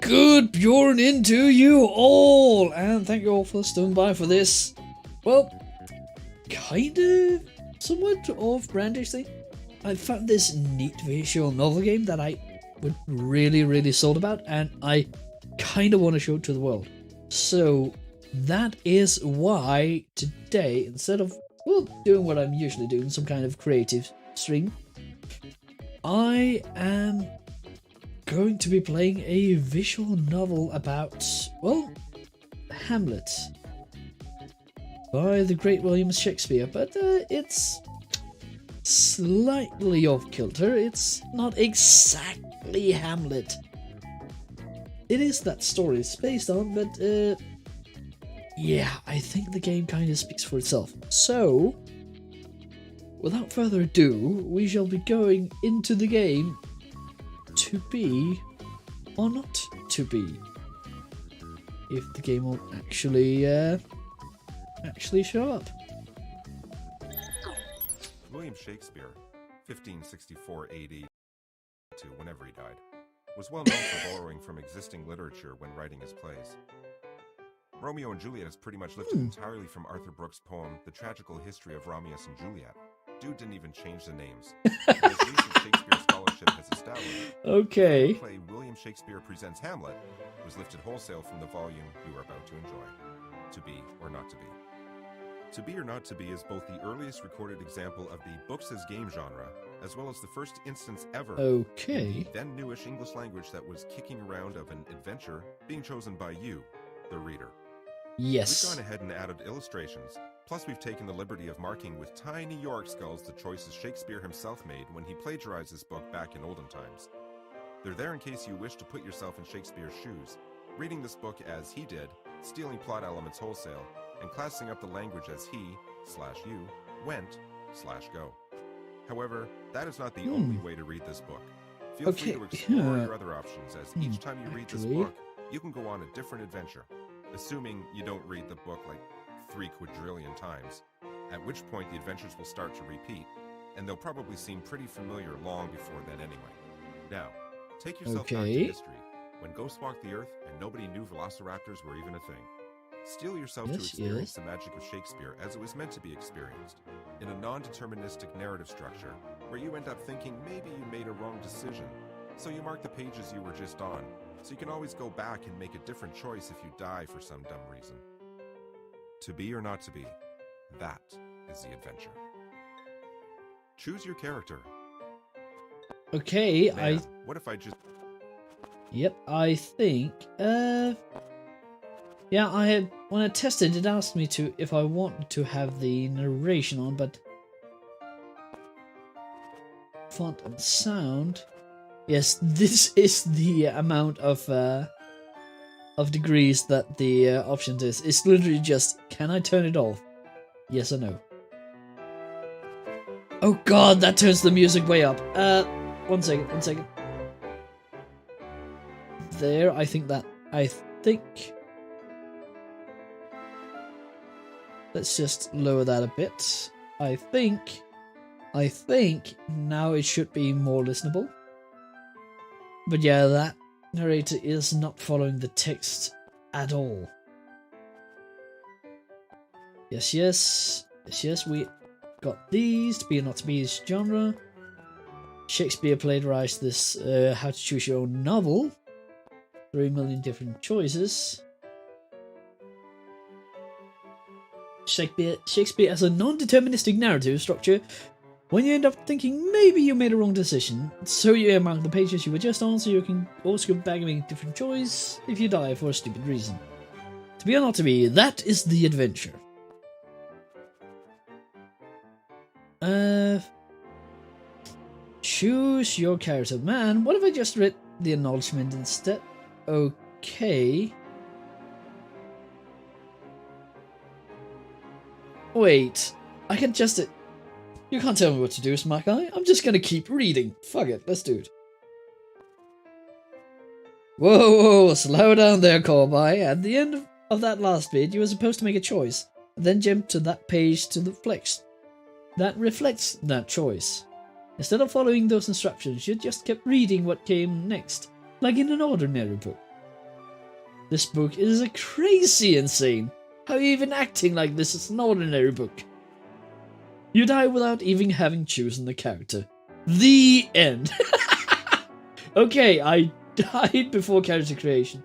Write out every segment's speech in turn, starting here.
good Bjorn into you all, and thank you all for stopping by for this, well, kind of, somewhat off-brandish thing. I found this neat visual novel game that I would really sold about, and I kind of want to show it to the world. So that is why today, instead of, well, doing what I'm usually doing, some kind of creative stream, I am going to be playing a visual novel about, well, Hamlet by the great William Shakespeare, but it's slightly off kilter. It's not exactly Hamlet. It is that story it's based on, but yeah, I think the game kind of speaks for itself. So, without further ado, we shall be going into the game to be or not to be. If the game will actually show up. William Shakespeare, 1564 AD to whenever he died, was well known for borrowing from existing literature when writing his plays. Romeo and Juliet is pretty much lifted entirely from Arthur Brooks' poem, The Tragical History of Romeus and Juliet. Dude didn't even change the names. As recent Shakespeare scholarship has established, Okay. the play William Shakespeare Presents Hamlet was lifted wholesale from the volume you are about to enjoy. To be or not to be. To be or not to be is both the earliest recorded example of the books as game genre, as well as the first instance ever Okay. in the then newish English language that was kicking around of an adventure being chosen by you, the reader. Yes. We've gone ahead and added illustrations, plus we've taken the liberty of marking with tiny York skulls the choices Shakespeare himself made when he plagiarized this book back in olden times. They're there in case you wish to put yourself in Shakespeare's shoes, reading this book as he did, stealing plot elements wholesale, and classing up the language as he/you went/go. However, that is not the only way to read this book. Feel free to explore your other options, as each time you read this book, you can go on a different adventure, assuming you don't read the book like 3 quadrillion times, at which point the adventures will start to repeat, and they'll probably seem pretty familiar long before then anyway. Now, take yourself back to history, when ghosts walked the earth and nobody knew velociraptors were even a thing. Steel yourself to experience the magic of Shakespeare as it was meant to be experienced, in a non-deterministic narrative structure, where you end up thinking maybe you made a wrong decision, so you mark the pages you were just on, so you can always go back and make a different choice if you die for some dumb reason. To be or not to be, that is the adventure. Choose your character. Okay, Man, what if I just... Yep, I think, yeah, when I tested, it asked me to, if I wanted to have the narration on, but font and sound, yes, this is the amount of degrees that the options is. It's literally just, can I turn it off? Yes or no? Oh god, that turns the music way up. One second. There, I think. Let's just lower that a bit. I think now it should be more listenable. But yeah, that narrator is not following the text at all. Yes, we got these. To be or not to be is genre. Shakespeare plagiarized this How to Choose Your Own novel. 3 million different choices. Shakespeare as a non-deterministic narrative structure. When you end up thinking maybe you made a wrong decision, so you mark the pages you were just on, so you can also go back and make a different choice if you die for a stupid reason. To be or not to be, that is the adventure. Choose your character. Man, what if I just read the acknowledgement instead? Okay. Wait, I can just... You can't tell me what to do, smart guy. I'm just gonna keep reading. Fuck it, let's do it. Whoa, slow down there, cowboy. At the end of that last bit, you were supposed to make a choice, and then jump to that page to the flex. That reflects that choice. Instead of following those instructions, you just kept reading what came next, like in an ordinary book. This book is a crazy insane. How are you even acting like this is an ordinary book? You die without even having chosen the character. The end. Okay, I died before character creation.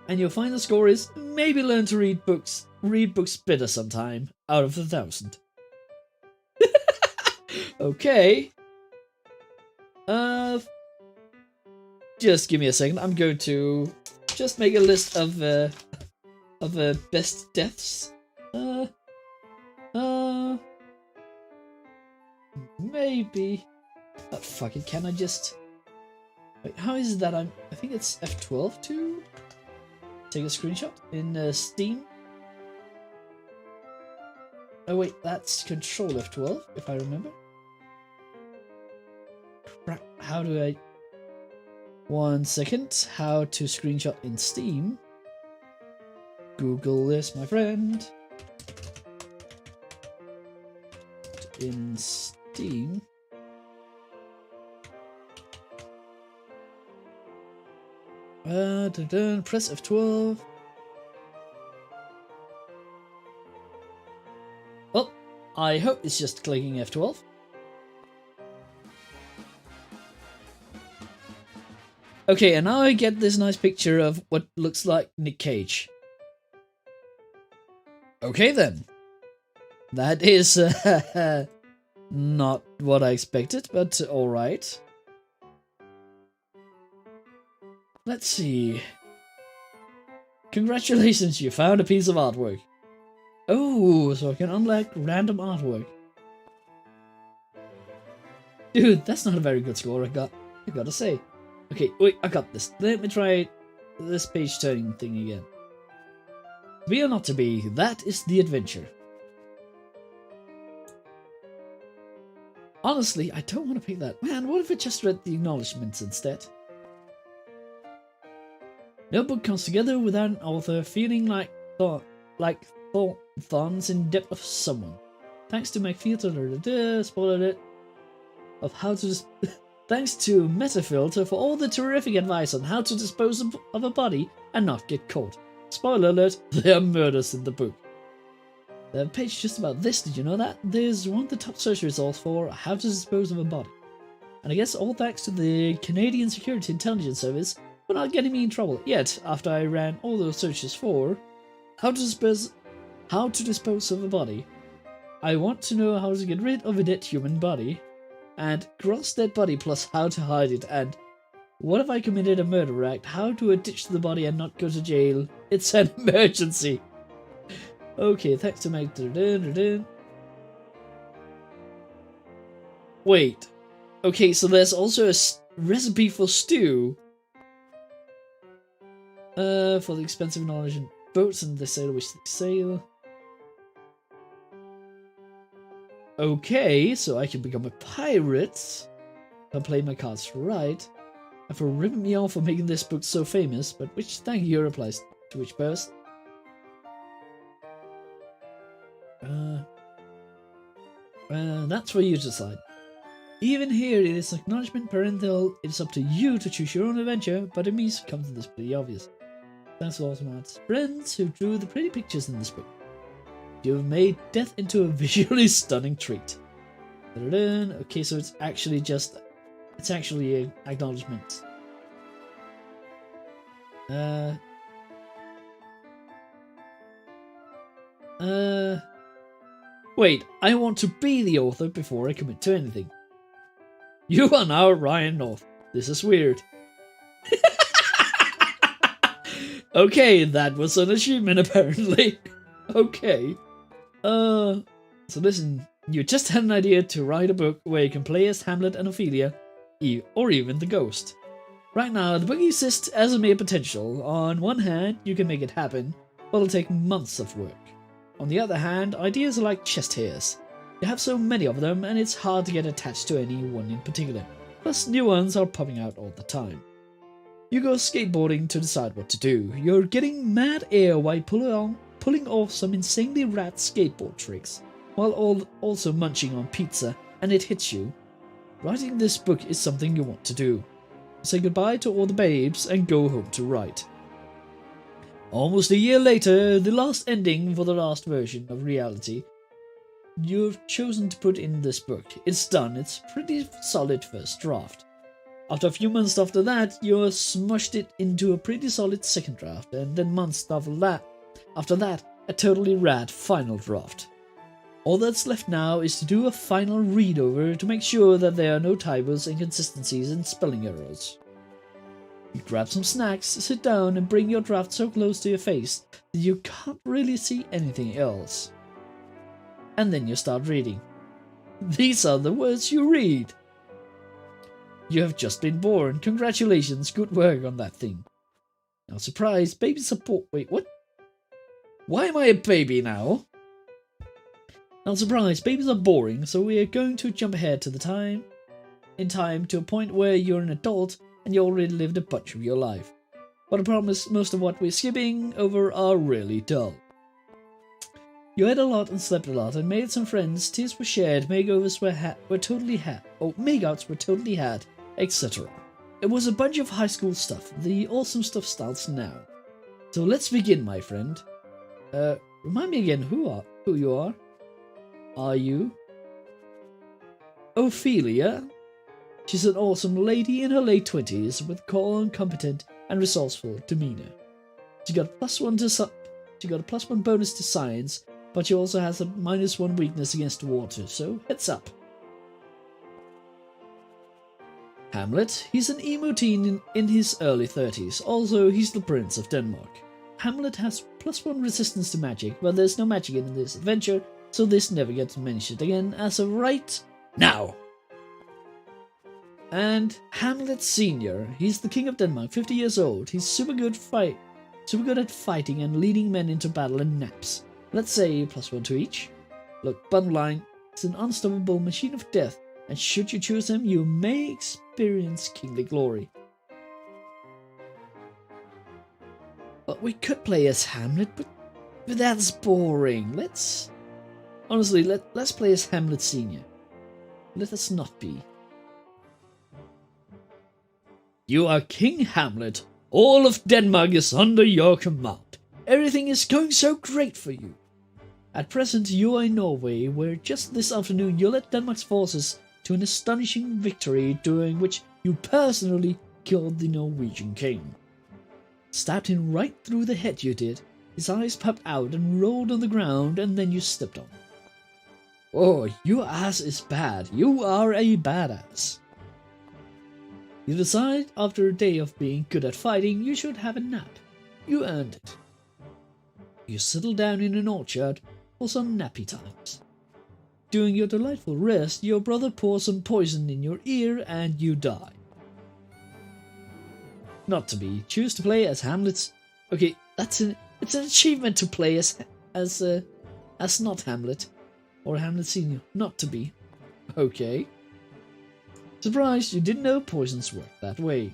And your final score is maybe learn to read books better sometime out of 1,000. Okay. Just give me a second. I'm going to just make a list of best deaths. Maybe. Oh, fuck it. Can I just? Wait, how is it that I think it's F12 to take a screenshot in Steam. Oh wait, that's Control F12 if I remember. Crap, how do I? 1 second. How to screenshot in Steam? Google this, my friend. In Steam. Press F12. Well, I hope it's just clicking F12. Okay, and now I get this nice picture of what looks like Nick Cage. Okay then. That is not what I expected, but alright. Let's see. Congratulations, you found a piece of artwork. Oh, so I can unlock random artwork. Dude, that's not a very good score, I gotta say. Okay, wait, I got this. Let me try this page turning thing again. To be or not to be, that is the adventure. Honestly, I don't want to pick that. Man, what if I just read the acknowledgements instead? No book comes together without an author feeling like thorns in depth of someone. Thanks to McFilter, spoiler it, of how to. Thanks to Metafilter for all the terrific advice on how to dispose of a body and not get caught. Spoiler alert: there are murders in the book. There's a page just about this. Did you know that? There's one of the top search results for how to dispose of a body. And I guess all thanks to the Canadian Security Intelligence Service for not getting me in trouble yet after I ran all those searches for how to dispose of a body. I want to know how to get rid of a dead human body, and gross dead body plus how to hide it, and what if I committed a murder act? How to ditch the body and not go to jail? It's an emergency. Okay, thanks to Mike. Wait. Okay, so there's also a recipe for stew. For the expensive knowledge and boats and the sailor wish to sail. Okay, so I can become a pirate. If I play my cards right. And for ripping me off for making this book so famous, but which thank you applies to which person? That's for you to decide. Even here, it is acknowledgement parental. It's up to you to choose your own adventure, but it means comes to this pretty obvious. Thanks to all my friends who drew the pretty pictures in this book. You've made death into a visually stunning treat. Okay, so it's actually an acknowledgement. Wait, I want to be the author before I commit to anything. You are now Ryan North. This is weird. Okay, that was an achievement apparently. Okay. So listen, you just had an idea to write a book where you can play as Hamlet and Ophelia, or even the ghost. Right now, the book exists as a mere potential. On one hand, you can make it happen, but it'll take months of work. On the other hand, ideas are like chest hairs. You have so many of them, and it's hard to get attached to any one in particular. Plus, new ones are popping out all the time. You go skateboarding to decide what to do. You're getting mad air while pulling off some insanely rad skateboard tricks, while also munching on pizza, and it hits you. Writing this book is something you want to do. say goodbye to all the babes, and go home to write. Almost a year later, the last ending for the last version of reality you've chosen to put in this book. It's done. It's pretty solid first draft. After a few months after that, you smushed it into a pretty solid second draft, and then months after that, a totally rad final draft. All that's left now is to do a final read-over to make sure that there are no typos, inconsistencies, and spelling errors. You grab some snacks, sit down, and bring your draft so close to your face that you can't really see anything else. And then you start reading. These are the words you read. You have just been born. Congratulations, good work on that thing. Now, surprise, babies are born. Wait, what? Why am I a baby now? Now, surprise, babies are boring, so we are going to jump ahead to in time to a point where you're an adult and you already lived a bunch of your life. But I promise most of what we're skipping over are really dull. You ate a lot and slept a lot and made some friends, tears were shared, makeouts were totally had, etc. It was a bunch of high school stuff. The awesome stuff starts now. So let's begin, my friend. Remind me again who you are. Are you Ophelia? She's an awesome lady in her late 20s with calm, competent, and resourceful demeanor. She got a +1 bonus to science, but she also has a -1 weakness against water, so heads up. Hamlet, he's an emo teen in his early 30s. Also, he's the Prince of Denmark. Hamlet has +1 resistance to magic, but there's no magic in this adventure, so this never gets mentioned again as of right now. And Hamlet Senior, he's the King of Denmark, 50 years old. He's super good at fighting and leading men into battle and naps. Let's say +1 to each. Look, bottom line, he's an unstoppable machine of death, and should you choose him, you may experience kingly glory. But we could play as Hamlet, but that's boring. Let's play as Hamlet Senior. Let us not be. You are King Hamlet. All of Denmark is under your command. Everything is going so great for you. At present, you are in Norway, where just this afternoon you led Denmark's forces to an astonishing victory, during which you personally killed the Norwegian king. Stabbed him right through the head you did. His eyes popped out and rolled on the ground, and then you stepped on. Oh, your ass is bad. You are a badass. You decide after a day of being good at fighting, you should have a nap. You earned it. You settle down in an orchard for some nappy times. During your delightful rest, your brother pours some poison in your ear and you die. Not to be. Choose to play as Hamlet's. Okay, it's an achievement to play as not Hamlet or Hamlet Senior. Not to be. Okay. Surprised you didn't know poisons work that way.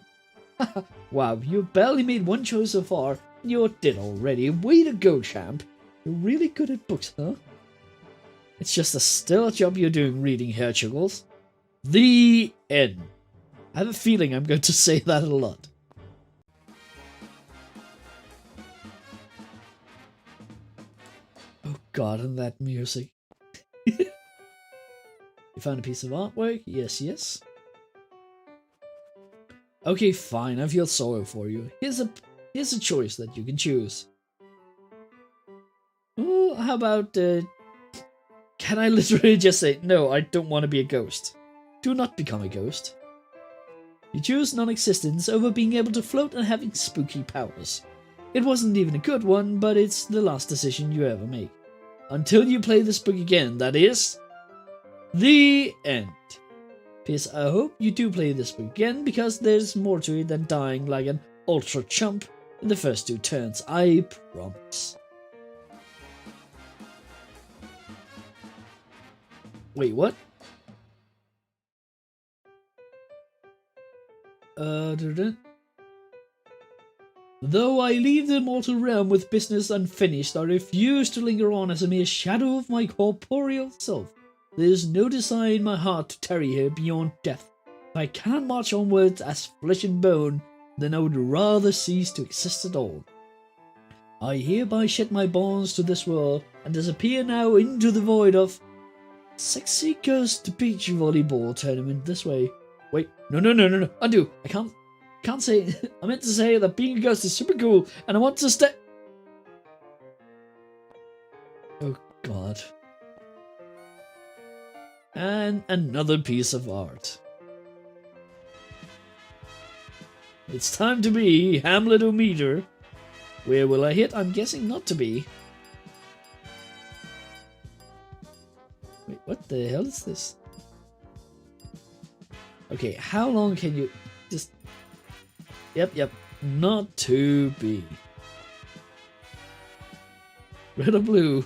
Wow, you barely made one choice so far, and you're dead already. Way to go, champ. You're really good at books, huh? It's just a stellar job you're doing reading here, Chuggles. The end. I have a feeling I'm going to say that a lot. Oh god, and that music. You found a piece of artwork? Yes, yes. Okay, fine, I feel sorry for you. Here's a choice that you can choose. Oh, how about, can I literally just say, no, I don't want to be a ghost. Do not become a ghost. You choose non-existence over being able to float and having spooky powers. It wasn't even a good one, but it's the last decision you ever make. Until you play this book again, that is. The end. P.S. I hope you do play this book again, because there's more to it than dying like an ultra chump in the first 2 turns, I promise. Wait, what? Though I leave the mortal realm with business unfinished, I refuse to linger on as a mere shadow of my corporeal self. There is no desire in my heart to tarry here beyond death, I can march onwards as flesh and bone, then I would rather cease to exist at all. I hereby shed my bonds to this world and disappear now into the void of Sexy Ghost Beach Volleyball Tournament this way. Wait, no, undo. I can't say, I meant to say that being a ghost is super cool and I want to stay. Oh god. And another piece of art. It's time to be Hamlet-o-meter. Where will I hit? I'm guessing not to be. Wait, what the hell is this? Okay, how long can you just... Yep, not to be. Red or blue?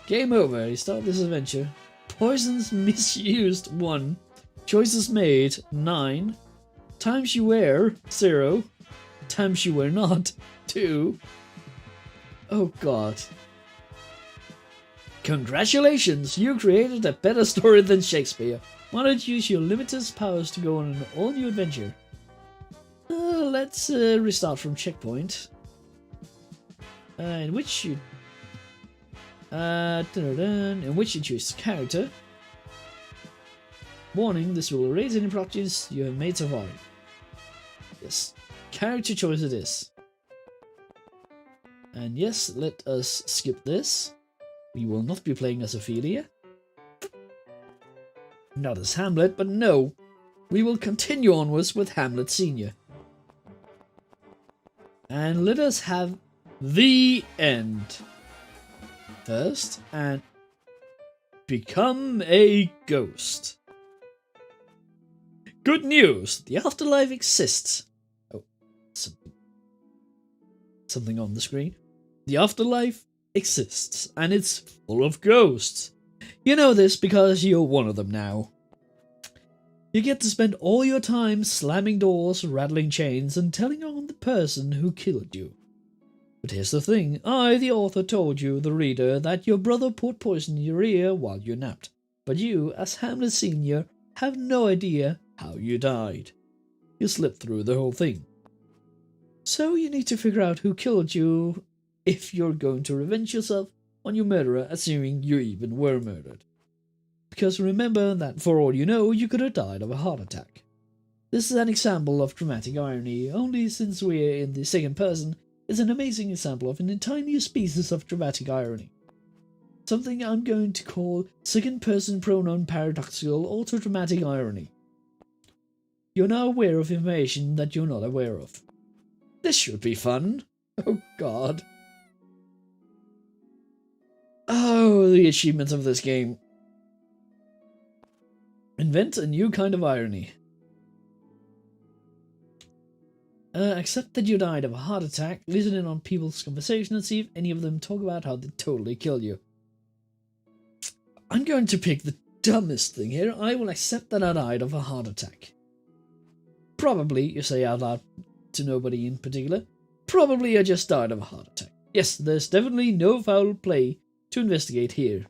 Game over. You start this adventure. Poisons misused 1. Choices made 9. Times you wear 0. Times you wear not 2. Oh god. Congratulations! You created a better story than Shakespeare. Why don't you use your limitless powers to go on an all-new adventure? Let's restart from checkpoint. In which you choose character. Warning, this will erase any practice you have made so far. Yes, character choice it is. And yes, let us skip this. We will not be playing as Ophelia. Not as Hamlet, but no. We will continue onwards with Hamlet Senior. And let us have the end first and become a ghost. Good news! The afterlife exists. Oh, something on the screen. The afterlife exists, and it's full of ghosts. You know this because you're one of them now. You get to spend all your time slamming doors, rattling chains, and telling on the person who killed you. But here's the thing. I, the author, told you, the reader, that your brother poured poison in your ear while you napped. But you, as Hamlet Senior, have no idea how you died. You slipped through the whole thing. So you need to figure out who killed you if you're going to revenge yourself on your murderer, assuming you even were murdered. Because remember that for all you know, you could have died of a heart attack. This is an example of dramatic irony, only since we're in the second person, is an amazing example of an entire new species of dramatic irony. Something I'm going to call second person pronoun paradoxical autodramatic irony. You're now aware of information that you're not aware of. This should be fun. Oh god. Oh, the achievements of this game. Invent a new kind of irony. Accept that you died of a heart attack, listen in on people's conversation and see if any of them talk about how they totally killed you. I'm going to pick the dumbest thing here. I will accept that I died of a heart attack. Probably, you say out loud to nobody in particular, probably I just died of a heart attack. Yes, there's definitely no foul play to investigate here.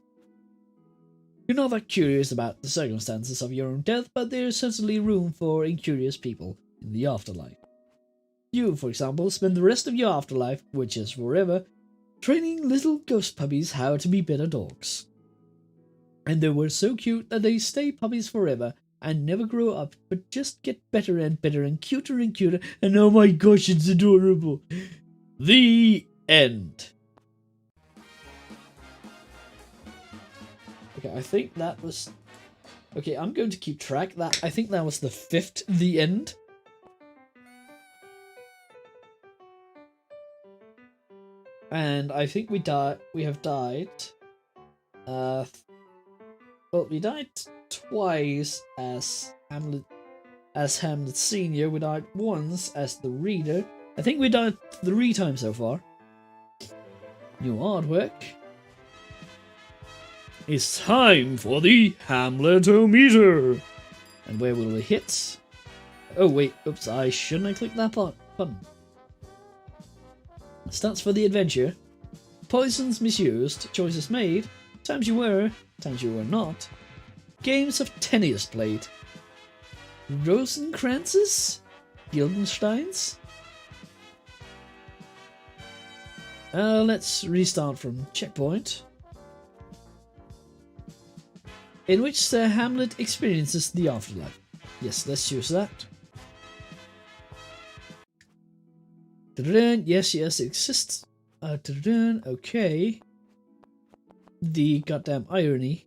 You're not that curious about the circumstances of your own death, but there's certainly room for incurious people in the afterlife. You, for example, spend the rest of your afterlife, which is forever, training little ghost puppies how to be better dogs. And they were so cute that they stay puppies forever and never grow up, but just get better and better and cuter, and oh my gosh, it's adorable. The end. Okay, I think that was... Okay, I'm going to keep track. I think that was the 5th The End. And I think we have died... well, we died twice as Hamlet Senior. We died once as the reader. I think we died 3 times so far. New artwork. It's time for the Hamlet-o-meter! And where will we hit? Oh wait, oops, I shouldn't have clicked that button. Stats for the adventure. Poisons misused, choices made, times you were not, games of tennis played. Rosenkranzes? Guildensteins? Let's restart from checkpoint. In which Sir Hamlet experiences the afterlife. Yes, let's choose that. Yes, it exists. Okay. The goddamn irony.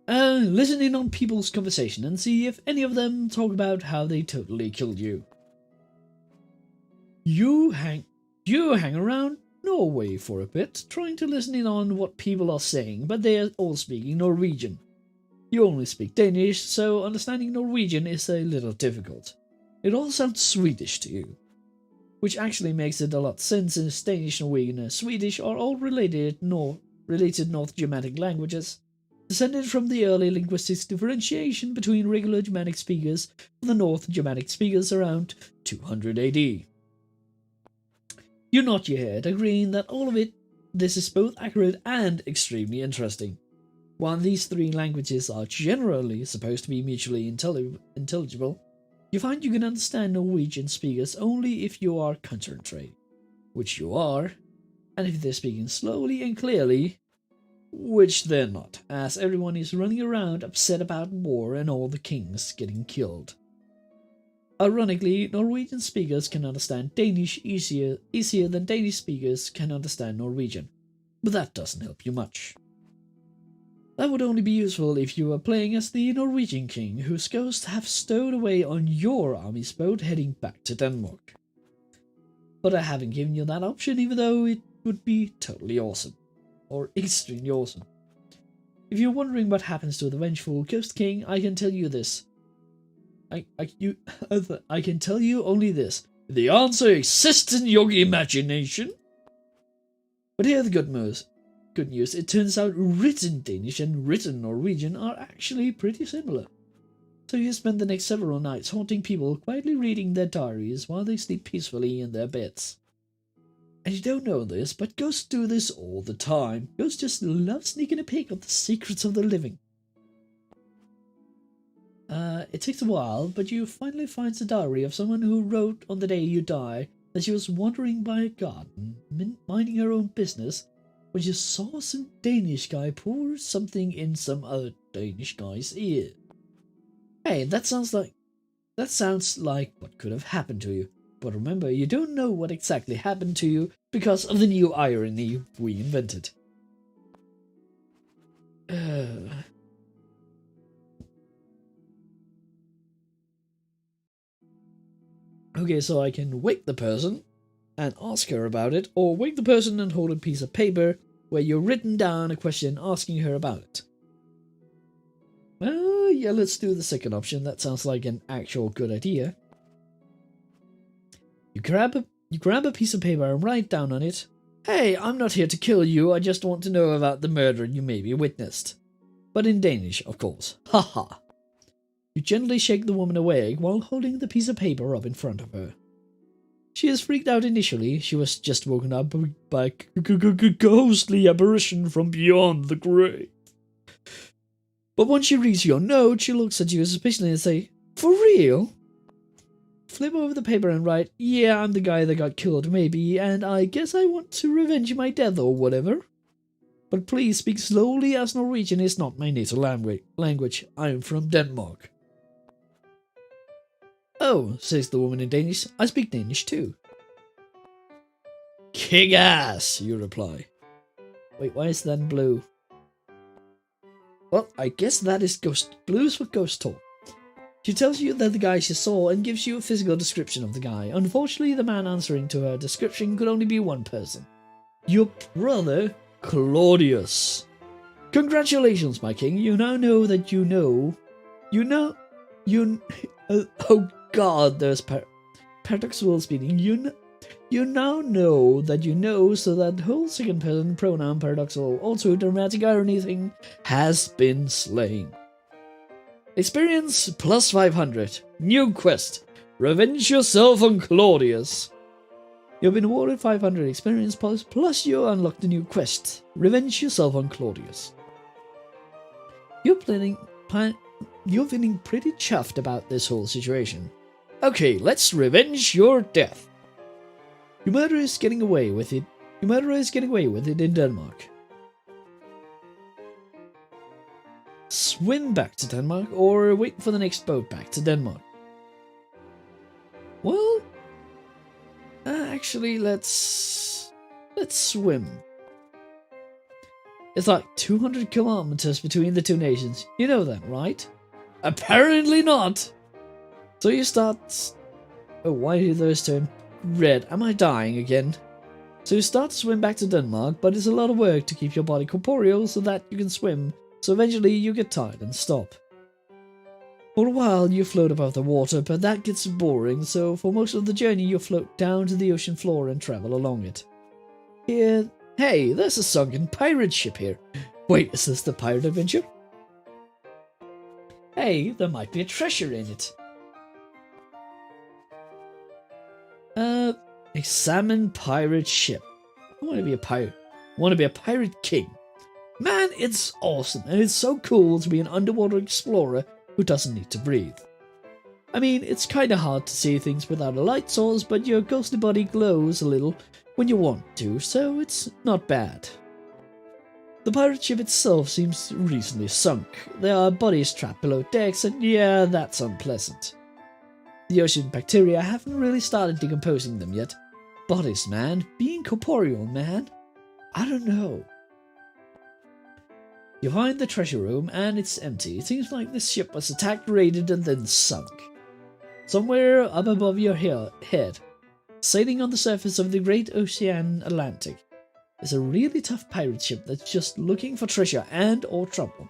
Listen in on people's conversation and see if any of them talk about how they totally killed you. You hang around Norway for a bit, trying to listen in on what people are saying, but they are all speaking Norwegian. You only speak Danish, so understanding Norwegian is a little difficult. It all sounds Swedish to you, which actually makes it a lot sense since Danish, Norwegian, and Swedish are all related North Germanic languages, descended from the early linguistic differentiation between regular Germanic speakers and the North Germanic speakers around 200 AD. You nod your head, agreeing that all of this is both accurate and extremely interesting. While these three languages are generally supposed to be mutually intelligible, you find you can understand Norwegian speakers only if you are concentrating, which you are, and if they're speaking slowly and clearly, which they're not, as everyone is running around upset about war and all the kings getting killed. Ironically, Norwegian speakers can understand Danish easier than Danish speakers can understand Norwegian, but that doesn't help you much. That would only be useful if you were playing as the Norwegian king whose ghost have stowed away on your army's boat heading back to Denmark. But I haven't given you that option, even though it would be totally awesome. Or extremely awesome. If you're wondering what happens to the vengeful Ghost King, I can tell you this. I can tell you only this. The answer exists in your imagination. But here the good news. It turns out written Danish and written Norwegian are actually pretty similar. So you spend the next several nights haunting people, quietly reading their diaries while they sleep peacefully in their beds. And you don't know this, but ghosts do this all the time. Ghosts just love sneaking a peek of the secrets of the living. It takes a while, but you finally find the diary of someone who wrote on the day you die that she was wandering by a garden, minding her own business, when she saw some Danish guy pour something in some other Danish guy's ear. Hey, that sounds like what could have happened to you. But remember, you don't know what exactly happened to you because of the new irony we invented. Okay, so I can wake the person and ask her about it, or wake the person and hold a piece of paper where you've written down a question asking her about it. Yeah, let's do the second option. That sounds like an actual good idea. You grab a piece of paper and write down on it, "Hey, I'm not here to kill you, I just want to know about the murder you maybe witnessed." But in Danish, of course. Haha. You gently shake the woman awake while holding the piece of paper up in front of her. She is freaked out initially. She was just woken up by a ghostly apparition from beyond the grave. But once she reads your note, she looks at you suspiciously and says, "For real?" Flip over the paper and write, "Yeah, I'm the guy that got killed maybe, and I guess I want to revenge my death or whatever. But please speak slowly as Norwegian is not my native language. I'm from Denmark." "Oh," says the woman in Danish, "I speak Danish too." "Kick ass," you reply. Wait, why is that in blue? Well, I guess that is ghost. Blue is for ghost talk. She tells you that the guy she saw and gives you a physical description of the guy. Unfortunately, the man answering to her description could only be one person. Your brother, Claudius. Congratulations, my king. You now know that oh god, there's paradoxical speaking. You now know that you know, so that whole second person pronoun paradoxical, also dramatic irony thing, has been slain. Experience plus 500. New quest. Revenge yourself on Claudius. You've been awarded 500 experience points, plus you unlocked a new quest. Revenge yourself on Claudius. You're you're feeling pretty chuffed about this whole situation. Okay, let's revenge your death. Your murderer is getting away with it. Your murderer is getting away with it in Denmark. Swim back to Denmark or wait for the next boat back to Denmark. Well, actually, let's swim. It's like 200 kilometers between the two nations. You know that, right? Apparently not. So you start... Oh, why do those turn red? Am I dying again? So you start to swim back to Denmark, but it's a lot of work to keep your body corporeal so that you can swim. So eventually you get tired and stop. For a while you float above the water, but that gets boring, so for most of the journey you float down to the ocean floor and travel along it. Here... Hey, there's a sunken pirate ship here. Wait, is this the pirate adventure? Hey, there might be a treasure in it. A salmon pirate ship. I want to be a pirate. I want to be a pirate king. Man, it's awesome, and it's so cool to be an underwater explorer who doesn't need to breathe. I mean, it's kinda hard to see things without a light source, but your ghostly body glows a little when you want to, so it's not bad. The pirate ship itself seems recently sunk. There are bodies trapped below decks, and yeah, that's unpleasant. The ocean bacteria haven't really started decomposing them yet. Bodies, man. Being corporeal, man. I don't know. You find the treasure room, and it's empty. It seems like this ship was attacked, raided, and then sunk. Somewhere up above your head, sailing on the surface of the great ocean Atlantic, is a really tough pirate ship that's just looking for treasure and or trouble.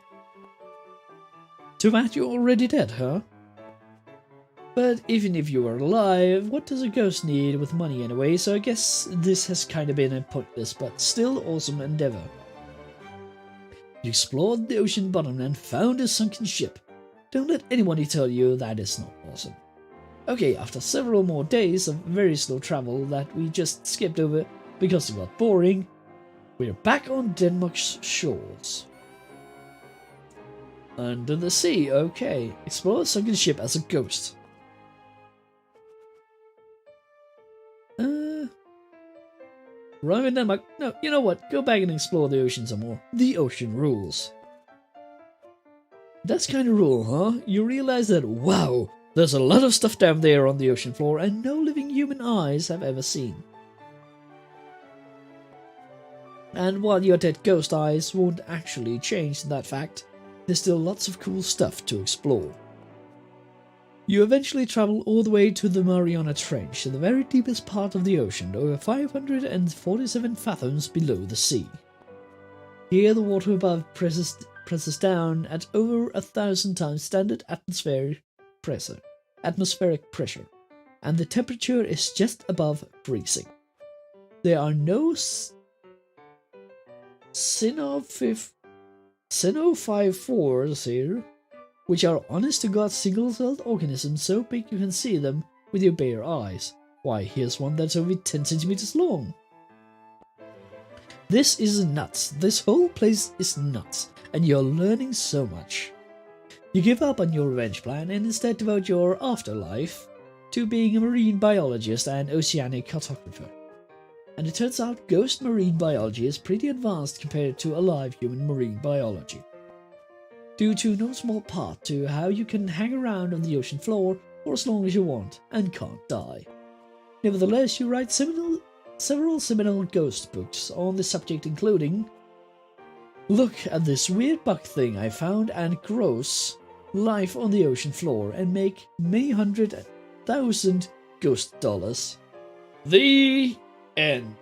Too bad you're already dead, huh? But even if you were alive, what does a ghost need with money anyway, so I guess this has kinda been a pointless but still awesome endeavor. You explored the ocean bottom and found a sunken ship. Don't let anybody tell you that is not awesome. Okay, after several more days of very slow travel that we just skipped over because it got boring, we're back on Denmark's shores. Under the sea, okay. Explore a sunken ship as a ghost. Arrive in Denmark. No, you know what? Go back and explore the ocean some more. The ocean rules. That's kind of rule, huh? You realize that, wow, there's a lot of stuff down there on the ocean floor and no living human eyes have ever seen. And while your dead ghost eyes won't actually change that fact, there's still lots of cool stuff to explore. You eventually travel all the way to the Mariana Trench, the very deepest part of the ocean, over 547 fathoms below the sea. Here the water above presses down at over 1,000 times standard atmospheric pressure, and the temperature is just above freezing. There are no Cenophores here, which are honest-to-God single-celled organisms so big you can see them with your bare eyes. Why, here's one that's only 10 centimeters long. This is nuts. This whole place is nuts, and you're learning so much. You give up on your revenge plan and instead devote your afterlife to being a marine biologist and oceanic cartographer. And it turns out ghost marine biology is pretty advanced compared to alive human marine biology, due to no small part to how you can hang around on the ocean floor for as long as you want and can't die. Nevertheless, you write several seminal ghost books on the subject, including Look at this weird bug thing I found and gross life on the ocean floor and make many 100,000 ghost dollars. The end.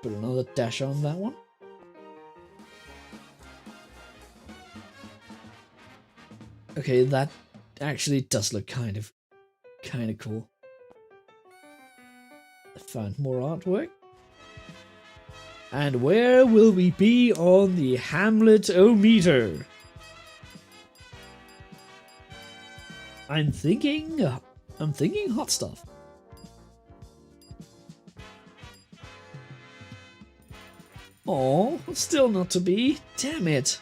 Put another dash on that one. Okay, that actually does look kind of cool. I found more artwork. And where will we be on the Hamlet-o-meter? I'm thinking hot stuff. Oh, still not to be. Damn it.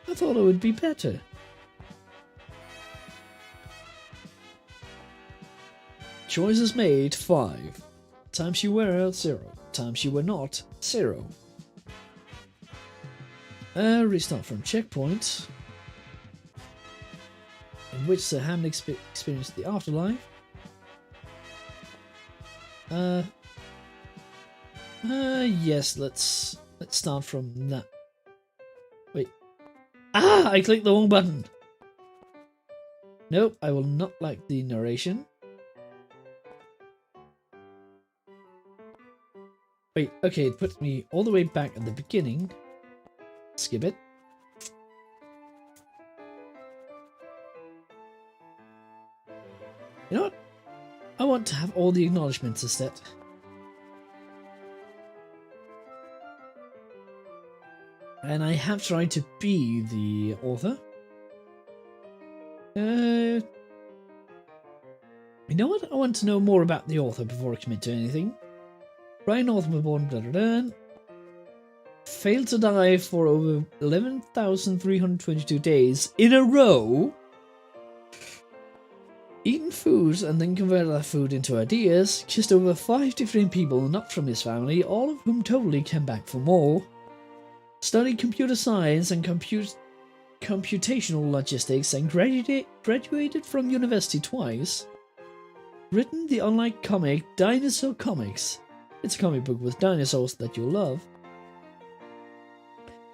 I thought it would be better. Choices made 5. Times you were 0. Times you were not 0. Restart from checkpoint. In which the Hamlet experienced the afterlife. Yes, let's start from that. Wait. Ah, I clicked the wrong button. Nope, I will not like the narration. Wait, okay, it puts me all the way back at the beginning. Skip it. You know what? I want to have all the acknowledgements instead. And I have tried to be the author. You know what? I want to know more about the author before I commit to anything. Brian Northman was born failed to die for over 11,322 days in a row. Eaten food and then converted that food into ideas. Kissed over 5 different people not from his family, all of whom totally came back for more. Studied computer science and computational logistics and graduated from university twice. Written the online comic Dinosaur Comics. It's a comic book with dinosaurs that you'll love.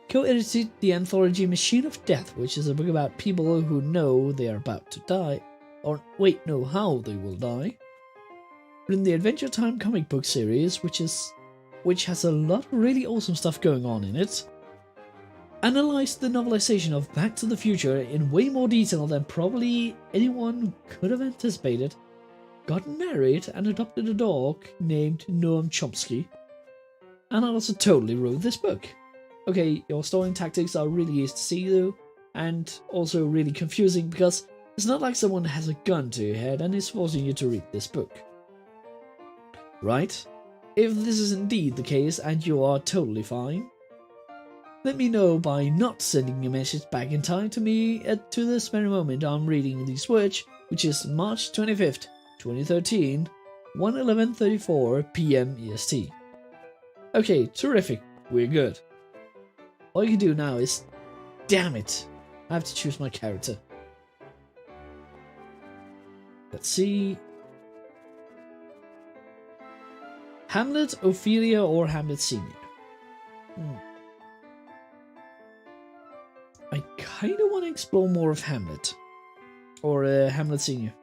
Co-edited the anthology Machine of Death, which is a book about people who know they are about to die. Or wait, know how they will die. Written the Adventure Time comic book series, which has a lot of really awesome stuff going on in it. Analyzed the novelization of Back to the Future in way more detail than probably anyone could have anticipated. Got married and adopted a dog named Noam Chomsky. And I also totally wrote this book. Okay, your stalling tactics are really easy to see though, and also really confusing because it's not like someone has a gun to your head and is forcing you to read this book. Right? If this is indeed the case and you are totally fine, let me know by not sending a message back in time to me to this very moment I'm reading these words, which is March 25th, 2013, 1:11:34 PM EST. Okay, terrific, we're good. All you can do now is, damn it, I have to choose my character. Let's see. Hamlet, Ophelia, or Hamlet Senior? I kind of want to explore more of Hamlet. Or Hamlet Senior.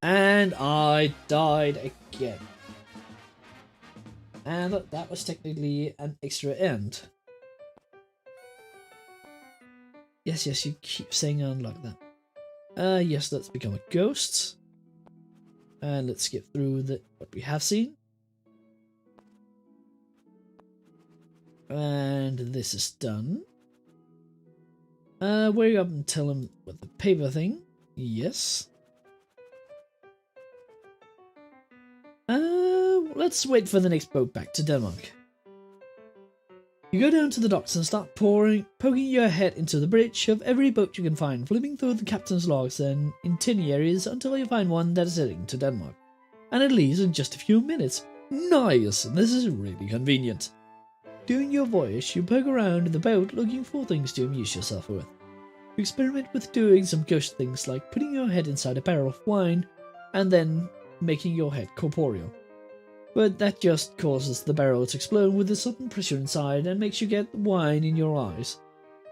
And I died again. And that was technically an extra end. Yes, you keep saying unlock that. Yes, let's become a ghost. And let's skip through what we have seen. And this is done. Wake up and tell him what the paper thing. Yes. Let's wait for the next boat back to Denmark. You go down to the docks and start poking your head into the bridge of every boat you can find, flipping through the captain's logs and itineraries until you find one that is heading to Denmark. And it leaves in just a few minutes. Nice! This is really convenient. During your voyage, you poke around in the boat looking for things to amuse yourself with. You experiment with doing some ghost things like putting your head inside a barrel of wine and then making your head corporeal. But that just causes the barrel to explode with a sudden pressure inside and makes you get wine in your eyes.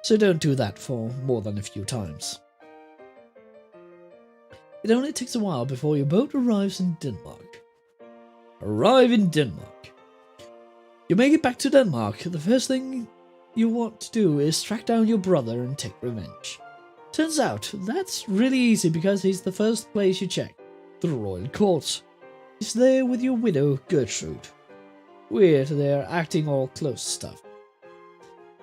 So don't do that for more than a few times. It only takes a while before your boat arrives in Denmark. Arrive in Denmark. You make it back to Denmark. The first thing you want to do is track down your brother and take revenge. Turns out that's really easy because he's the first place you check. The royal court. He's there with your widow, Gertrude. Weird, they're acting all close stuff.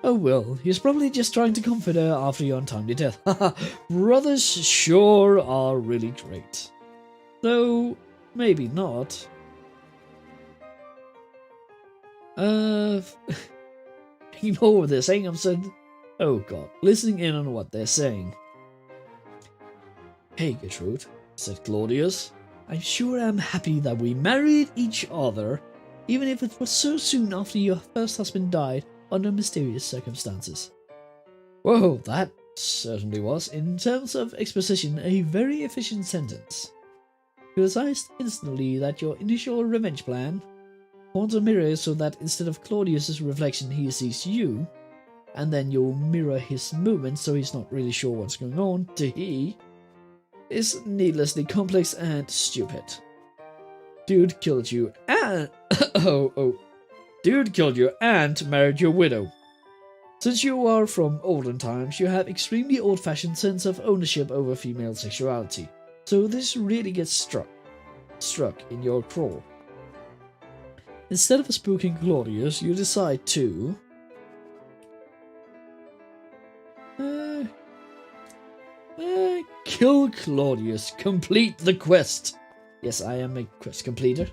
Oh well, he's probably just trying to comfort her after your untimely death. Haha, brothers sure are really great. Though, maybe not. Ignore what they're saying, I'm saying. Oh god, listening in on what they're saying. Hey Gertrude, said Claudius. I'm sure I'm happy that we married each other, even if it was so soon after your first husband died under mysterious circumstances. Whoa, that certainly was, in terms of exposition, a very efficient sentence. You realized instantly that your initial revenge plan, point a mirror so that instead of Claudius's reflection he sees you, and then you'll mirror his movements so he's not really sure what's going on, is needlessly complex and stupid. Dude killed you and Dude killed you and married your widow. Since you are from olden times, you have extremely old-fashioned sense of ownership over female sexuality. So this really gets struck in your craw. Instead of spooking Claudius, you decide to kill Claudius. Complete the quest. Yes, I am a quest completer.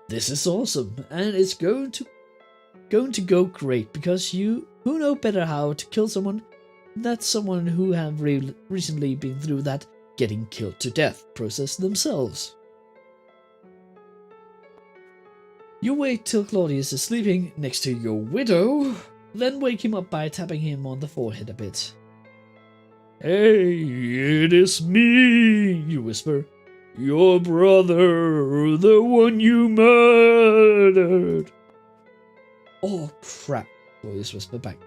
This is awesome, and it's going to go great because who know better how to kill someone than someone who have recently been through that getting killed to death process themselves. You wait till Claudius is sleeping next to your widow, then wake him up by tapping him on the forehead a bit. Hey, it is me, you whisper. Your brother, the one you murdered. Oh crap, Claudius whispered back.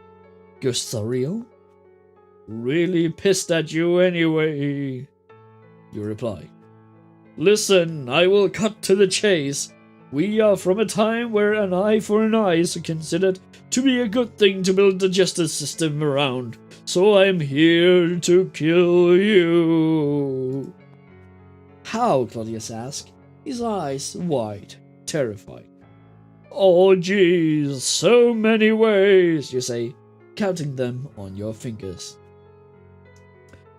Ghosts are real? Really pissed at you anyway, you reply. Listen, I will cut to the chase. We are from a time where an eye for an eye is considered to be a good thing to build the justice system around, so I'm here to kill you. How? Claudius asked, his eyes wide, terrified. Oh geez, so many ways, you say, counting them on your fingers.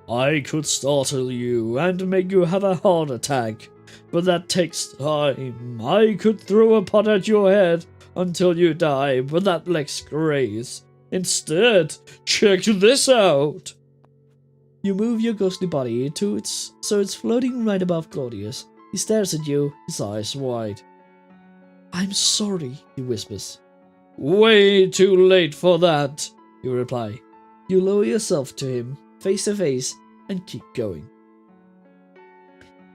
I could startle you and make you have a heart attack, but that takes time. I could throw a pot at your head until you die, but that lacks grace. Instead, check this out. You move your ghostly body so it's floating right above Claudius. He stares at you, his eyes wide. I'm sorry, he whispers. Way too late for that, you reply. You lower yourself to him, face to face, and keep going.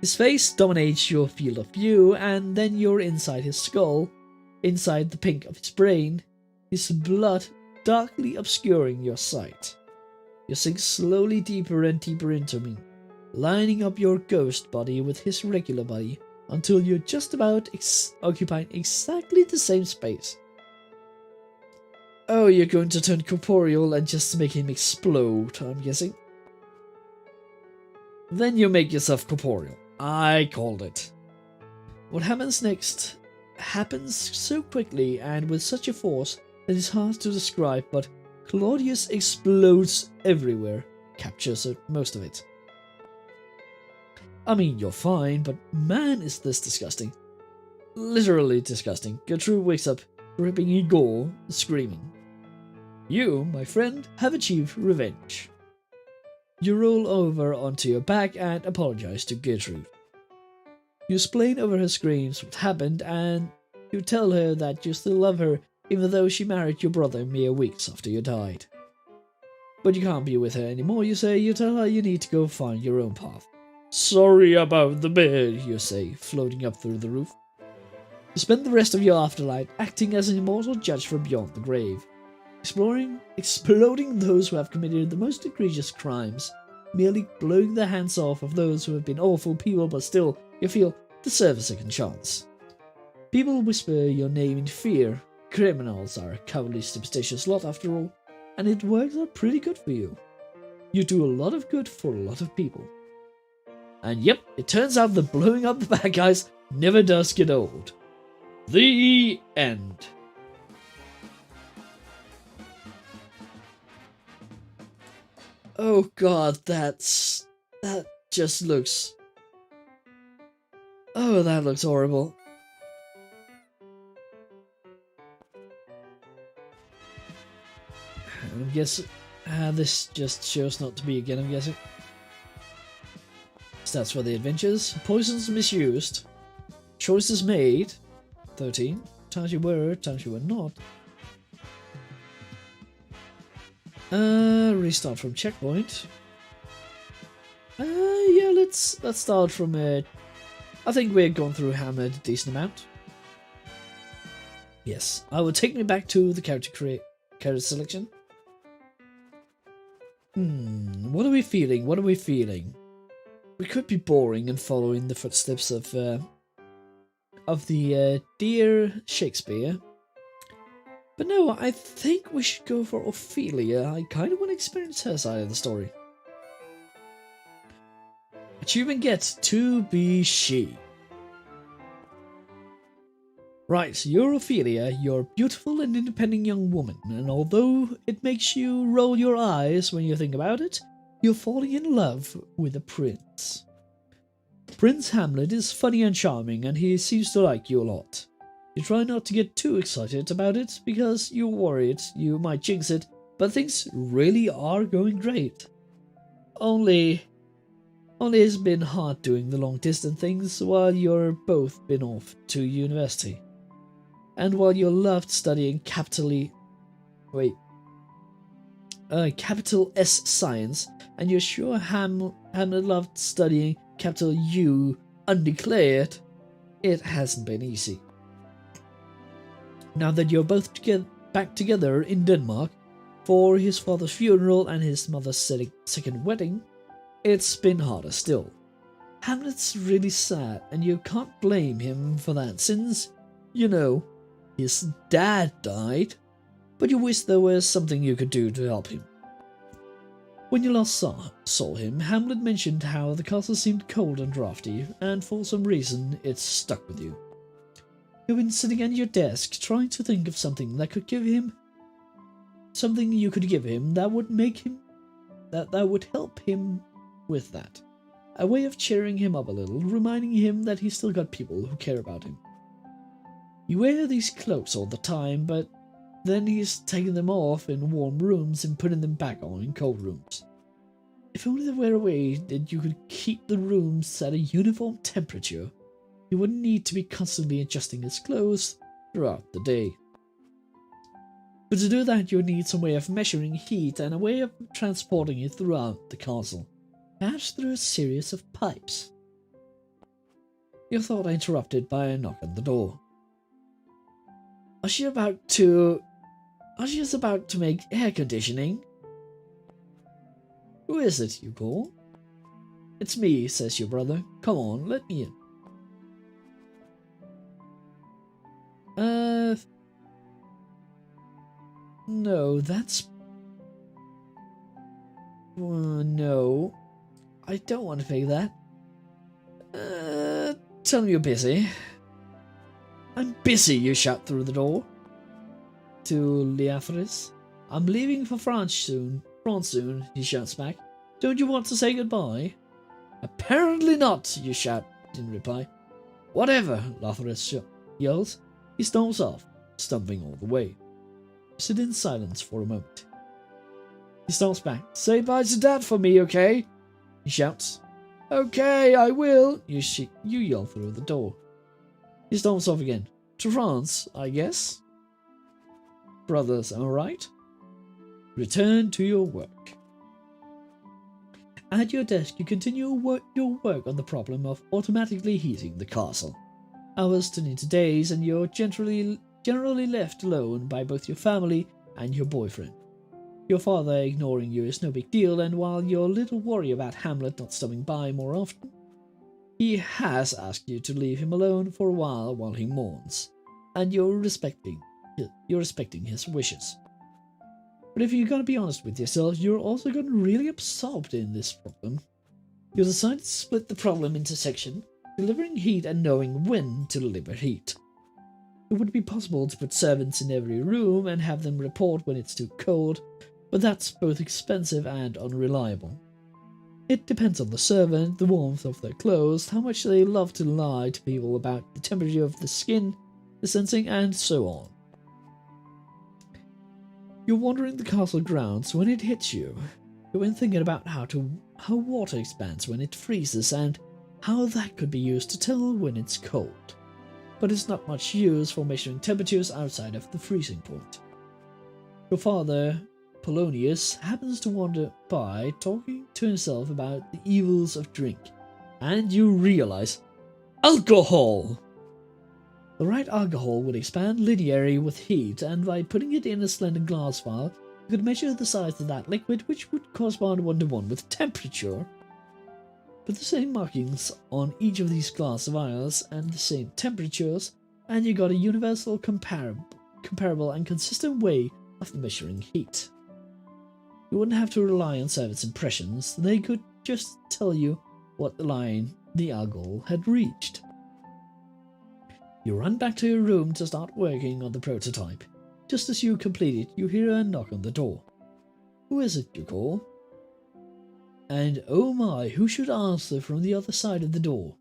His face dominates your field of view, and then you're inside his skull, inside the pink of his brain, his blood darkly obscuring your sight. You sink slowly deeper and deeper into him, lining up your ghost body with his regular body until you're just about occupying exactly the same space. Oh, you're going to turn corporeal and just make him explode, I'm guessing. Then you make yourself corporeal. I called it. What happens next happens so quickly and with such a force that it's hard to describe, but Claudius explodes everywhere, captures most of it. I mean, you're fine, but man is this disgusting. Literally disgusting. Gertrude wakes up, ripping Igor, screaming. You, my friend, have achieved revenge. You roll over onto your back and apologize to Gertrude. You explain over her screams what happened, and you tell her that you still love her even though she married your brother mere weeks after you died. But you can't be with her anymore, you say. You tell her you need to go find your own path. Sorry about the bed, you say, floating up through the roof. You spend the rest of your afterlife acting as an immortal judge for beyond the grave, exploding those who have committed the most egregious crimes, merely blowing the hands off of those who have been awful people but still, you feel, deserve a second chance. People whisper your name in fear. Criminals are a cowardly, superstitious lot after all, and it works out pretty good for you. You do a lot of good for a lot of people. And yep, it turns out that blowing up the bad guys never does get old. The end. Oh god, that just looks... Oh, that looks horrible. I guess this just shows not to be again, I'm guessing. stats for the adventures. Poisons misused. Choices made. 13. Times you were not. Restart from checkpoint. Yeah, let's start from I think we've gone through Hamlet a decent amount. Yes, I will take me back to the character selection. What are we feeling? What are we feeling? We could be boring and following the footsteps of the dear Shakespeare. But no, I think we should go for Ophelia. I kind of want to experience her side of the story. Achievement gets to be she. Right, you're Ophelia. You're a beautiful and independent young woman, and although it makes you roll your eyes when you think about it, you're falling in love with a prince. Prince Hamlet is funny and charming, and he seems to like you a lot. You try not to get too excited about it because you're worried you might jinx it, but things really are going great. Only it's been hard doing the long distance things while you're both been off to university. And while you loved studying capital S science, and you're sure Hamlet loved studying capital U undeclared, it hasn't been easy. Now that you're both back together in Denmark for his father's funeral and his mother's second wedding, it's been harder still. Hamlet's really sad, and you can't blame him for that since, you know, his dad died, but you wish there was something you could do to help him. When you last saw him, Hamlet mentioned how the castle seemed cold and drafty, and for some reason it stuck with you. You've been sitting at your desk trying to think of something that could give him something you could give him that would make him that would help him with that. A way of cheering him up a little, reminding him that he's still got people who care about him. You wear these cloaks all the time, but then he's taking them off in warm rooms and putting them back on in cold rooms. If only there were a way that you could keep the rooms at a uniform temperature, he wouldn't need to be constantly adjusting his clothes throughout the day. But to do that, you would need some way of measuring heat and a way of transporting it throughout the castle, perhaps through a series of pipes. Your thought interrupted by a knock on the door. Are you about to make air conditioning? Who is it, you call? It's me, says your brother. Come on, let me in. No, that's... no. I don't want to pay that. Tell me you're busy. I'm busy, you shout through the door. To Leathris. I'm leaving for France soon, he shouts back. Don't you want to say goodbye? Apparently not, you shout in reply. Whatever, Leathris yells. He storms off, stumbling all the way. You sit in silence for a moment. He storms back. Say bye to Dad for me, okay? He shouts. Okay, I will, you yell through the door. He storms off again. To France, I guess? Brothers, am I right? Return to your work. At your desk, you continue your work on the problem of automatically heating the castle. Hours turn into days, and you're generally left alone by both your family and your boyfriend. Your father ignoring you is no big deal, and while you're a little worried about Hamlet not stopping by more often, he has asked you to leave him alone for a while he mourns, and you're respecting his wishes. But if you're going to be honest with yourself, you're also getting really absorbed in this problem. You decide to split the problem into sections, delivering heat and knowing when to deliver heat. It would be possible to put servants in every room and have them report when it's too cold, but that's both expensive and unreliable. It depends on the servant, the warmth of their clothes, how much they love to lie to people about the temperature of the skin, the sensing, and so on. You're wandering the castle grounds when it hits you. You've been thinking about how to how water expands when it freezes and how that could be used to tell when it's cold. But it's not much use for measuring temperatures outside of the freezing point. Your father, Polonius, happens to wander by talking to himself about the evils of drink, and you realize alcohol! The right alcohol would expand linearly with heat, and by putting it in a slender glass vial, you could measure the size of that liquid, which would correspond 1-to-1 with temperature. Put the same markings on each of these glass vials and the same temperatures, and you got a universal comparable and consistent way of measuring heat. You wouldn't have to rely on servants' impressions, they could just tell you what line the alcohol had reached. You run back to your room to start working on the prototype. Just as you complete it, you hear a knock on the door. Who is it, you call? And oh my, who should answer from the other side of the door?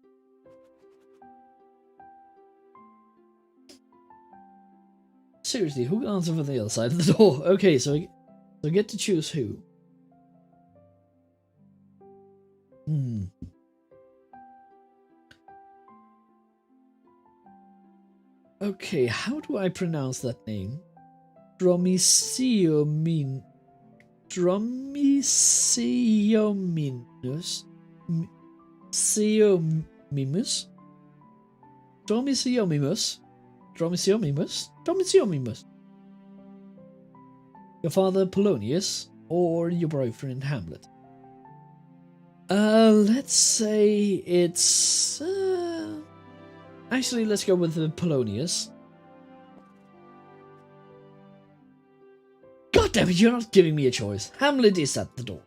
Seriously, who can answer from the other side of the door? Okay, so I get to choose who. Okay, how do I pronounce that name? Dromisiominus? Dromisiomimus? Your father Polonius, or your boyfriend Hamlet? Let's say it's... Actually, let's go with Polonius. God damn it, you're not giving me a choice. Hamlet is at the door.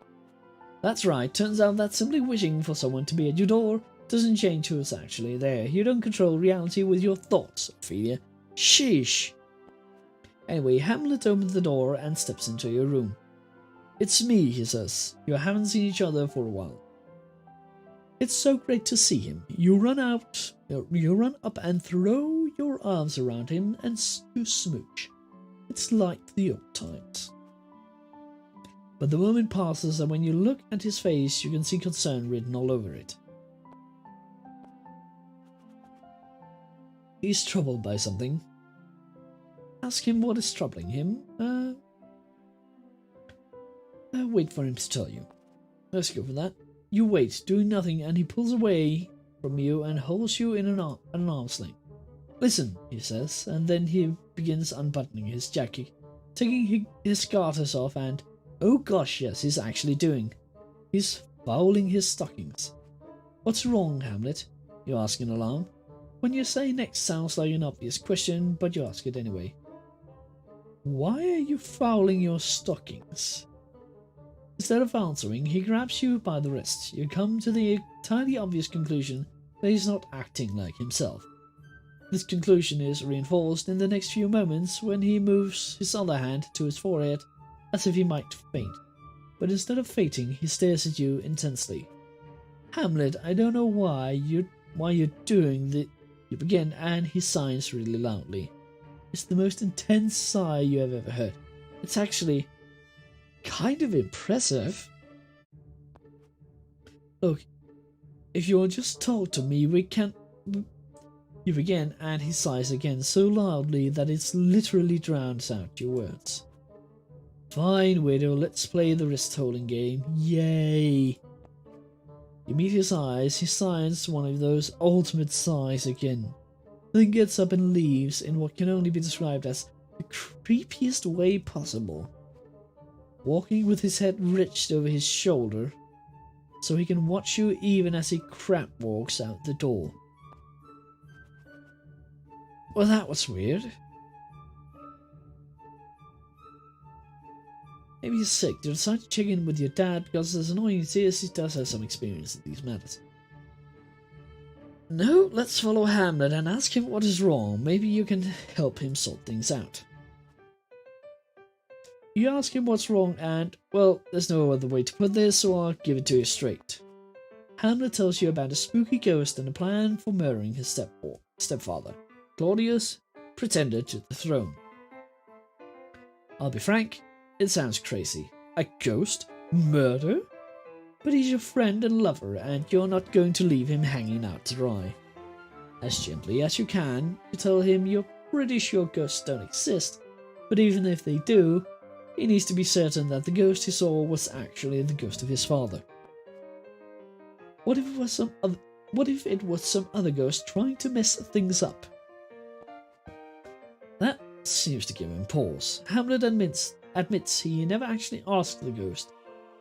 That's right, turns out that simply wishing for someone to be at your door doesn't change who's actually there. You don't control reality with your thoughts, Ophelia. Sheesh. Anyway, Hamlet opens the door and steps into your room. It's me, he says. You haven't seen each other for a while. It's so great to see him. You run up and throw your arms around him and you smooch. It's like the old times. But the moment passes, and when you look at his face, you can see concern written all over it. He's troubled by something. Ask him what is troubling him. Wait for him to tell you. Let's go for that. You wait, doing nothing, and he pulls away from you and holds you in an arm's length. Listen, he says, and then he begins unbuttoning his jacket, taking his garters off, and oh gosh, yes, he's actually doing. He's fouling his stockings. What's wrong, Hamlet? You ask in alarm. When you say next sounds like an obvious question, but you ask it anyway. Why are you fouling your stockings? Instead of answering, he grabs you by the wrist. You come to the entirely obvious conclusion that he's not acting like himself. This conclusion is reinforced in the next few moments when he moves his other hand to his forehead as if he might faint. But instead of fainting, he stares at you intensely. Hamlet, I don't know why you're doing this. You begin, and he sighs really loudly. It's the most intense sigh you have ever heard. It's actually kind of impressive. Look, if you'll just talk to me, we can't... You begin, and he sighs again so loudly that it literally drowns out your words. Fine, widow, let's play the wrist-holding game. Yay! You meet his eyes, he sighs one of those ultimate sighs again, then gets up and leaves in what can only be described as the creepiest way possible, walking with his head reached over his shoulder so he can watch you even as he crap walks out the door. Well, that was weird. Maybe he's sick. You decide to check in with your dad because, as annoying as he is, he does have some experience in these matters. No, let's follow Hamlet and ask him what is wrong. Maybe you can help him sort things out. You ask him what's wrong and, well, there's no other way to put this, so I'll give it to you straight. Hamlet tells you about a spooky ghost and a plan for murdering his stepfather, Claudius, pretender to the throne. I'll be frank, it sounds crazy. A ghost? Murder? but he's your friend and lover, and you're not going to leave him hanging out to dry. As gently as you can, you tell him you're pretty sure ghosts don't exist, but even if they do, he needs to be certain that the ghost he saw was actually the ghost of his father. What if it was some other ghost trying to mess things up? That seems to give him pause. Hamlet admits he never actually asked the ghost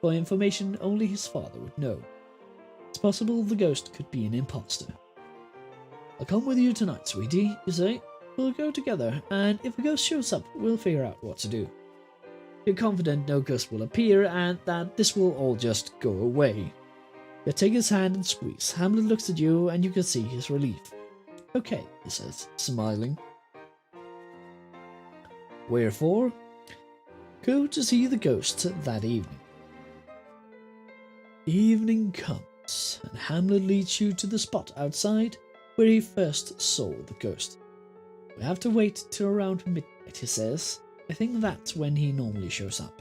for information only his father would know. It's possible the ghost could be an imposter. I'll come with you tonight, sweetie, you say. We'll go together, and if a ghost shows up, we'll figure out what to do. You're confident no ghost will appear, and that this will all just go away. You take his hand and squeeze. Hamlet looks at you, and you can see his relief. Okay, he says, smiling. Wherefore, go to see the ghost that evening. Evening comes, and Hamlet leads you to the spot outside where he first saw the ghost. We have to wait till around midnight, he says. I think that's when he normally shows up.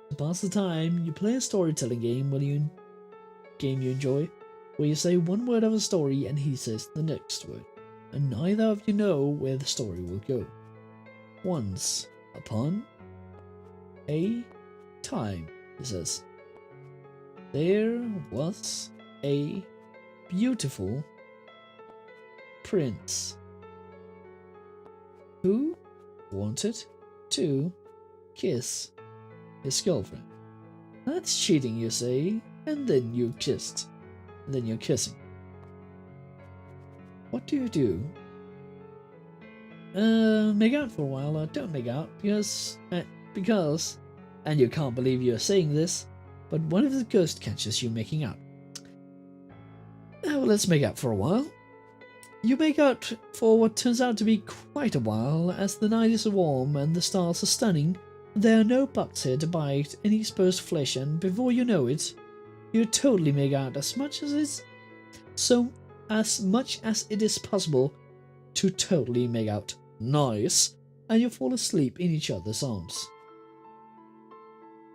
To pass the time, you play a storytelling game you enjoy, where you say one word of a story and he says the next word, and neither of you know where the story will go. Once upon a time, he says, there was a beautiful prince who wanted to kiss his girlfriend. That's cheating, you say, and then you kissed. And then you're kissing. What do you do? Make out for a while, or don't make out, because, and you can't believe you're saying this, but one of the ghosts catches you making out. Well, let's make out for a while. You make out for what turns out to be quite a while, as the night is warm and the stars are stunning. There are no bugs here to bite any exposed flesh, and before you know it, you totally make out as much as it is possible to totally make out nice, and you fall asleep in each other's arms.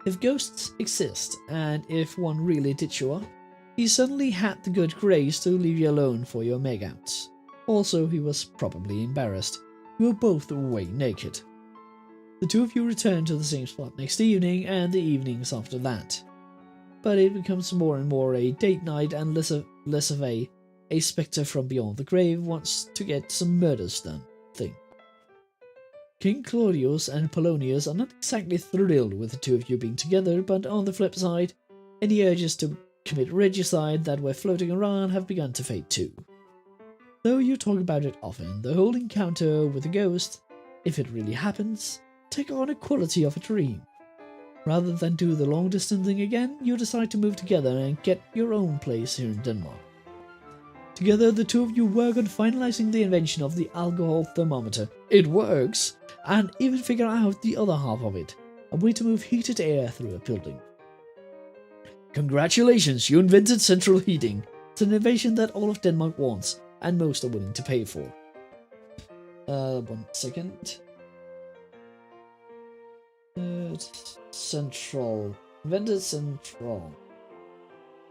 If ghosts exist, and if one really did show up, he suddenly had the good grace to leave you alone for your makeouts. Also, he was probably embarrassed. You were both way naked. The two of you return to the same spot next evening, and the evenings after that. But it becomes more and more a date night, and less of a spectre from beyond the grave wants to get some murders done thing. King Claudius and Polonius are not exactly thrilled with the two of you being together, but on the flip side, any urges to commit regicide that were floating around have begun to fade too. Though you talk about it often, the whole encounter with the ghost, if it really happens, take on a quality of a dream. Rather than do the long distance thing again, you decide to move together and get your own place here in Denmark. Together, the two of you work on finalizing the invention of the alcohol thermometer. It works! And even figure out the other half of it, a way to move heated air through a building. Congratulations, you invented central heating. It's an innovation that all of Denmark wants, and most are willing to pay for. 1 second. Central. Invented central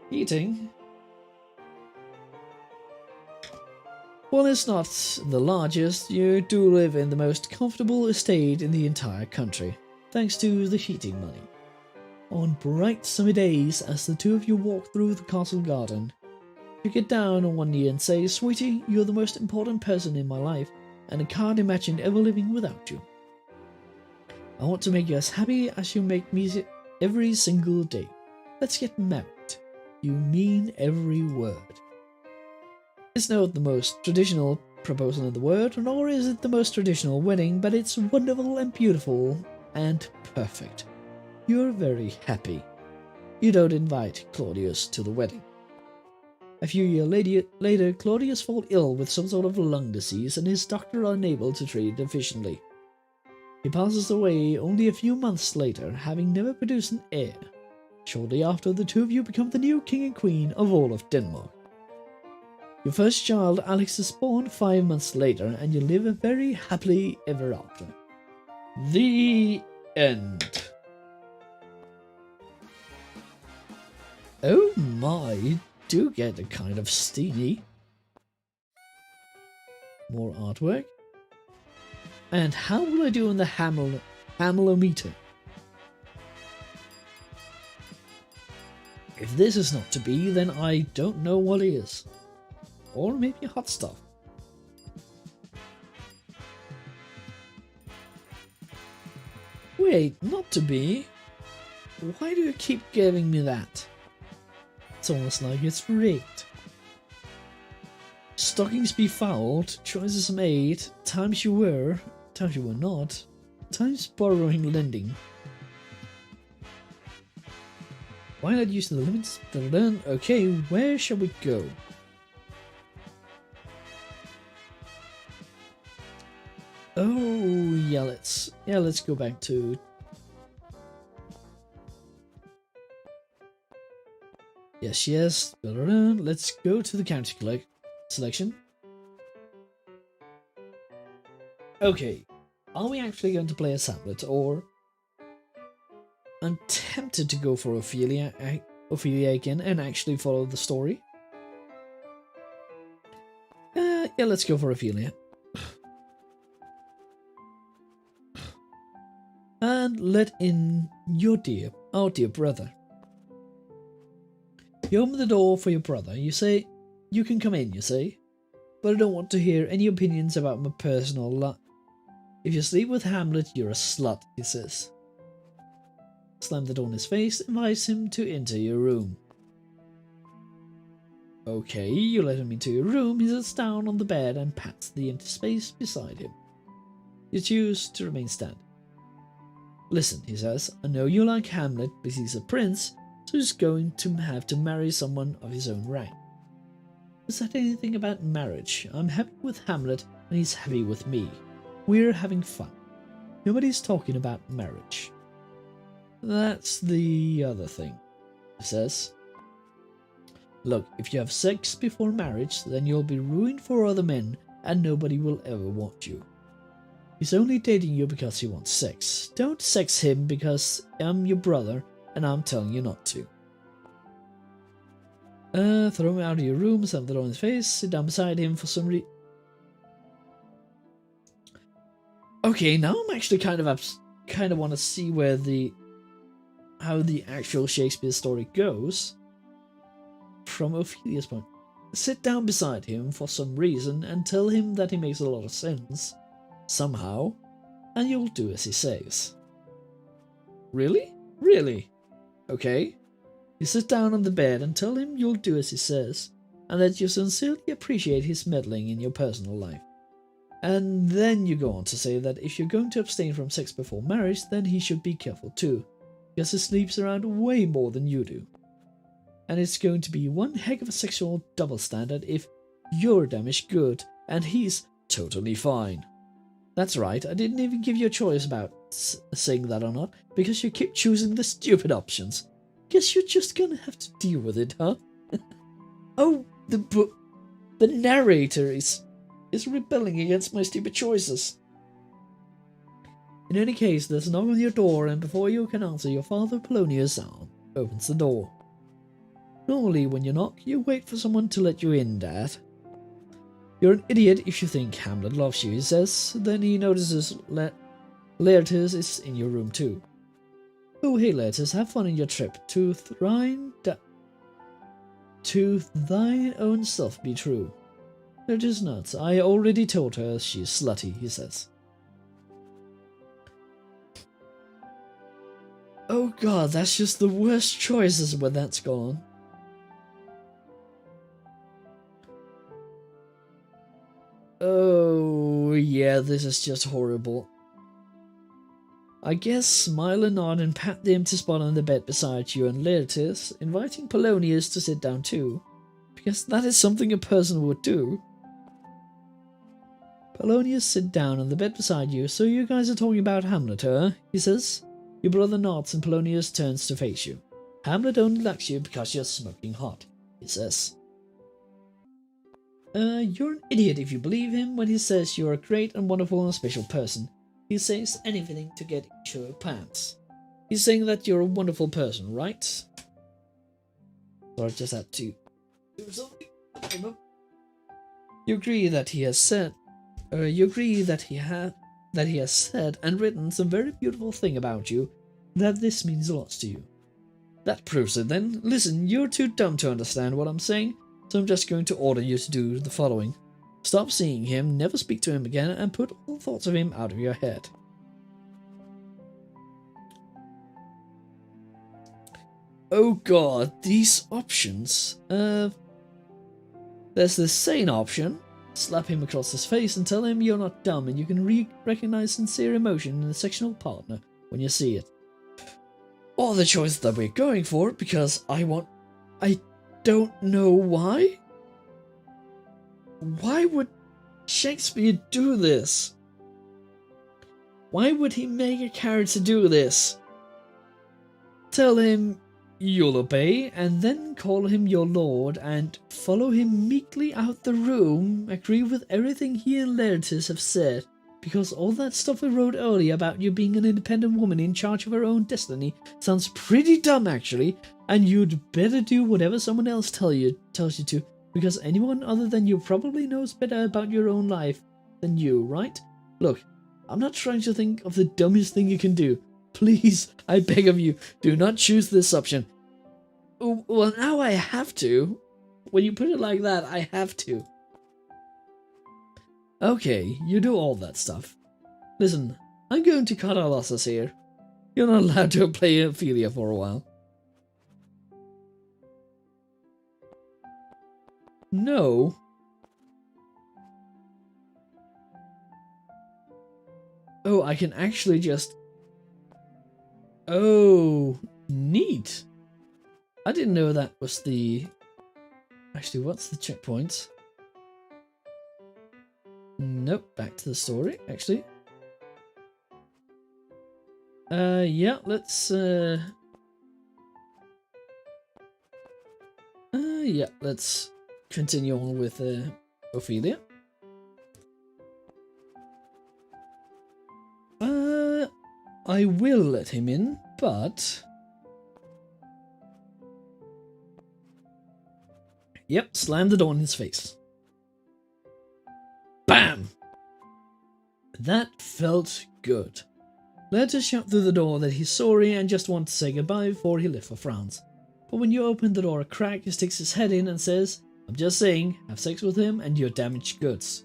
heating. While it's not the largest, you do live in the most comfortable estate in the entire country, thanks to the heating money. On bright summer days, as the two of you walk through the castle garden, you get down on one knee and say, "Sweetie, you're the most important person in my life, and I can't imagine ever living without you. I want to make you as happy as you make me every single day. Let's get married. You mean every word." It's not the most traditional proposal in the world, nor is it the most traditional wedding, but it's wonderful and beautiful and perfect. You're very happy. You don't invite Claudius to the wedding. A few years later, Claudius falls ill with some sort of lung disease, and his doctor are unable to treat it efficiently. He passes away only a few months later, having never produced an heir. Shortly after, the two of you become the new king and queen of all of Denmark. Your first child, Alex, is born 5 months later, and you live very happily ever after. The end. Oh my, you do get a kind of steamy. More artwork. And how will I do on the Hammelometer? If this is not to be, then I don't know what is. Or maybe hot stuff. Wait, not to be? Why do you keep giving me that? It's almost like it's rigged. Stockings be fouled, choices made, times you were not, times borrowing, lending. Why not use the limits? Okay, where shall we go? Oh yeah, let's go back to yes. Let's go to the county selection. Okay, are we actually going to play as Hamlet, or I'm tempted to go for Ophelia again and actually follow the story. Yeah, let's go for Ophelia. And let in our dear brother. You open the door for your brother. You say, you can come in, you say. But I don't want to hear any opinions about my personal life. If you sleep with Hamlet, you're a slut, he says. Slam the door in his face, invites him to enter your room. Okay, you let him into your room. He sits down on the bed and pats the empty space beside him. You choose to remain standing. Listen, he says, I know you like Hamlet, but he's a prince, so he's going to have to marry someone of his own rank. Is that anything about marriage? I'm happy with Hamlet, and he's happy with me. We're having fun. Nobody's talking about marriage. That's the other thing, he says. Look, if you have sex before marriage, then you'll be ruined for other men, and nobody will ever want you. He's only dating you because he wants sex. Don't sex him because I'm your brother and I'm telling you not to. Throw him out of your room, slam the door in his face, sit down beside him for some reason. Okay, now I'm actually kind of want to see where how the actual Shakespeare story goes. From Ophelia's point. Sit down beside him for some reason and tell him that he makes a lot of sense. Somehow, and you'll do as he says. Really? Really? Okay. You sit down on the bed and tell him you'll do as he says, and that you sincerely appreciate his meddling in your personal life. And then you go on to say that if you're going to abstain from sex before marriage, then he should be careful too, because he sleeps around way more than you do. And it's going to be one heck of a sexual double standard if you're damaged good and he's totally fine. That's right, I didn't even give you a choice about saying that or not, because you keep choosing the stupid options. Guess you're just gonna have to deal with it, huh? Oh, the narrator is rebelling against my stupid choices. In any case, there's a knock on your door, and before you can answer, your father Polonius opens the door. Normally, when you knock, you wait for someone to let you in, Dad. You're an idiot if you think Hamlet loves you, he says. Then he notices Laertes is in your room too. Oh, hey Laertes, have fun in your trip. To thine own self be true. Laertes nuts. I already told her she's slutty, he says. Oh god, that's just the worst choices when that's gone. Oh, yeah, this is just horrible. I guess smile and nod and pat the empty spot on the bed beside you and Laertes, inviting Polonius to sit down too, because that is something a person would do. Polonius sit down on the bed beside you, so you guys are talking about Hamlet, huh? He says. Your brother nods and Polonius turns to face you. Hamlet only likes you because you're smoking hot, he says. You're an idiot if you believe him when he says you're a great and wonderful and special person. He says anything to get into your pants. He's saying that you're a wonderful person, right? So I just had to do something. You agree that he has said, that he has said and written some very beautiful thing about you, that this means a lot to you. That proves it then. Listen, you're too dumb to understand what I'm saying, so I'm just going to order you to do the following. Stop seeing him, never speak to him again, and put all thoughts of him out of your head. Oh god, these options. There's the sane option. Slap him across his face and tell him you're not dumb and you can recognize sincere emotion in a sexual partner when you see it. Or the choice that we're going for, because I don't know why. Why would Shakespeare do this? Why would he make a character do this? Tell him you'll obey, and then call him your lord, and follow him meekly out the room, agree with everything he and Laertes have said, because all that stuff we wrote earlier about you being an independent woman in charge of her own destiny sounds pretty dumb actually, and you'd better do whatever someone else tells you to, because anyone other than you probably knows better about your own life than you, right? Look, I'm not trying to think of the dumbest thing you can do. Please, I beg of you, do not choose this option. Well, now I have to. When you put it like that, I have to. Okay, you do all that stuff. Listen, I'm going to cut our losses here. You're not allowed to play Ophelia for a while. No. Oh, I can actually just... Oh, neat. I didn't know that was the... Actually, what's the checkpoint? Nope, back to the story, actually. Yeah, let's... yeah, let's continue on with Ophelia. I will let him in, but... Yep, slam the door in his face. BAM! That felt good. Laertes shouted through the door that he's sorry and just wants to say goodbye before he left for France. But when you open the door a crack, he sticks his head in and says, I'm just saying, have sex with him and you're damaged goods.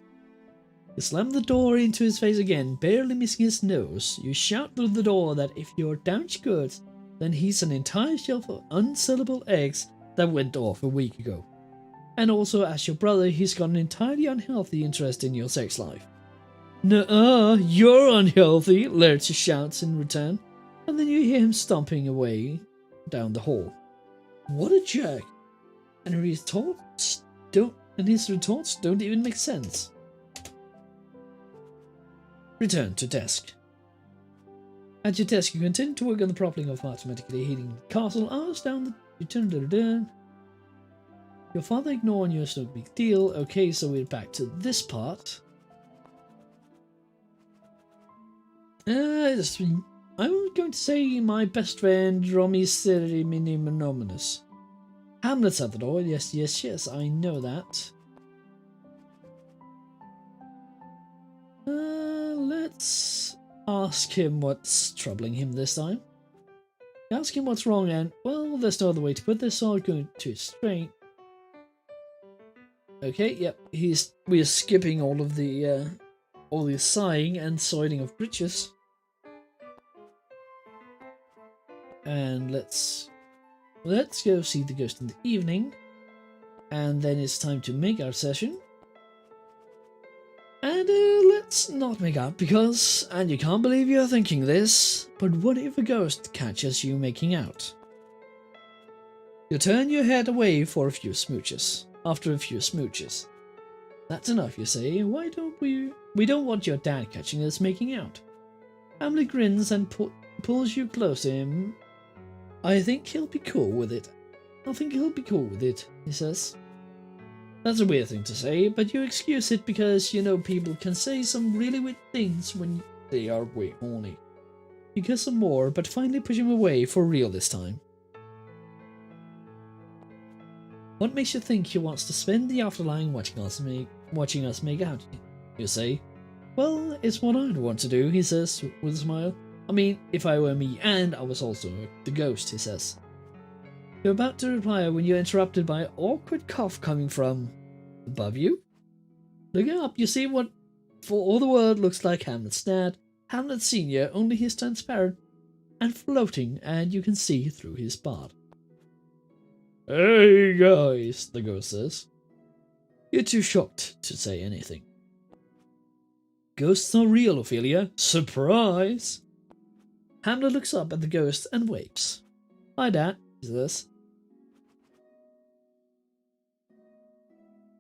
You slam the door into his face again, barely missing his nose. You shout through the door that if you're damaged goods, then he's an entire shelf of unsellable eggs that went off a week ago. And also, as your brother, he's got an entirely unhealthy interest in your sex life. Nuh-uh, you're unhealthy, Laertes shouts in return, and then you hear him stomping away down the hall. What a jerk! And his retorts don't even make sense. Return to desk. At your desk, you continue to work on the problem of automatically heating the castle. Hours down the... Your father ignoring you is no big deal. Okay, so we're back to this part. I'm going to say my best friend, Romy Minimonominous. Hamlet's at the door. Yes, I know that. Let's ask him what's troubling him this time. Ask him what's wrong and, well, there's no other way to put this, so I'm going to straight. Okay, yep, we are skipping all the sighing and soiling of britches. And let's go see the ghost in the evening. And then it's time to make our session. And let's not make out because, and you can't believe you're thinking this, but what if a ghost catches you making out? You turn your head away for a few smooches. After a few smooches. That's enough, you say. Why don't we don't want your dad catching us making out. Hamlet grins and pulls you close to him. I think he'll be cool with it. He says. That's a weird thing to say, but you excuse it because you know people can say some really weird things when they are way horny. You kiss him more, but finally push him away for real this time. What makes you think he wants to spend the afterlife watching us make out? You say. Well, it's what I'd want to do, he says with a smile. I mean, if I were me and I was also the ghost, he says. You're about to reply when you're interrupted by an awkward cough coming from above you. Looking up, you see what for all the world looks like Hamlet's dad, Hamlet Sr., only he's transparent and floating, and you can see through his part. Hey guys, the ghost says. You're too shocked to say anything. Ghosts are real, Ophelia. Surprise! Hamlet looks up at the ghost and waves. Hi, Dad, he says.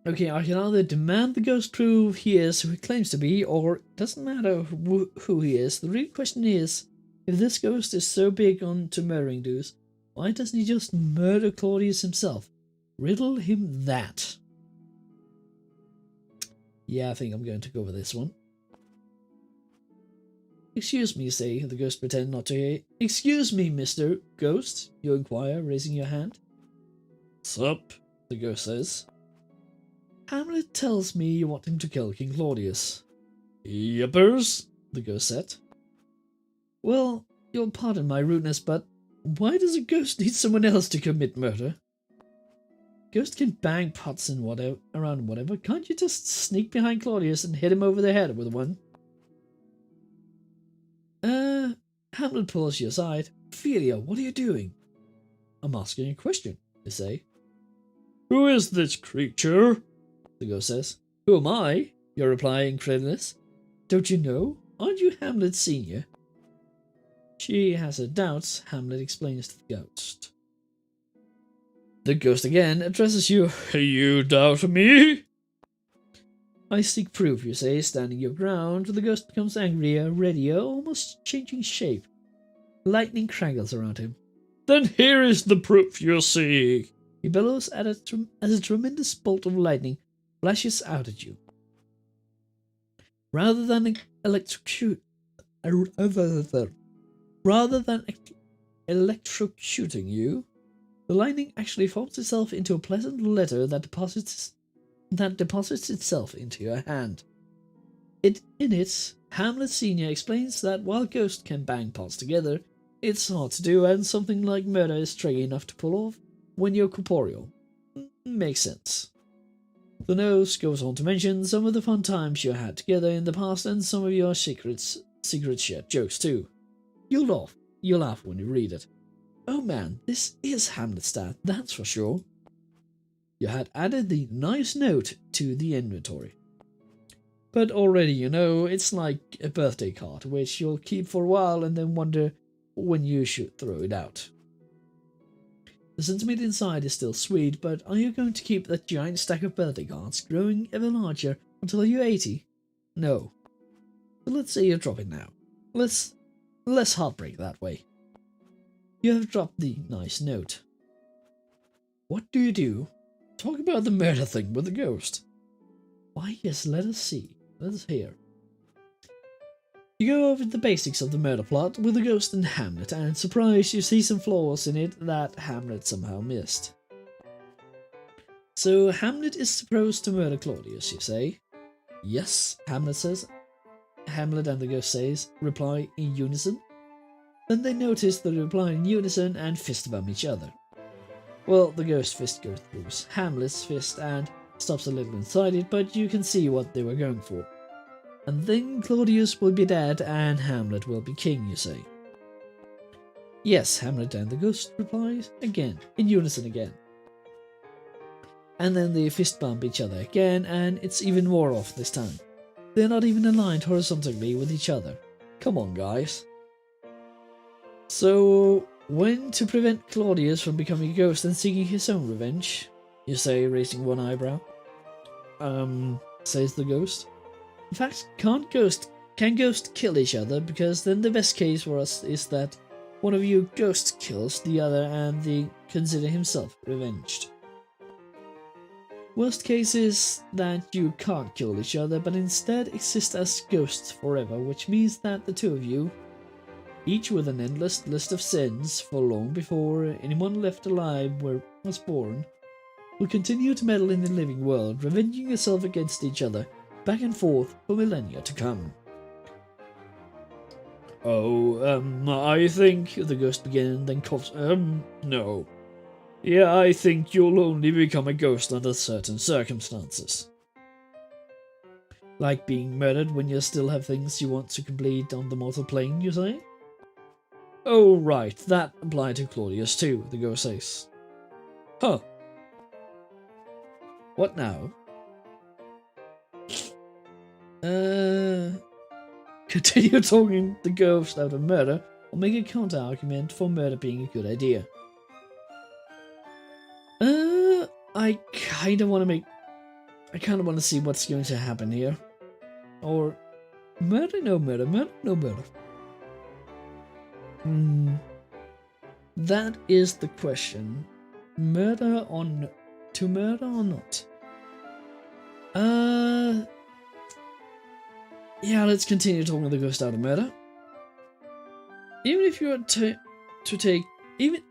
Okay, I can either demand the ghost prove he is who he claims to be, or it doesn't matter who he is. The real question is, if this ghost is so big on to murdering dudes, why doesn't he just murder Claudius himself? Riddle him that. Yeah, I think I'm going to go with this one. Excuse me, you say, the ghost pretends not to hear. Excuse me, Mr. Ghost, you inquire, raising your hand. Sup, the ghost says. Hamlet tells me you want him to kill King Claudius. Yippers, the ghost said. Well, you'll pardon my rudeness, but why does a ghost need someone else to commit murder? Ghost can bang pots and whatever. Can't you just sneak behind Claudius and hit him over the head with one? Hamlet pulls you aside. Ophelia, what are you doing? I'm asking a question, they say. Who is this creature? The ghost says. Who am I? You reply, incredulous. Don't you know? Aren't you Hamlet Sr.? She has her doubts, Hamlet explains to the ghost. The ghost again addresses you. You doubt me? I seek proof, you say, standing your ground. The ghost becomes angrier, readier, almost changing shape. Lightning crackles around him. Then here is the proof you seek. He bellows as a tremendous bolt of lightning flashes out at you. Rather than electrocuting you, the lightning actually folds itself into a pleasant letter that deposits itself into your hand. In it, Hamlet Sr. explains that while ghosts can bang pots together, it's hard to do, and something like murder is tricky enough to pull off when you're corporeal. Makes sense. The nose goes on to mention some of the fun times you had together in the past and some of your secret shared jokes too. You'll laugh when you read it. Oh man, this is Hamlet's dad, that's for sure. You had added the nice note to the inventory. But already you know it's like a birthday card, which you'll keep for a while and then wonder when you should throw it out. The sentiment inside is still sweet, but are you going to keep that giant stack of birthday cards growing ever larger until you're 80? No. So let's say you drop it now. Less heartbreak that way. You have dropped the nice note. What do you do? Talk about the murder thing with the ghost. Why, yes, let us see. Let us hear. You go over the basics of the murder plot with the ghost and Hamlet, and surprised you see some flaws in it that Hamlet somehow missed. So Hamlet is supposed to murder Claudius, you say? Yes, Hamlet says. Hamlet and the ghost reply in unison. Then they notice the reply in unison and fist bump each other. Well, the ghost fist goes through Hamlet's fist and stops a little inside it, but you can see what they were going for. And then Claudius will be dead and Hamlet will be king, you say. Yes, Hamlet and the ghost replies again, in unison again. And then they fist bump each other again, and it's even more off this time. They're not even aligned horizontally with each other. Come on, guys. So, when to prevent Claudius from becoming a ghost and seeking his own revenge? You say, raising one eyebrow. Says the ghost. In fact, can ghosts kill each other? Because then the best case for us is that one of you ghosts kills the other and they consider himself revenged. Worst case is that you can't kill each other, but instead exist as ghosts forever, which means that the two of you, each with an endless list of sins for long before anyone left alive was born, will continue to meddle in the living world, revenging yourself against each other, back and forth for millennia to come. I think, the ghost began, then coughs, no. Yeah, I think you'll only become a ghost under certain circumstances. Like being murdered when you still have things you want to complete on the mortal plane, you say? Oh, right, that applied to Claudius too, the ghost says. Huh. What now? Continue talking the ghost out of murder, or make a counter-argument for murder being a good idea. I kind of want to see what's going to happen here. Or, murder, no murder, murder, no murder. That is the question. Murder or to murder or not? Yeah, let's continue talking the ghost out of murder. Even if you were to take even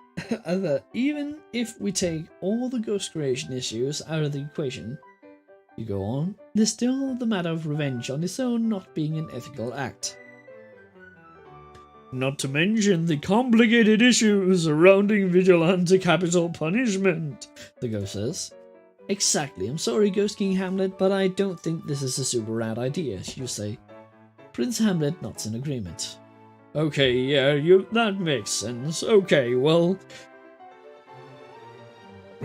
if we take all the ghost creation issues out of the equation, you go on, there's still the matter of revenge on its own not being an ethical act. Not to mention the complicated issues surrounding vigilante capital punishment, the ghost says. Exactly, I'm sorry, Ghost King Hamlet, but I don't think this is a super rad idea, you say. Prince Hamlet nods in agreement. Okay, yeah, that makes sense. Okay, well,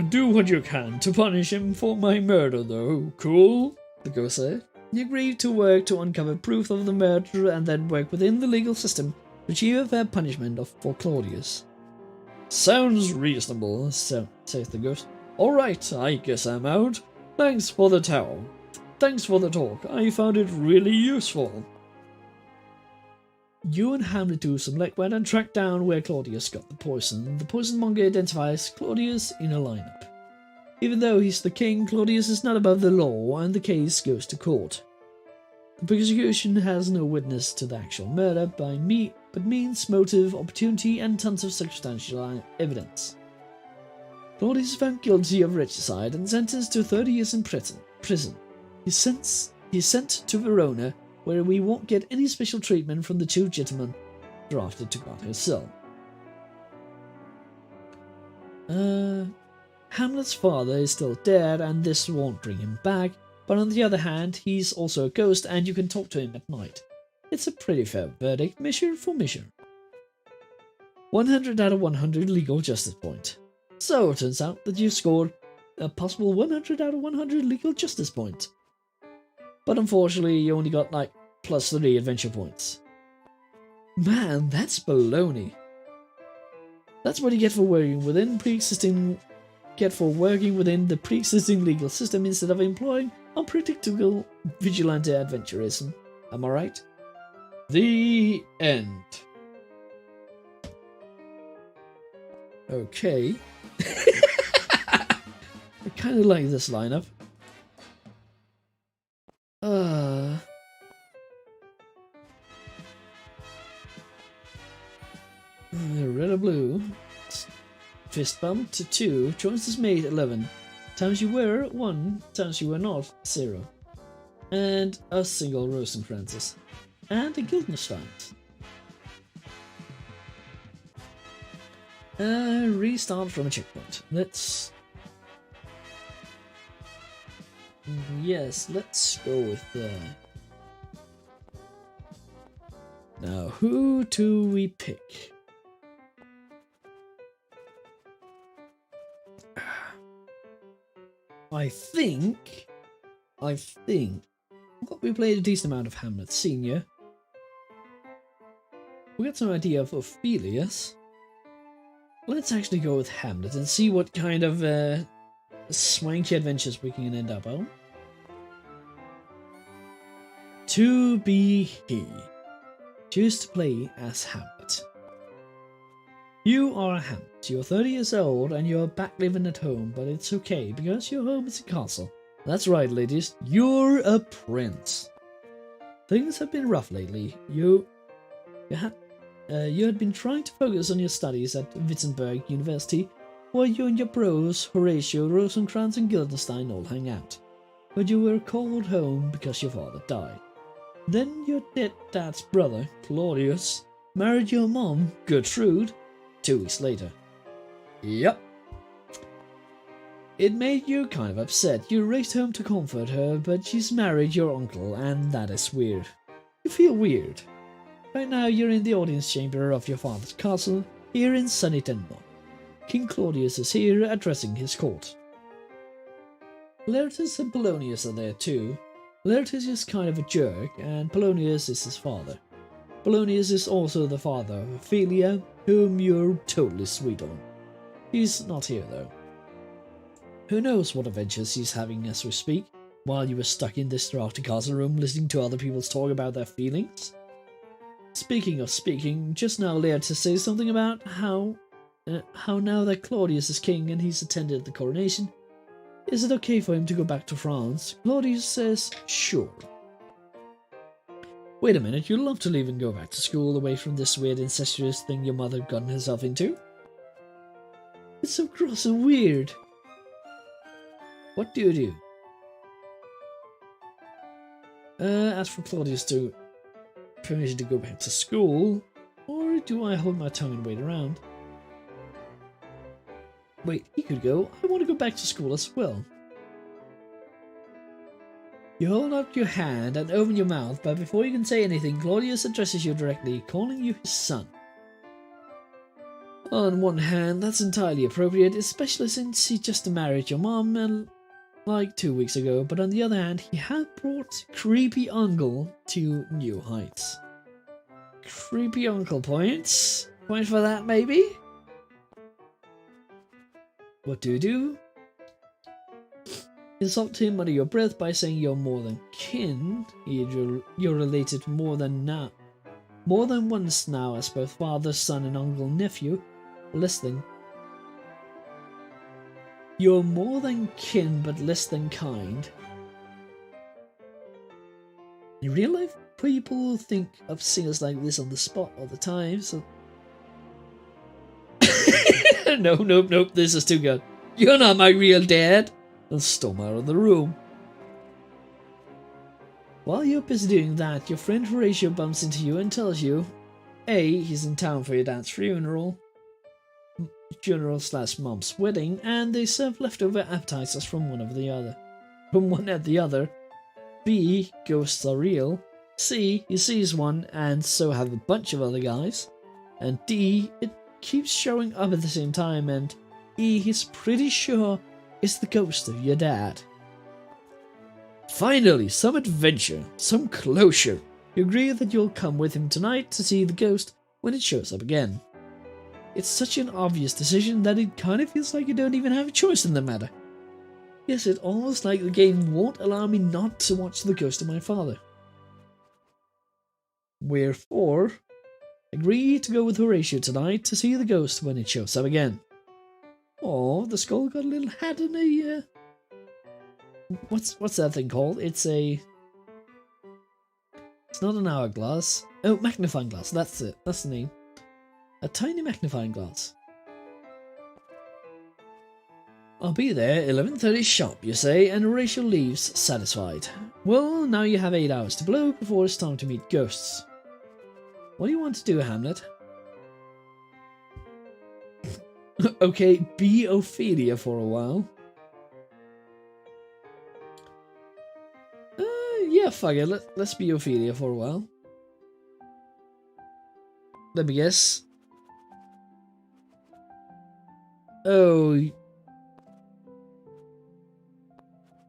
do what you can to punish him for my murder, though. Cool? The ghost said. He agreed to work to uncover proof of the murder and then work within the legal system to achieve a fair punishment for Claudius. Sounds reasonable, says the ghost. Alright, I guess I'm out. Thanks for the talk. I found it really useful. You and Hamlet do some legwork and track down where Claudius got the poison. The poison monger identifies Claudius in a lineup. Even though he's the king, Claudius is not above the law, and the case goes to court. The prosecution has no witness to the actual murder but means motive, opportunity, and tons of circumstantial evidence. Claudius is found guilty of regicide and sentenced to 30 years in prison. He's sent to Verona, where we won't get any special treatment from the two gentlemen drafted to guard his cell. Hamlet's father is still dead, and this won't bring him back, but on the other hand, he's also a ghost, and you can talk to him at night. It's a pretty fair verdict, measure for measure. 100 out of 100 legal justice point. So it turns out that you scored a possible 100 out of 100 legal justice point. But unfortunately, you only got like +3 adventure points. Man, that's baloney. That's what you get for working within the pre-existing legal system instead of employing unpredictable vigilante adventurism. Am I right? The end. Okay. I kind of like this lineup. Red or blue. Fist bump to 2. Choices made 11. Times you were 1. Times you were not 0. And a single Rosencrantz. And a Guildenstein. Restart from a checkpoint. Let's go with now, who do we pick? I think we played a decent amount of Hamlet Senior. We got some idea of Ophelius. Let's actually go with Hamlet and see what kind of swanky adventures we can end up on. To be he. Choose to play as Hamlet. You are Hamlet. You're 30 years old and you're back living at home, but it's okay because your home is a castle. That's right, ladies. You're a prince. Things have been rough lately. You had been trying to focus on your studies at Wittenberg University where you and your bros, Horatio, Rosencrantz and Guildenstern all hang out. But you were called home because your father died. Then your dead dad's brother, Claudius, married your mom, Gertrude, 2 weeks later. Yep. It made you kind of upset. You raced home to comfort her, but she's married your uncle, and that is weird. You feel weird. Right now you're in the audience chamber of your father's castle, here in sunny Denmark. King Claudius is here, addressing his court. Laertes and Polonius are there too. Laertes is kind of a jerk, and Polonius is his father. Polonius is also the father of Ophelia, whom you're totally sweet on. He's not here though. Who knows what adventures he's having as we speak, while you were stuck in this drafty castle room listening to other people talk about their feelings? Speaking of speaking, just now Laertes says something about how now that Claudius is king and he's attended the coronation, is it okay for him to go back to France? Claudius says, sure. Wait a minute, you'd love to leave and go back to school away from this weird incestuous thing your mother gotten herself into? It's so gross and weird. What do you do? Ask for Claudius to permission to go back to school, or do I hold my tongue and wait around? Wait, he could go. I want to go back to school as well. You hold out your hand and open your mouth, but before you can say anything, Claudius addresses you directly, calling you his son. On one hand, that's entirely appropriate, especially since he just married your mom and like 2 weeks ago, but on the other hand, he had brought creepy uncle to new heights. Creepy uncle points? Point for that, maybe? What do you do? Insult him under your breath by saying you're more than kin. You're related more than once now as both father, son, and uncle, nephew. Listening. You're more than kin, but less than kind. In real life, people think of singers like this on the spot all the time, so... Nope, this is too good. You're not my real dad! And storm out of the room. While you're busy doing that, your friend Horatio bumps into you and tells you A, he's in town for your dad's funeral / mom's wedding, and they serve leftover appetizers from one at the other. B, ghosts are real. C, he sees one, and so have a bunch of other guys. And D, it keeps showing up at the same time, and E, he's pretty sure it's the ghost of your dad. Finally, some adventure, some closure. You agree that you'll come with him tonight to see the ghost when it shows up again. It's such an obvious decision that it kind of feels like you don't even have a choice in the matter. Yes, it's almost like the game won't allow me not to watch the ghost of my father. Wherefore, agree to go with Horatio tonight to see the ghost when it shows up again. Oh, the skull got a little hat and a... What's that thing called? It's not an hourglass. Oh, magnifying glass, that's it. That's the name. A tiny magnifying glass. I'll be there 11:30 sharp, you say, and Horatio leaves satisfied. Well, now you have 8 hours to blow before it's time to meet ghosts. What do you want to do, Hamlet? Okay, be Ophelia for a while. Yeah, fuck it. Let's be Ophelia for a while. Let me guess. Oh,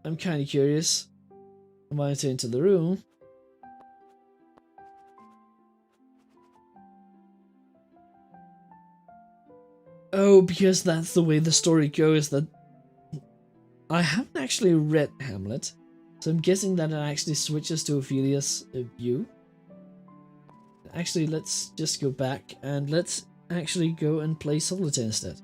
I'm kind of curious. I'm going to enter the room. Oh, because that's the way the story goes. That I haven't actually read Hamlet, so I'm guessing that it actually switches to Ophelia's view. Actually, let's just go back and let's actually go and play Solitaire instead.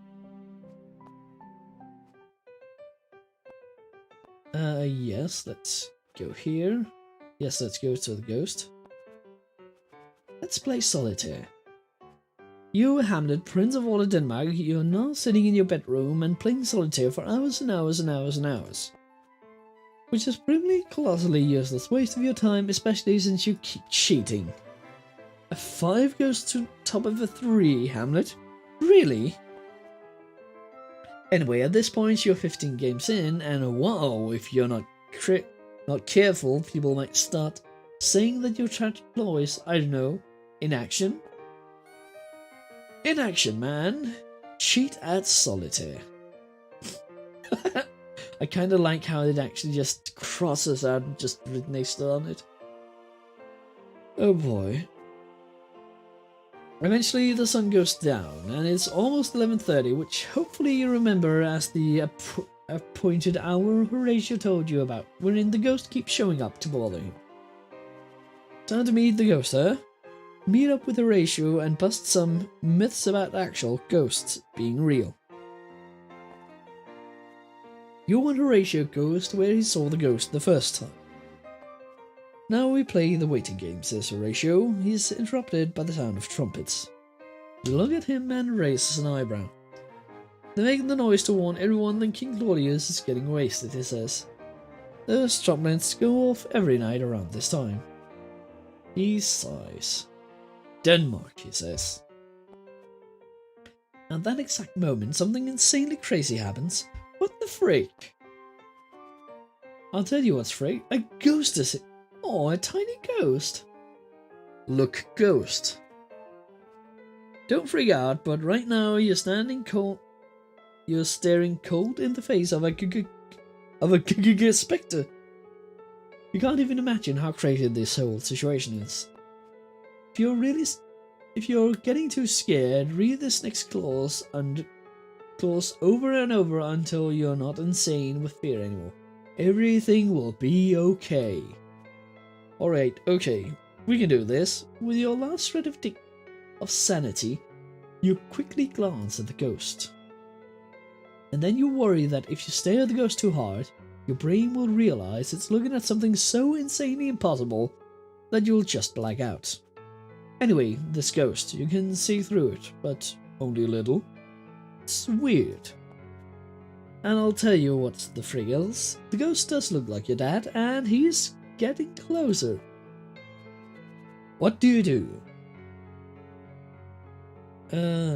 Yes, let's go here. Yes, let's go to the ghost. Let's play Solitaire. You, Hamlet, Prince of all of Denmark, you're now sitting in your bedroom and playing solitaire for hours and hours and hours and hours. Which is probably colossally useless waste of your time, especially since you keep cheating. A 5 goes to top of a 3, Hamlet? Really? Anyway, at this point you're 15 games in, and wow, if you're not careful, people might start saying that your tragic flaw is, I don't know, inaction? Inaction, man. Cheat at solitaire. I kinda like how it actually just crosses out and just written extra on it. Oh boy. Eventually the sun goes down, and it's almost 11:30, which hopefully you remember as the appointed hour Horatio told you about, wherein the ghost keeps showing up to bother you. Time to meet the ghost, huh? Meet up with Horatio and bust some myths about actual ghosts being real. You and Horatio goes to where he saw the ghost the first time. Now we play the waiting game, says Horatio. He's interrupted by the sound of trumpets. You look at him and raises an eyebrow. They're making the noise to warn everyone that King Claudius is getting wasted, he says. Those trumpets go off every night around this time. He sighs. Denmark, he says. At that exact moment, something insanely crazy happens. What the freak? I'll tell you what's freak. A ghost is it? Oh, a tiny ghost. Look, ghost. Don't freak out, but right now you're standing cold. You're staring cold in the face of a spectre. You can't even imagine how crazy this whole situation is. If you're getting too scared, read this next clause over and over until you're not insane with fear anymore. Everything will be okay. Alright, okay, we can do this. With your last shred of sanity, you quickly glance at the ghost. And then you worry that if you stare at the ghost too hard, your brain will realize it's looking at something so insanely impossible that you'll just black out. Anyway, this ghost, you can see through it, but only a little. It's weird. And I'll tell you what's the friggles. The ghost does look like your dad, and he's getting closer. What do you do? Stare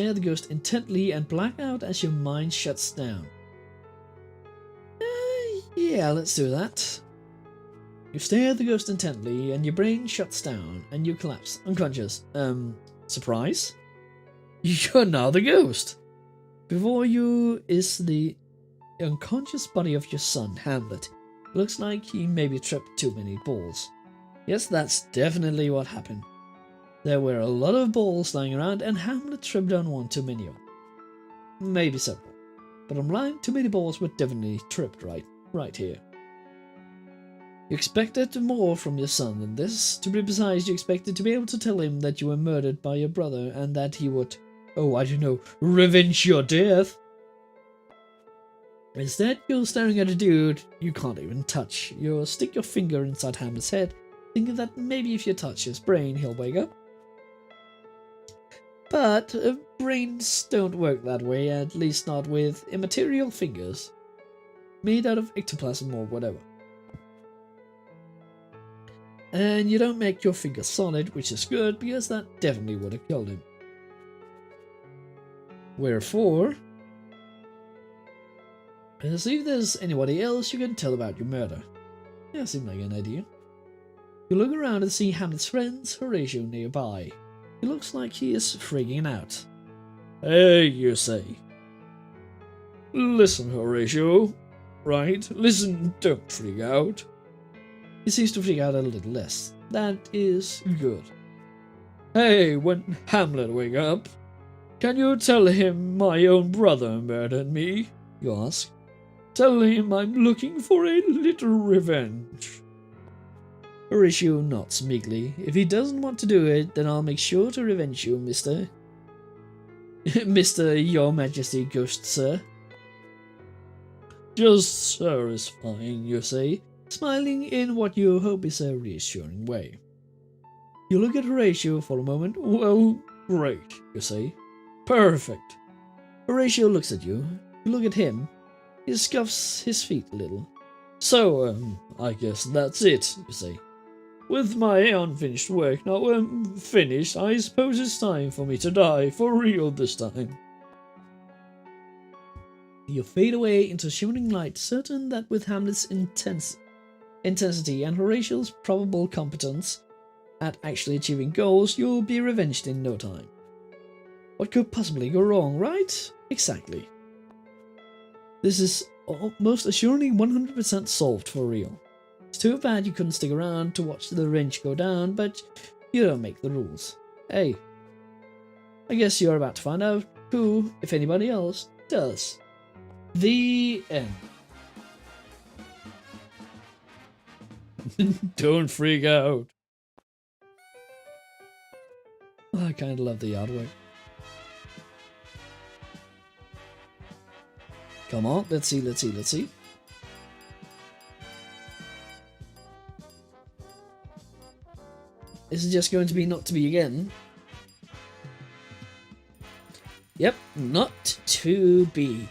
at the ghost intently and black out as your mind shuts down. Yeah, let's do that. You stare at the ghost intently and your brain shuts down and you collapse unconscious. Surprise? You're now the ghost. Before you is the unconscious body of your son, Hamlet. Looks like he maybe tripped too many balls. Yes, that's definitely what happened. There were a lot of balls lying around and Hamlet tripped on one too many of them. Maybe several. But I'm lying, too many balls were definitely tripped right here. You expected more from your son than this. To be precise, you expected to be able to tell him that you were murdered by your brother and that he would, oh, I don't know, revenge your death. Instead, you're staring at a dude you can't even touch. You stick your finger inside Hamlet's head, thinking that maybe if you touch his brain, he'll wake up. But brains don't work that way, at least not with immaterial fingers, made out of ectoplasm or whatever. And you don't make your fingers solid, which is good, because that definitely would have killed him. Wherefore, see if there's anybody else you can tell about your murder. Yeah, seems like an idea. You look around and see Hamlet's friends, Horatio, nearby. He looks like he is freaking out. Hey, you say. Listen, Horatio. Right? Listen, don't freak out. He seems to freak out a little less. That is good. Hey, when Hamlet wake up, can you tell him my own brother murdered me? You ask. Tell him I'm looking for a little revenge. Horatio nods meekly. If he doesn't want to do it, then I'll make sure to revenge you, Mr. Your Majesty Ghost, sir. Just sir is fine, you say. smiling in what you hope is a reassuring way. You look at Horatio for a moment. Well, great, you say. Perfect. Horatio looks at you. You look at him. He scuffs his feet a little. So, I guess that's it, you say. With my unfinished work now finished, I suppose it's time for me to die, for real this time. You fade away into shimmering light, certain that with Hamlet's intensity and Horatio's probable competence at actually achieving goals, you'll be revenged in no time. What could possibly go wrong, right? Exactly. This is most assuredly 100% solved for real. It's too bad you couldn't stick around to watch the wrench go down, but you don't make the rules. Hey, I guess you're about to find out who, if anybody else, does. The end. Don't freak out. I kind of love the artwork. Come on, let's see. Is it just going to be not to be again? Yep, not to be.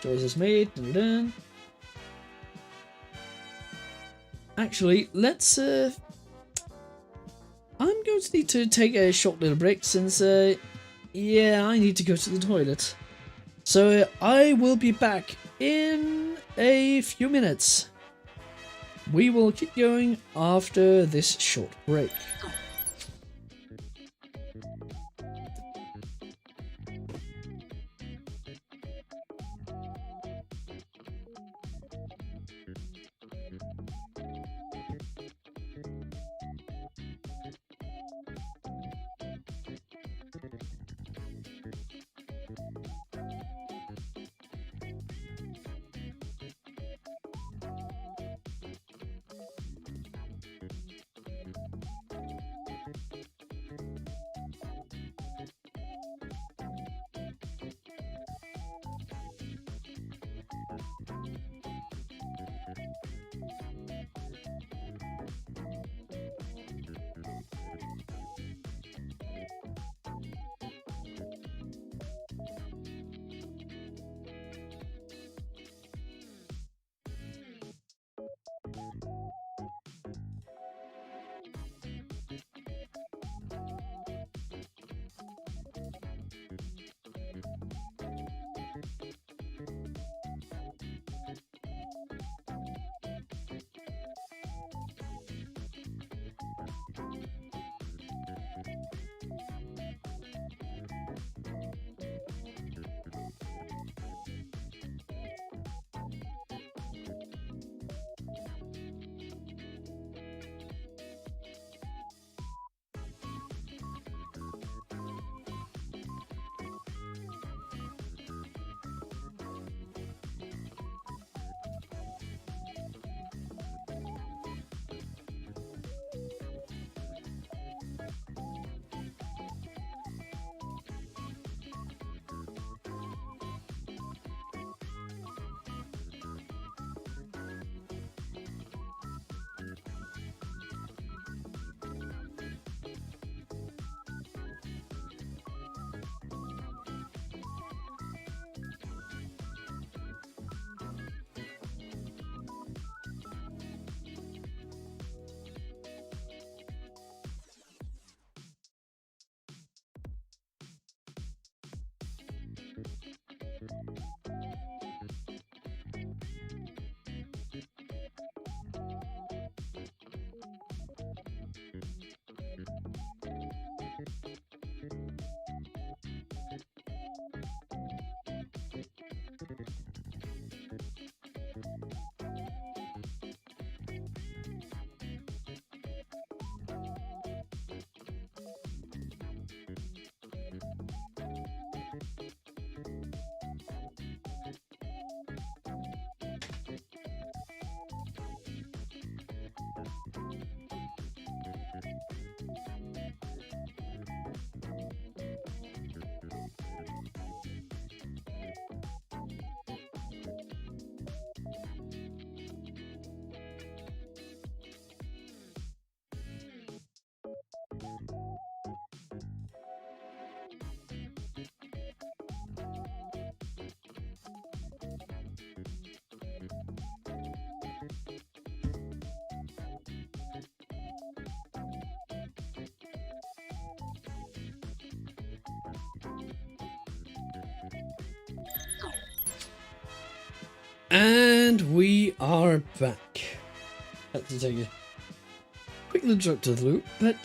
Choices made. Dun -dun. Actually, let's. I'm going to need to take a short little break since, yeah, I need to go to the toilet. So I will be back in a few minutes. We will keep going after this short break. And we are back. Had to take a quick little trip to the loop, but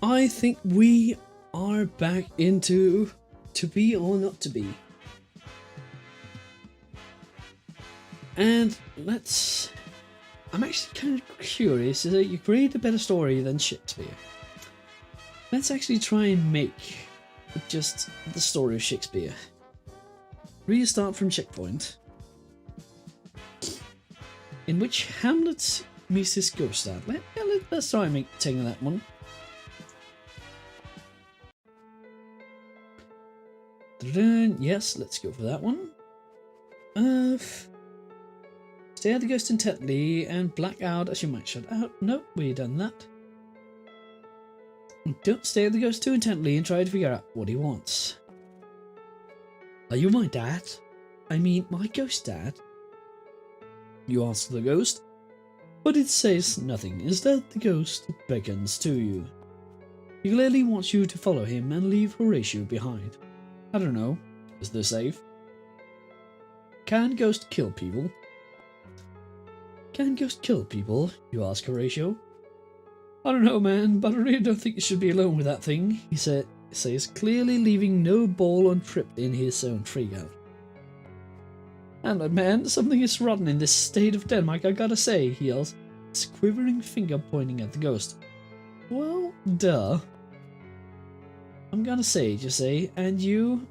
I think we are back into To Be or Not to Be. And I'm actually kind of curious, is that you create a better story than Shakespeare. Let's actually try and make just the story of Shakespeare. Restart from checkpoint, in which Hamlet meets his ghost dad. Let's try and taking that one. Yes, let's go for that one. Stare at the ghost intently and black out as you might shut out. Nope, we done that. Don't stare at the ghost too intently and try to figure out what he wants. Are you my dad? I mean, my ghost dad? You ask the ghost, but it says nothing. Instead, the ghost beckons to you. He clearly wants you to follow him and leave Horatio behind. I don't know, is this safe? Can ghost kill people? Can ghost kill people? You ask Horatio. I don't know, man, but I really don't think you should be alone with that thing, he says, clearly leaving no ball untripped in his own freakout. Hamlet, man, something is rotten in this state of Denmark, I gotta say, he yells, his quivering finger pointing at the ghost. Well, duh. I'm gonna say, you say, and you...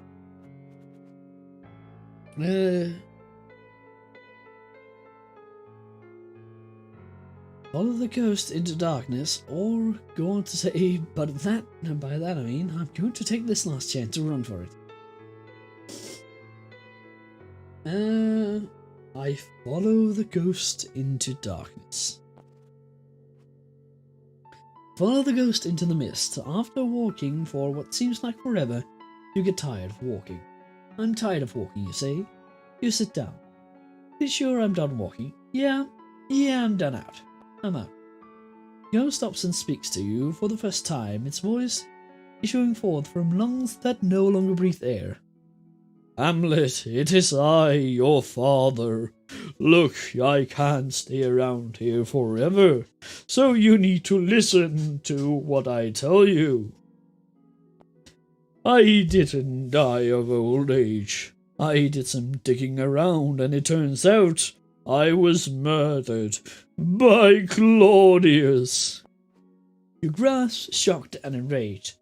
follow the ghost into darkness, or go on to say, but by that I mean, I'm going to take this last chance to run for it. I follow the ghost into darkness. Follow the ghost into the mist. After walking for what seems like forever, you get tired of walking. I'm tired of walking, you say. You sit down. You sure I'm done walking? Yeah, I'm done out. I'm out. The ghost stops and speaks to you for the first time, its voice issuing forth from lungs that no longer breathe air. Hamlet, it is I, your father. Look, I can't stay around here forever, so you need to listen to what I tell you. I didn't die of old age. I did some digging around, and it turns out I was murdered by Claudius. You grasp, shocked and enraged.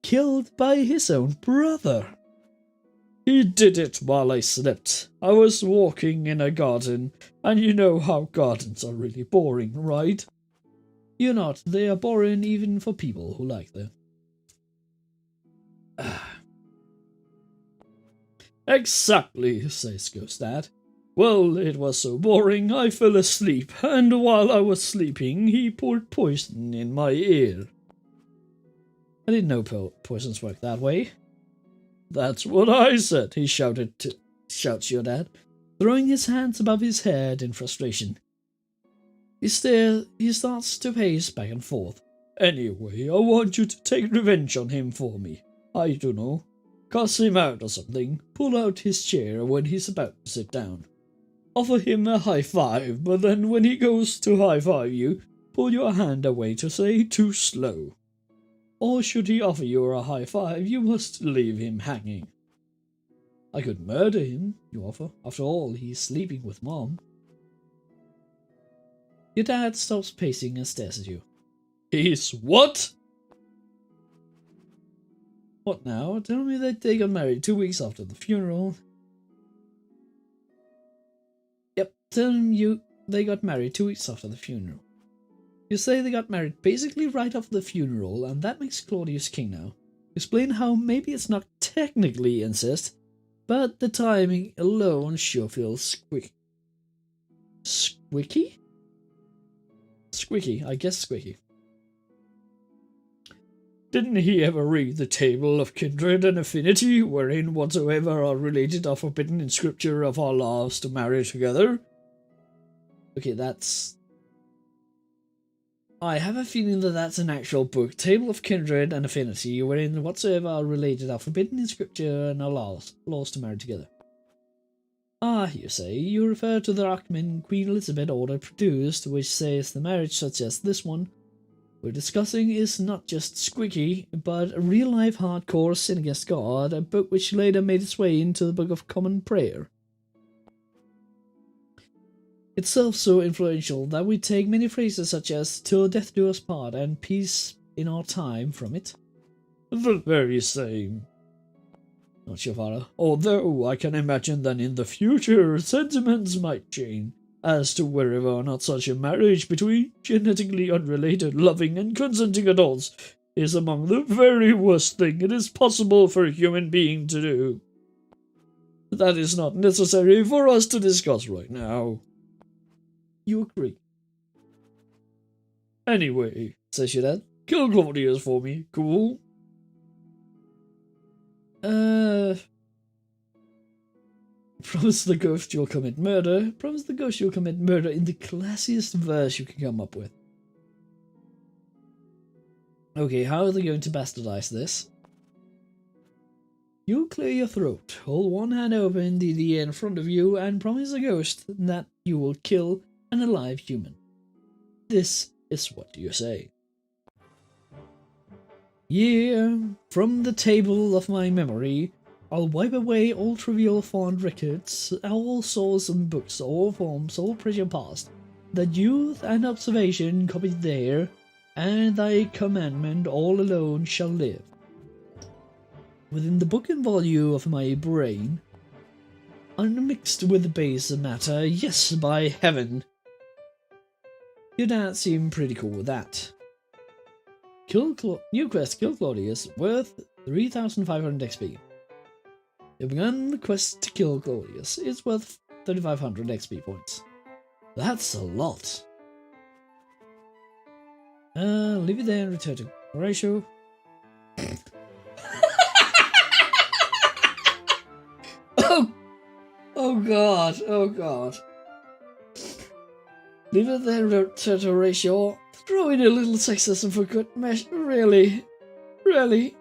Killed by his own brother. He did it while I slept. I was walking in a garden, and you know how gardens are really boring, right? You're not. They are boring even for people who like them. Exactly, says Ghost Dad. Well, it was so boring I fell asleep, and while I was sleeping he poured poison in my ear. I didn't know poisons work that way. That's what I said, he shouts your dad, throwing his hands above his head in frustration. He starts to pace back and forth. Anyway, I want you to take revenge on him for me. I don't know. Cuss him out or something. Pull out his chair when he's about to sit down. Offer him a high five, but then when he goes to high five you, pull your hand away to say too slow. Or should he offer you a high five, you must leave him hanging. I could murder him, you offer. After all, he's sleeping with Mom. Your dad stops pacing and stares at you. He's what? What now? Tell me that they got married 2 weeks after the funeral. Yep, tell him they got married 2 weeks after the funeral. You say they got married basically right after the funeral, and that makes Claudius king now. Explain how maybe it's not technically incest, but the timing alone sure feels squicky. Squicky? Squicky, I guess squicky. Didn't he ever read the table of kindred and affinity, wherein whatsoever are related are forbidden in scripture of our laws to marry together? Okay, that's... I have a feeling that that's an actual book. Table of kindred and affinity, wherein whatsoever are related are forbidden in scripture and are laws to marry together. Ah, you say, you refer to the document Queen Elizabeth ordered produced, which says the marriage such as this one we're discussing is not just squeaky, but a real-life hardcore sin against God, a book which later made its way into the Book of Common Prayer. Itself so influential that we take many phrases such as "till death do us part" and "peace in our time" from it. The very same. Not your father. Although I can imagine that in the future sentiments might change as to whether or not such a marriage between genetically unrelated, loving and consenting adults is among the very worst thing it is possible for a human being to do. That is not necessary for us to discuss right now. You agree? Anyway, says your dad, kill Claudius for me, cool? Promise the ghost you'll commit murder. Promise the ghost you'll commit murder in the classiest verse you can come up with. Okay, how are they going to bastardize this? You'll clear your throat, hold one hand open to the air in front of you, and promise the ghost that you will kill an alive human. This is what you say. Yeah, from the table of my memory, I'll wipe away all trivial fond records, all souls and books, all forms, all pressure past, that youth and observation copied there, and thy commandment all alone shall live. Within the book and volume of my brain, unmixed with base matter, yes, by heaven. Your dad seemed pretty cool with that. New quest, kill Claudius, worth 3,500 XP. You've begun the quest to kill Claudius. It's worth 3,500 XP points. That's a lot. Leave it there and return to Horatio. Oh god, oh god. Leave it there and return to Horatio. Throw in a little sexism for good measure. Really? Really?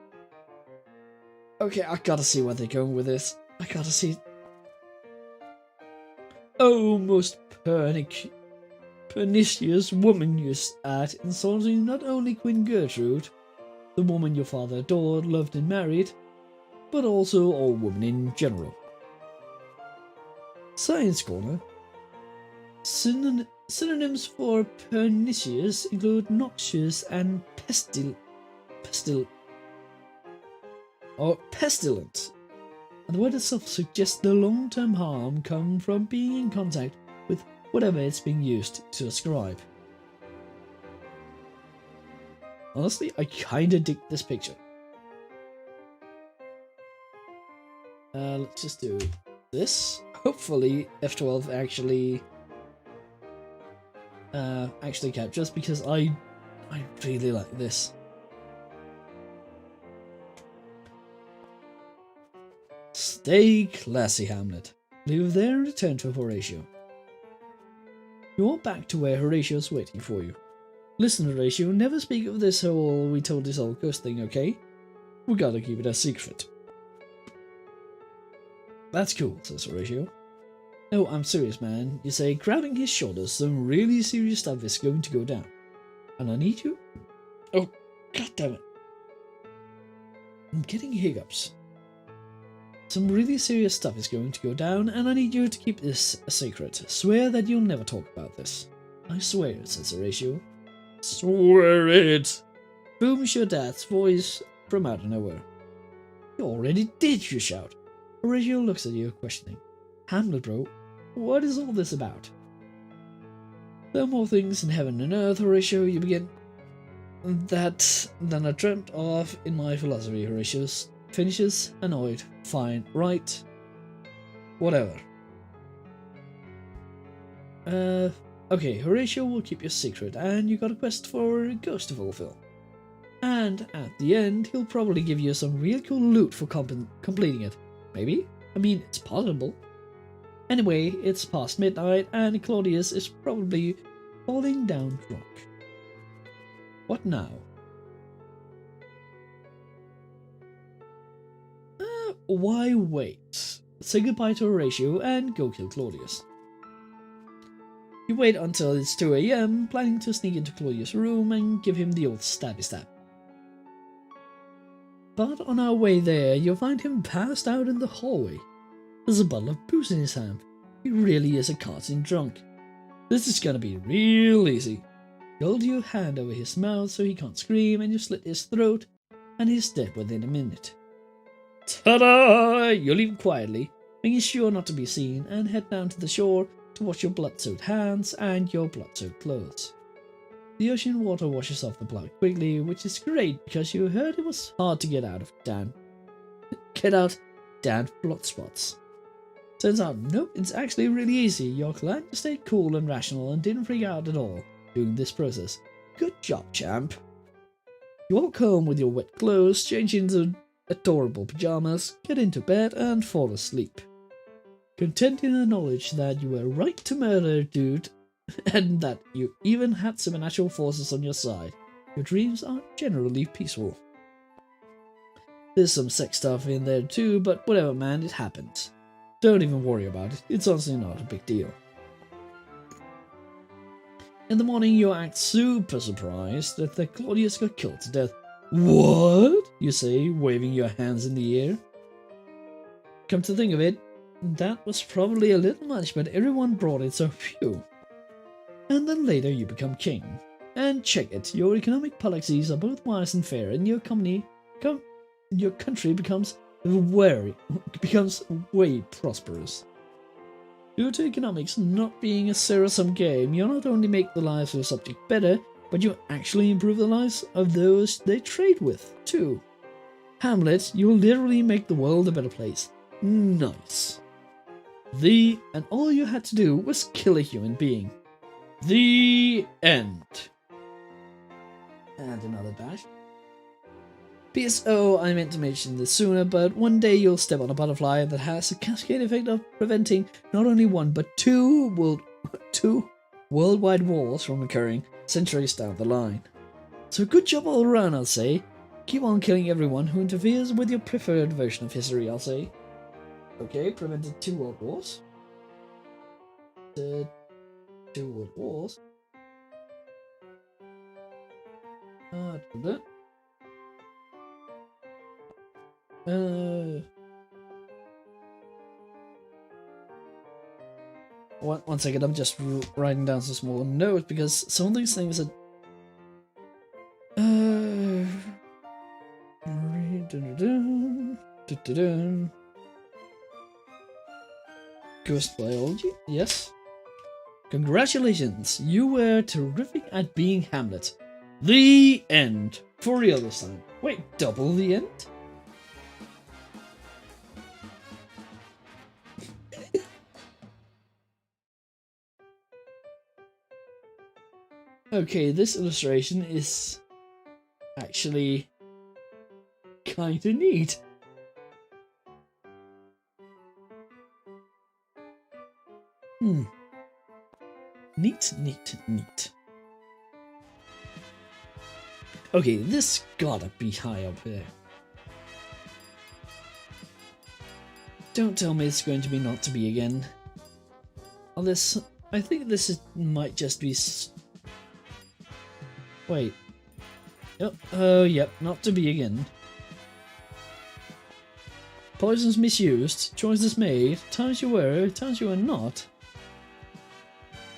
Okay, I gotta see where they're going with this. I gotta see. Oh, most pernicious woman you at insulting not only Queen Gertrude, the woman your father adored, loved and married, but also all women in general. Science Corner. Synonyms for pernicious include noxious and pestilent. And the word itself suggests the long-term harm come from being in contact with whatever it's being used to describe. Honestly, I kinda dig this picture. Let's just do this. Hopefully F12 actually captures, because I really like this. Stay classy, Hamlet. Leave there and return to Horatio. You're back to where Horatio's waiting for you. Listen, Horatio, never speak of this whole we told this old ghost thing, okay? We gotta keep it a secret. That's cool, says Horatio. No, I'm serious, man. You say, crowding his shoulders, some really serious stuff is going to go down. And I need you? Oh, god damn it. I'm getting hiccups. Some really serious stuff is going to go down, and I need you to keep this a secret. Swear that you'll never talk about this. I swear it, says Horatio. Swear it! Booms your dad's voice from out of nowhere. You already did, you shout. Horatio looks at you, questioning. Hamlet, bro, what is all this about? There are more things in heaven and earth, Horatio, you begin. That than I dreamt of in my philosophy, Horatio finishes, annoyed. Fine, right. Whatever. Okay, Horatio will keep your secret, and you got a quest for a ghost to fulfill. And at the end, he'll probably give you some real cool loot for completing it. Maybe? I mean, it's possible. Anyway, it's past midnight, and Claudius is probably falling down drunk. What now? Why wait? say goodbye to Horatio and go kill Claudius. You wait until it's 2 AM, planning to sneak into Claudius' room and give him the old stabby stab. But on our way there, you'll find him passed out in the hallway. There's a bottle of booze in his hand. He really is a cartoon drunk. This is gonna be real easy. You hold your hand over his mouth so he can't scream, and you slit his throat, and he's dead within a minute. Ta-da! You leave quietly, making sure not to be seen, and head down to the shore to wash your blood-soaked hands and your blood-soaked clothes. The ocean water washes off the blood quickly, which is great because you heard it was hard to get out damn blood spots. Turns out, nope, it's actually really easy. Your client stayed cool and rational and didn't freak out at all during this process. Good job, champ. You walk home with your wet clothes, change into adorable pajamas, get into bed and fall asleep. Content in the knowledge that you were right to murder dude and that you even had supernatural forces on your side. Your dreams are generally peaceful. There's some sex stuff in there too, but whatever man, it happens. Don't even worry about it, it's honestly not a big deal. In the morning you act super surprised that the Claudius got killed to death. What? You say, waving your hands in the air. Come to think of it, that was probably a little much, but everyone brought it, so phew. And then later you become king. And check it, your economic policies are both wise and fair, and your country becomes way prosperous. Due to economics not being a zero-sum game, you not only make the lives of the subject better, but you actually improve the lives of those they trade with, too. Hamlet, you literally make the world a better place. Nice. And all you had to do was kill a human being. The end. And another dash. P.S.O. I meant to mention this sooner, but one day you'll step on a butterfly that has a cascade effect of preventing not only one but two worldwide wars from occurring centuries down the line. So good job all around, I'll say. Keep on killing everyone who interferes with your preferred version of history, I'll say. Okay, prevented 2 world wars. 2 world wars. One second, I'm just writing down some small notes because some of these things are. Ghost biology, yes. Congratulations, you were terrific at being Hamlet. The end. For real this time. Wait, double the end? Okay, this illustration is actually kinda neat. Neat. Okay, this gotta be high up there. Don't tell me it's going to be not to be again. Unless, I think this might just be... Wait. Oh, yep, not to be again. Poisons misused, choices made, times you were, times you were not.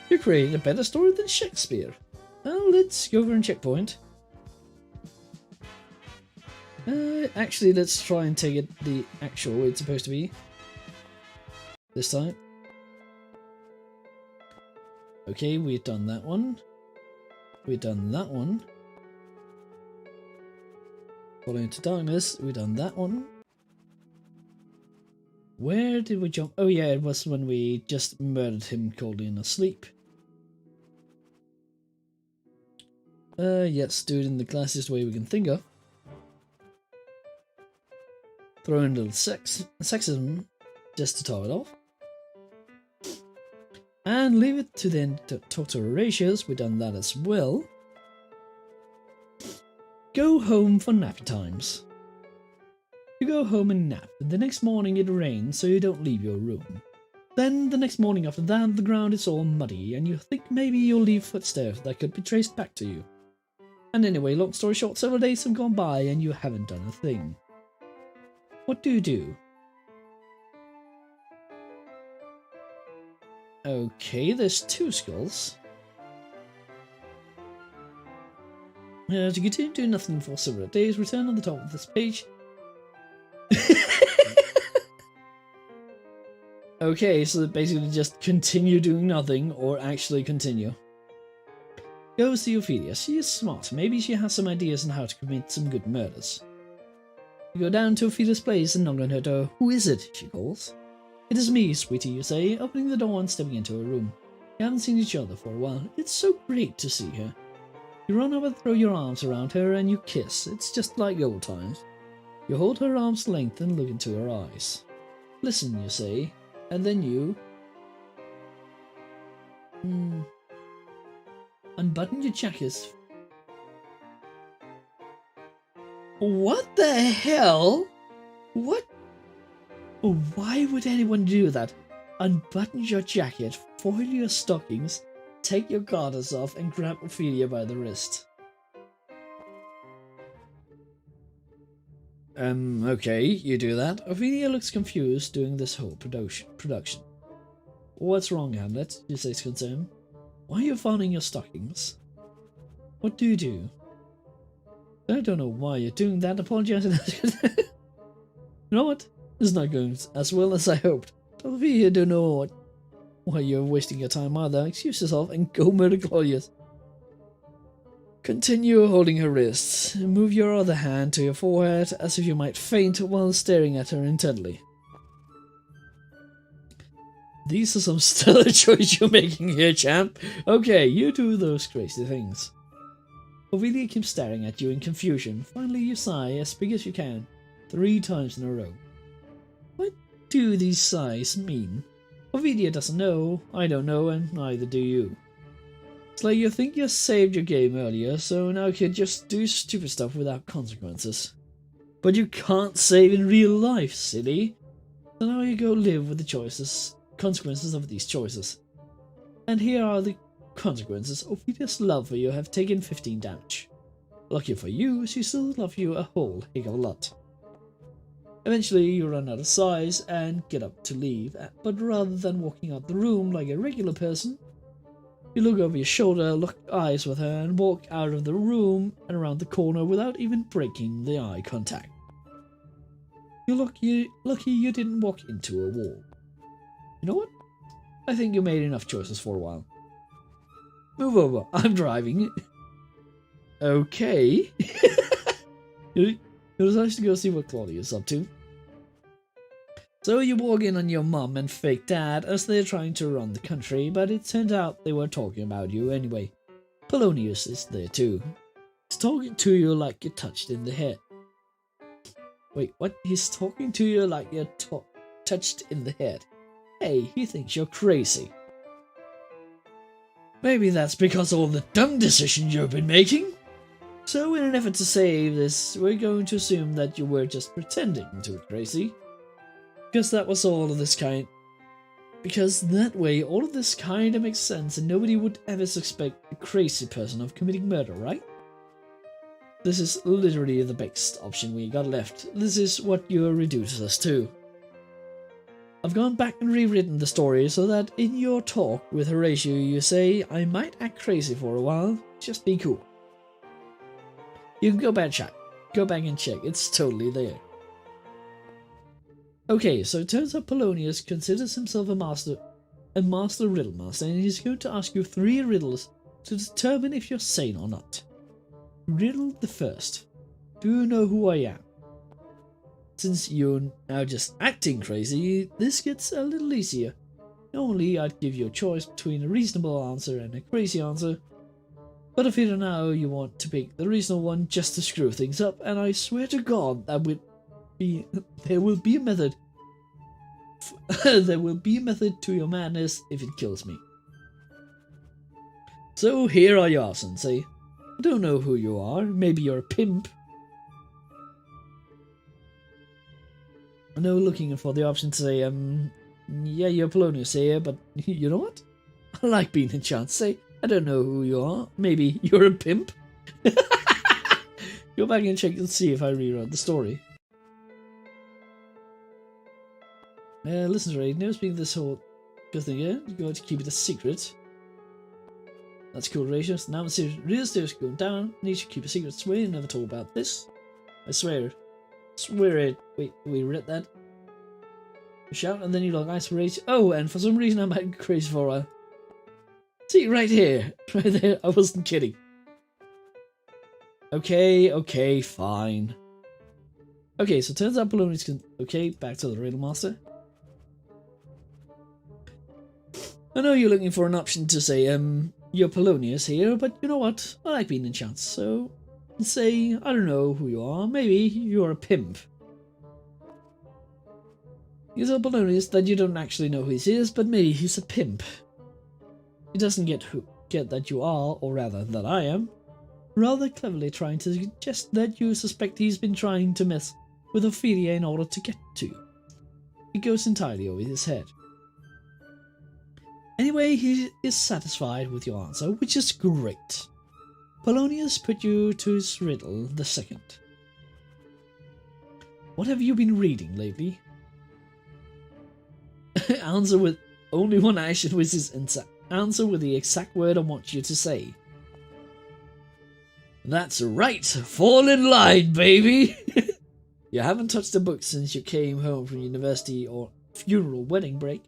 You created a better story than Shakespeare. Well, let's go over and checkpoint. Actually, let's try and take it the actual way it's supposed to be. This time. Okay, we've done that one. We've done that one. Falling into darkness, we've done that one. Where did we jump? Oh yeah, it was when we just murdered him coldly in asleep. Yes, do it in the classiest way we can think of. Throw in a little sexism just to top it off. And leave it to then to talk to Horatius, we've done that as well. Go home for nappy times. You go go home and nap. The next morning it rains, so you don't leave your room. Then the next morning after that, the ground is all muddy, and you think maybe you'll leave footsteps that could be traced back to you. And anyway, long story short, several days have gone by and you haven't done a thing. What do you do? Okay, there's 2 skulls. To continue doing nothing for several days, return on the top of this page. Okay, so basically just continue doing nothing, or actually continue. Go see Ophelia. She is smart. Maybe she has some ideas on how to commit some good murders. You go down to Ophelia's place and knock on her door. Who is it? She calls. It is me, sweetie, you say, opening the door and stepping into her room. You haven't seen each other for a while. It's so great to see her. You run over, throw your arms around her, and you kiss. It's just like old times. You hold her arm's length and look into her eyes. Listen, you say, and then you... unbutton your jacket. What the hell? What? Why would anyone do that? Unbutton your jacket, foil your stockings, take your garters off, and grab Ophelia by the wrist. Okay, you do that. Ophelia looks confused doing this whole production. What's wrong, Hamlet? She says concerned. Why are you finding your stockings? What do you do? I don't know why you're doing that. Apologize. You know what? This is not going as well as I hoped. Ophelia don't know why you're wasting your time either. Excuse yourself and go murder Claudius. Continue holding her wrists. Move your other hand to your forehead as if you might faint while staring at her intently. These are some stellar choices you're making here, champ. Okay, you do those crazy things. Ophelia keeps staring at you in confusion. Finally you sigh as big as you can, 3 times in a row. What do these sighs mean? Ophelia doesn't know, I don't know, and neither do you. It's like you think you saved your game earlier, so now you can just do stupid stuff without consequences. But you can't save in real life, silly. So now you go live with the consequences of these choices. And here are the consequences. Ophelia's love for you have taken 15 damage. Lucky for you, she still loves you a whole heck of a lot. Eventually you run out of sighs and get up to leave, but rather than walking out the room like a regular person, you look over your shoulder, lock eyes with her, and walk out of the room and around the corner without even breaking the eye contact. You're lucky you didn't walk into a wall. You know what? I think you made enough choices for a while. Move over, I'm driving. Okay. You decided to go see what Claudia's up to. So you walk in on your mum and fake dad as they're trying to run the country, but it turned out they were talking about you anyway. Polonius is there too. He's talking to you like you're touched in the head. Wait, what? He's talking to you like you're touched in the head. Hey, he thinks you're crazy. Maybe that's because of all the dumb decisions you've been making. So in an effort to save this, we're going to assume that you were just pretending to be crazy. Because that was all of this kind. Because that way all of this kind of makes sense and nobody would ever suspect a crazy person of committing murder, right? This is literally the best option we got left. This is what you reduced us to. I've gone back and rewritten the story so that in your talk with Horatio you say, I might act crazy for a while, just be cool. You can go back and check, it's totally there. Okay, so it turns out Polonius considers himself a master riddle master, and he's going to ask you 3 riddles to determine if you're sane or not. Riddle the first. Do you know who I am? Since you're now just acting crazy, this gets a little easier. Normally I'd give you a choice between a reasonable answer and a crazy answer, but if you now you want to pick the reasonable one just to screw things up, and I swear to God that there will be a method. There will be a method to your madness if it kills me. So here are your options. Say, I don't know who you are. Maybe you're a pimp. I know looking for the option to say, yeah, you're Polonius here, but you know what? I like being a chance. Say, I don't know who you are. Maybe you're a pimp? Go back and check and see if I rewrote the story. Listen, Ray, never speak of this whole good thing here. You're going to keep it a secret. That's cool, Ratios. Now I'm serious. Real serious going down. Need to keep a secret. Swear you never talk about this. I swear. Swear it. Wait, we read that? You shout and then you look isolate. Oh, and for some reason I'm acting crazy for a while. See, right here. Right there. I wasn't kidding. Okay, fine. Okay, so turns out Polonius can... Okay, back to the Riddle Master. I know you're looking for an option to say, you're Polonius here, but you know what? I like being in chance, so... Say, I don't know who you are. Maybe you're a pimp. You tell Polonius that you don't actually know who he is, but maybe he's a pimp. He doesn't get that you are, or rather, that I am. Rather cleverly trying to suggest that you suspect he's been trying to mess with Ophelia in order to get to you. It goes entirely over his head. Anyway, he is satisfied with your answer, which is great. Polonius put you to his riddle the second. What have you been reading lately? Answer with only one action, which is answer with the exact word I want you to say. That's right, fall in line, baby! You haven't touched a book since you came home from university or funeral wedding break,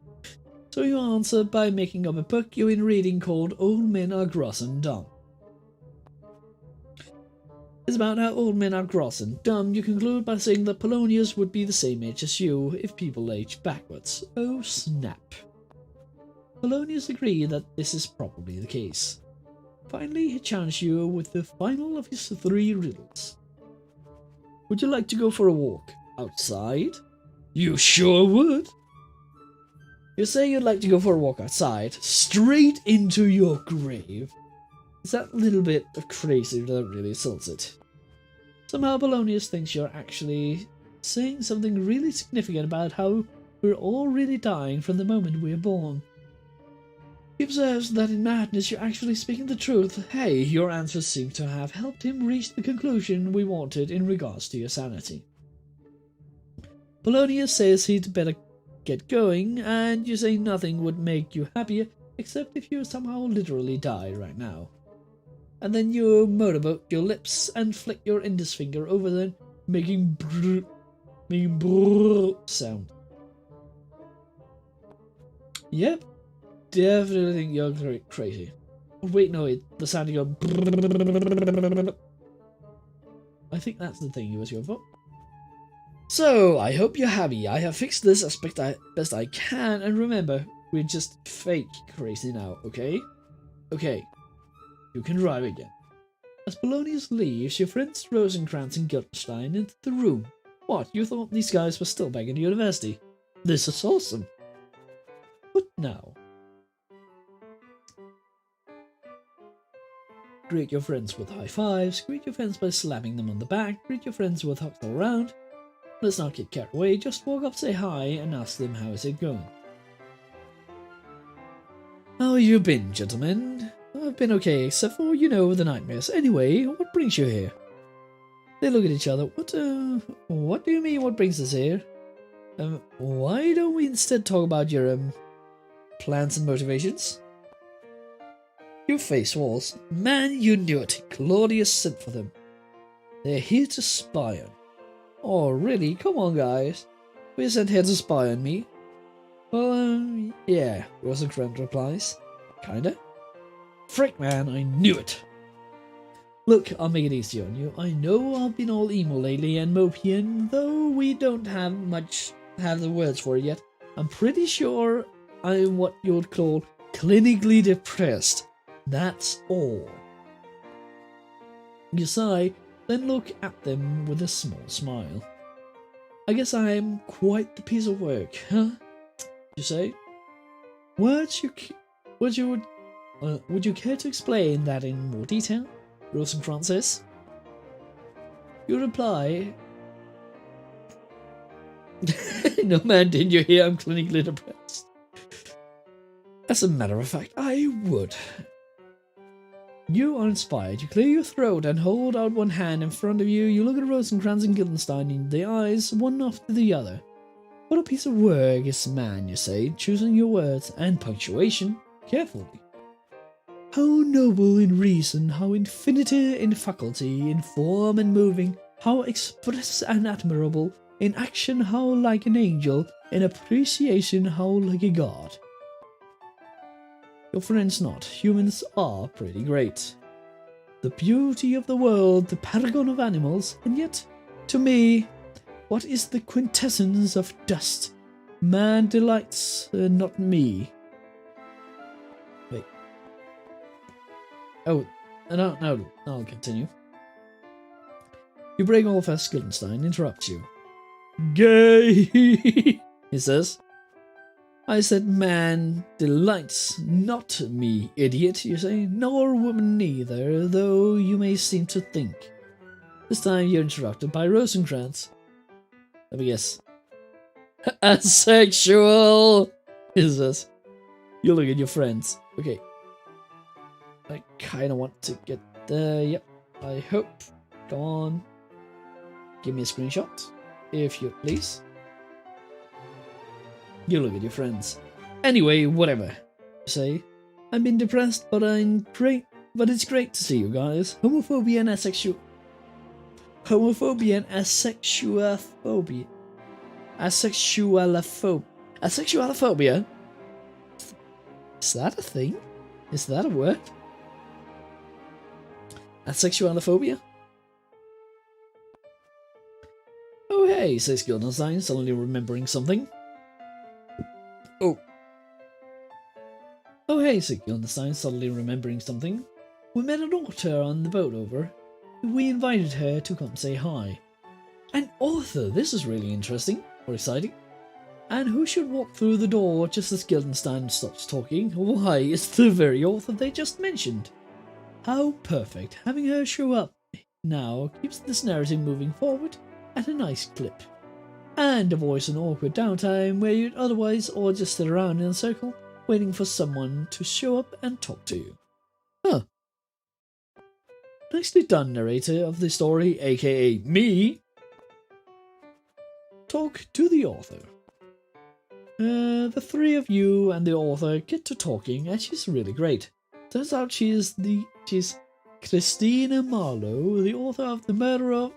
so you answer by making up a book you've been reading called Old Men Are Gross and Dumb. It's about how old men are gross and dumb. You conclude by saying that Polonius would be the same age as you if people aged backwards. Oh snap. Polonius agreed that this is probably the case. Finally, he challenged you with the final of his 3 riddles. Would you like to go for a walk outside? You sure would. You say you'd like to go for a walk outside, straight into your grave. It's that little bit of crazy that really sells it. Somehow Polonius thinks you're actually saying something really significant about how we're all really dying from the moment we're born. He observes that in madness you're actually speaking the truth. Hey, your answers seem to have helped him reach the conclusion we wanted in regards to your sanity. Polonius says he'd better get going, and you say nothing would make you happier except if you somehow literally died right now. And then you motorboat your lips and flick your index finger over them, making brrr sound. Yep. Definitely think you're crazy. Oh, wait, no, the sound you go. I think that's the thing you was going for. So, I hope you're happy. I have fixed this as best I can, and remember, we're just fake crazy now, okay? Okay, you can drive again. As Polonius leaves, your friends Rosencrantz and Gildenstein into the room. What, you thought these guys were still back in university? This is awesome. But now... Greet your friends with high fives, greet your friends by slapping them on the back, greet your friends with hugs all around. Let's not get carried away, just walk up, say hi, and ask them how is it going. How have you been, gentlemen? I've been okay, except for, you know, the nightmares. Anyway, what brings you here? They look at each other. What do you mean, what brings us here? Why don't we instead talk about your, plans and motivations? Your face walls. Man, you knew it. Claudius sent for them. They're here to spy on. Oh, really? Come on, guys. We're sent here to spy on me. Well, yeah, Rosencrantz replies. Kinda. Frick, man, I knew it. Look, I'll make it easy on you. I know I've been all emo lately and mopey, and though we don't have the words for it yet, I'm pretty sure I'm what you'd call clinically depressed. That's all. You sigh, then look at them with a small smile. I guess I'm quite the piece of work, huh? You say. Would you care to explain that in more detail? Rosencrantz says. You reply. No man, didn't you hear? I'm clinically depressed. As a matter of fact, I would. You are inspired. You clear your throat and hold out one hand in front of you. You look at Rosencrantz and Guildenstern in the eyes, one after the other. What a piece of work is man, you say, choosing your words and punctuation carefully. How noble in reason, how infinite in faculty, in form and moving, how express and admirable, in action how like an angel, in appreciation how like a god. Your friends not. Humans are pretty great. The beauty of the world, the paragon of animals, and yet, to me, what is the quintessence of dust? Man delights, not me. Wait. Oh, no, I'll continue. You break all fast. Guildenstern interrupts you. Gay, he says. I said man delights, not me, idiot, you say, nor woman neither, though you may seem to think. This time you're interrupted by Rosencrantz. Let me guess. Asexual, he says. You look at your friends. Okay. I kinda want to get there, yep, I hope. Go on. Give me a screenshot, if you please. You look at your friends. Anyway, whatever. Say, I've been depressed, but it's great to see you guys. Homophobia and asexualophobia. Asexualophobia? Is that a thing? Is that a word? Asexualophobia? Oh hey, says Guildenstern, suddenly remembering something. Oh hey, said Guildenstern, suddenly remembering something. We met an author on the boat over. We invited her to come say hi. An author? This is really interesting, or exciting. And who should walk through the door just as Guildenstern stops talking? Why, it's the very author they just mentioned. How perfect. Having her show up now keeps this narrative moving forward at a nice clip. And avoids an awkward downtime where you'd otherwise all just sit around in a circle waiting for someone to show up and talk to you. Huh. Nicely done, narrator of the story, aka me. Talk to the author. The three of you and the author get to talking, and she's really great. Turns out she's Christina Marlowe, the author of The Murder of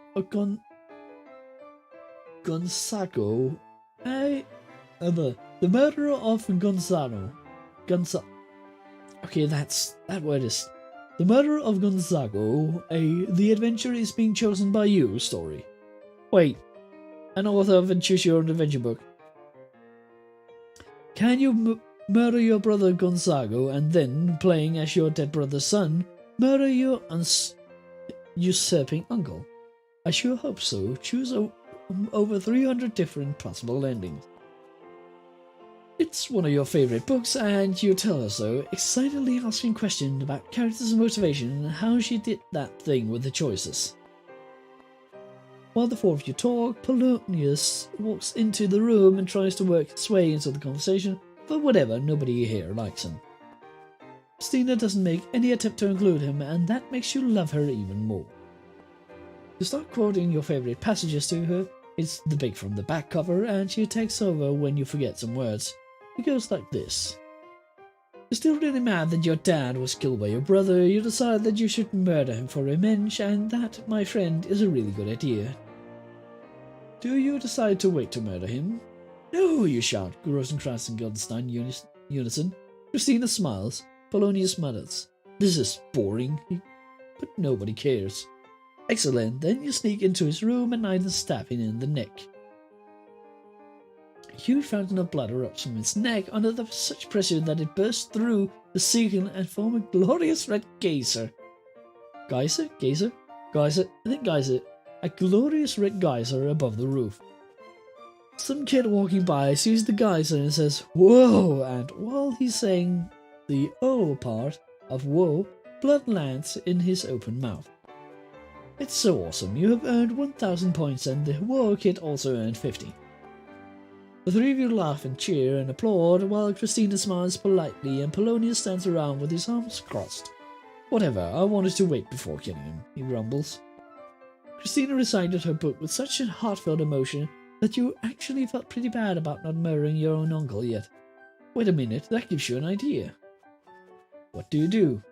Gonzago. The Murderer of Gonzalo. Okay, that word is The Murderer of Gonzago. The Adventure is Being Chosen by You story. Wait, an author of a Choose Your Own Adventure book. Can you murder your brother Gonzago and then, playing as your dead brother's son, murder your usurping uncle? I sure hope so. Choose over 300 different possible endings. It's one of your favourite books, and you tell her so, excitedly asking questions about characters and motivation and how she did that thing with the choices. While the four of you talk, Polonius walks into the room and tries to work his way into the conversation, but whatever, nobody here likes him. Stina doesn't make any attempt to include him, and that makes you love her even more. You start quoting your favourite passages to her. It's the big from the back cover, and she takes over when you forget some words. It goes like this. You're still really mad that your dad was killed by your brother. You decide that you should murder him for revenge, and that, my friend, is a really good idea. Do you decide to wait to murder him? No, you shout, Rosencrantz and Guildenstern unison. Christina smiles. Polonius mutters. This is boring, but nobody cares. Excellent, then you sneak into his room at night and stab him in the neck. A huge fountain of blood erupts from his neck under such pressure that it bursts through the ceiling and forms a glorious red geyser. Geyser? I think geyser. A glorious red geyser above the roof. Some kid walking by sees the geyser and says, "Whoa!" And while he's saying the "oh" part of "whoa," blood lands in his open mouth. It's so awesome. You have earned 1,000 points, and the "whoa" kid also earned 50. The three of you laugh and cheer and applaud while Christina smiles politely and Polonius stands around with his arms crossed. Whatever, I wanted to wait before killing him, he grumbles. Christina recited her book with such a heartfelt emotion that you actually felt pretty bad about not murdering your own uncle yet. Wait a minute, that gives you an idea. What do?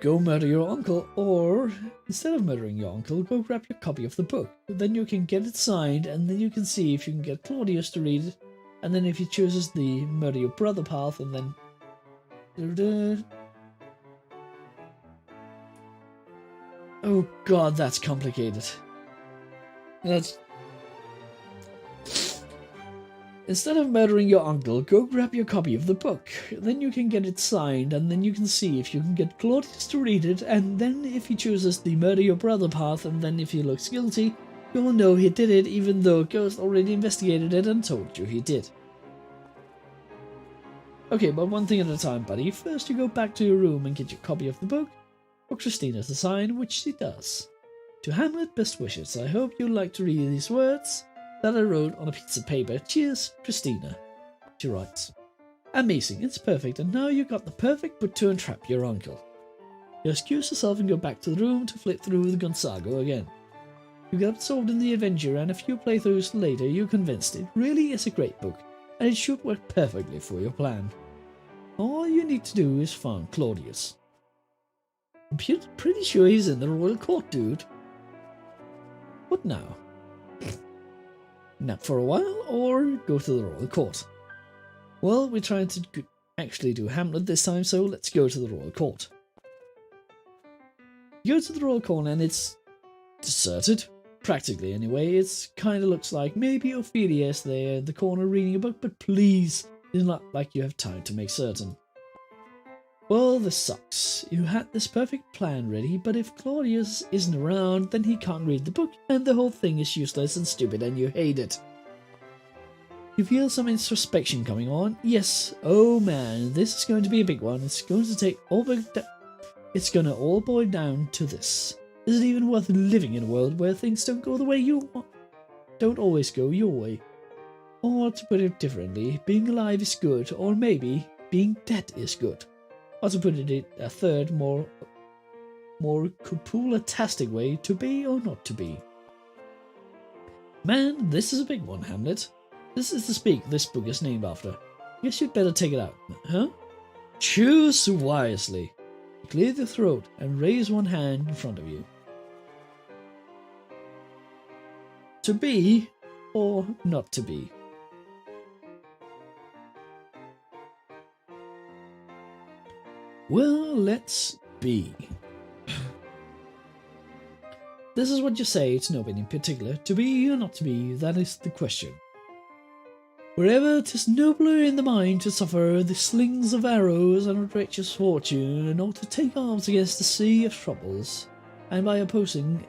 Go murder your uncle, or instead of murdering your uncle, go grab your copy of the book. Then you can get it signed, and then you can see if you can get Claudius to read it. And then if he chooses the murder your brother path, and then... Oh god, that's complicated. Instead of murdering your uncle, go grab your copy of the book. Then you can get it signed, and then you can see if you can get Claudius to read it, and then if he chooses the murder your brother path, and then if he looks guilty, you will know he did it even though Ghost already investigated it and told you he did. Okay, but one thing at a time, buddy. First you go back to your room and get your copy of the book, for Christina to sign, which she does. To Hamlet, best wishes. I hope you like to read these words that I wrote on a piece of paper. Cheers, Christina. She writes, amazing, it's perfect, and now you got the perfect book to entrap your uncle. You excuse yourself and go back to the room to flip through the Gonzago again. You get absorbed in the adventure, and a few playthroughs later you're convinced it really is a great book, and it should work perfectly for your plan. All you need to do is find Claudius. I'm pretty sure he's in the royal court, dude. What now? Nap for a while, or go to the royal court? Well, we're trying to actually do Hamlet this time, so let's go to the royal court. You go to the royal court and it's deserted. Practically, anyway. It kind of looks like maybe Ophelia is there in the corner reading a book, but please, it's not like you have time to make certain. Well, this sucks. You had this perfect plan ready, but if Claudius isn't around, then he can't read the book, and the whole thing is useless and stupid, and you hate it. You feel some introspection coming on. Yes, oh man, this is going to be a big one. It's going to all boil down to this. Is it even worth living in a world where things don't go the way you want? Don't always go your way. Or to put it differently, being alive is good, or maybe being dead is good. Or to put it a third, more cupula-tastic way, to be or not to be. Man, this is a big one, Hamlet. This is the speak this book is named after. Guess you'd better take it out, huh? Choose wisely. Clear the throat and raise one hand in front of you. To be or not to be. Well, let's be. This is what you say to nobody in particular. To be or not to be, that is the question. Wherever 'tis nobler in the mind to suffer the slings of arrows and treacherous fortune, or to take arms against the sea of troubles, and by opposing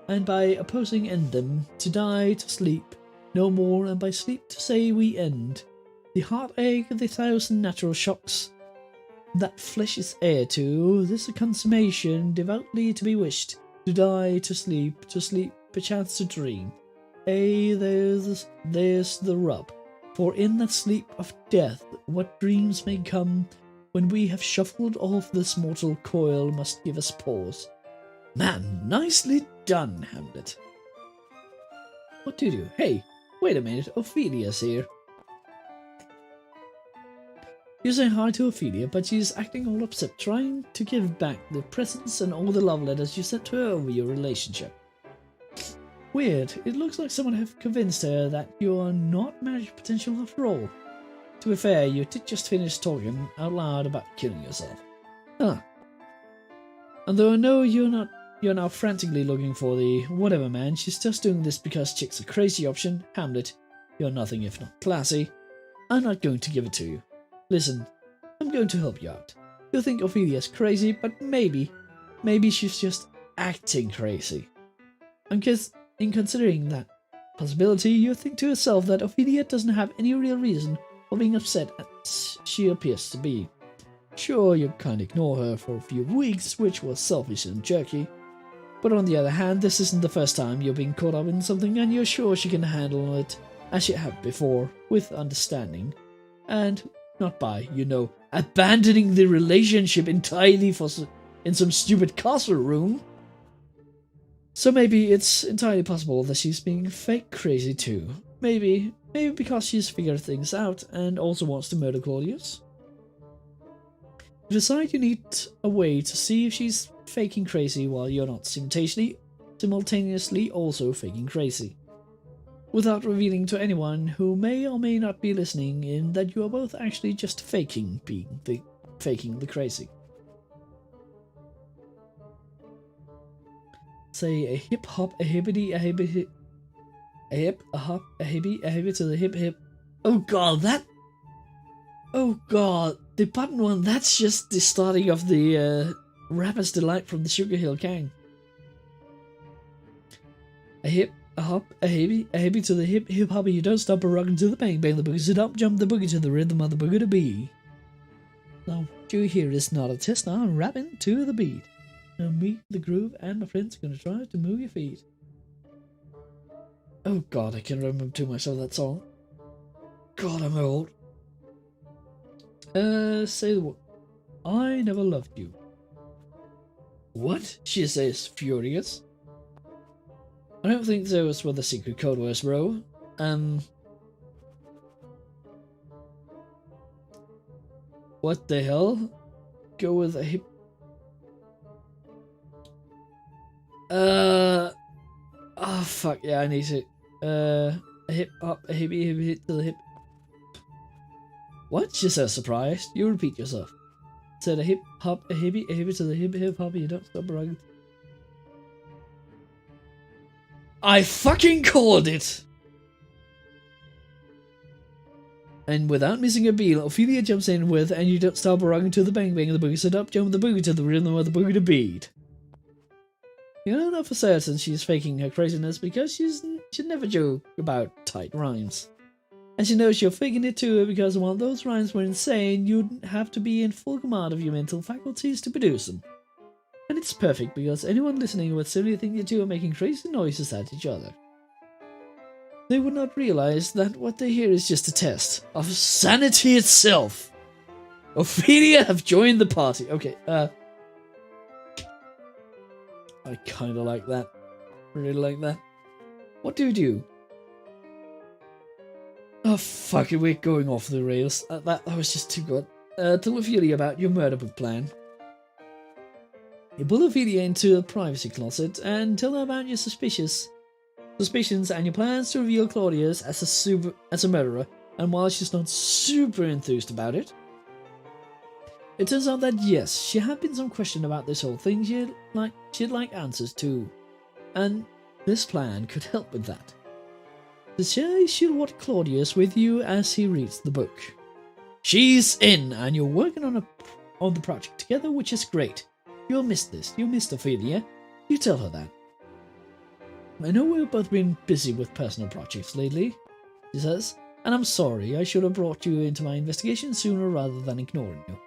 end them, to die, to sleep, no more, and by sleep to say we end. The heartache of the thousand natural shocks that flesh is heir to, this a consummation devoutly to be wished, to die, to sleep, perchance to dream. There's the rub. For in that sleep of death, what dreams may come, when we have shuffled off this mortal coil, must give us pause. Man, nicely done, Hamlet. What do you do? Hey, wait a minute, Ophelia's here. You say hi to Ophelia, but she's acting all upset, trying to give back the presents and all the love letters you sent to her over your relationship. Weird, it looks like someone have convinced her that you are not marriage potential after all. To be fair, you did just finish talking out loud about killing yourself. Huh. And though I know you're now frantically looking for the whatever man, she's just doing this because chick's a crazy option. Hamlet, you're nothing if not classy. I'm not going to give it to you. Listen, I'm going to help you out. You'll think Ophelia's crazy, but maybe she's just acting crazy. In considering that possibility, you think to yourself that Ophelia doesn't have any real reason for being upset as she appears to be. Sure, you can't ignore her for a few weeks, which was selfish and jerky. But on the other hand, this isn't the first time you're being caught up in something, and you're sure she can handle it as she had before, with understanding. And not by, abandoning the relationship entirely in some stupid castle room. So maybe it's entirely possible that she's being fake crazy too. Maybe because she's figured things out and also wants to murder Claudius. You decide you need a way to see if she's faking crazy while you're not simultaneously also faking crazy, without revealing to anyone who may or may not be listening in that you are both actually just faking the crazy. Say a hip hop, a hibbity, a hibbity, a hip, a hop, a hibby, a hibby to the hip hip. Oh god, oh god, the button one, that's just the starting of the Rapper's Delight from the Sugar Hill Gang. A hip, a hop, a hibby to the hip hip hoppy, you don't stop a rockin' to the bang bang, the boogie sit up, jump the boogie to the rhythm of the boogie to be. Now, what you hear is not a test, I'm rapping to the beat. Now meet the groove and my friends are gonna try to move your feet. Oh god, I can't remember too much of that song. God, I'm old. Say the word. I never loved you. What? She says, furious. I don't think those were the secret code words, bro. What the hell? Go with a hip. Oh fuck, yeah, I need to. A hip hop, a hippie, hip to the hip. What? She says, surprised. You repeat yourself. Said a hip hop, a hippie to the hip hop, you don't stop running. I fucking called it! And without missing a beat, Ophelia jumps in with, and you don't stop rocking to the bang bang of the boogie, sit up, jump the boogie to the rhythm of the boogie to beat. You don't know for certain she's faking her craziness because she'd never joke about tight rhymes. And she knows you're faking it too because while those rhymes were insane, you'd have to be in full command of your mental faculties to produce them. And it's perfect because anyone listening would simply think the two are making crazy noises at each other. They would not realize that what they hear is just a test of sanity itself. Ophelia have joined the party. Okay, I kinda like that. Really like that. What do you do? Oh fuck it, we're going off the rails. That was just too good. Tell Ophelia about your murder book plan. You pull Ophelia into a privacy closet and tell her about your suspicions and your plans to reveal Claudius as a murderer, and while she's not super enthused about it, it turns out that yes, she had been some question about this whole thing she'd like answers to, and this plan could help with that. To say she'll watch Claudius with you as he reads the book. She's in, and you're working on the project together, which is great. You'll miss this. You'll miss Ophelia. You tell her that. I know we've both been busy with personal projects lately, she says, and I'm sorry, I should have brought you into my investigation sooner rather than ignoring you.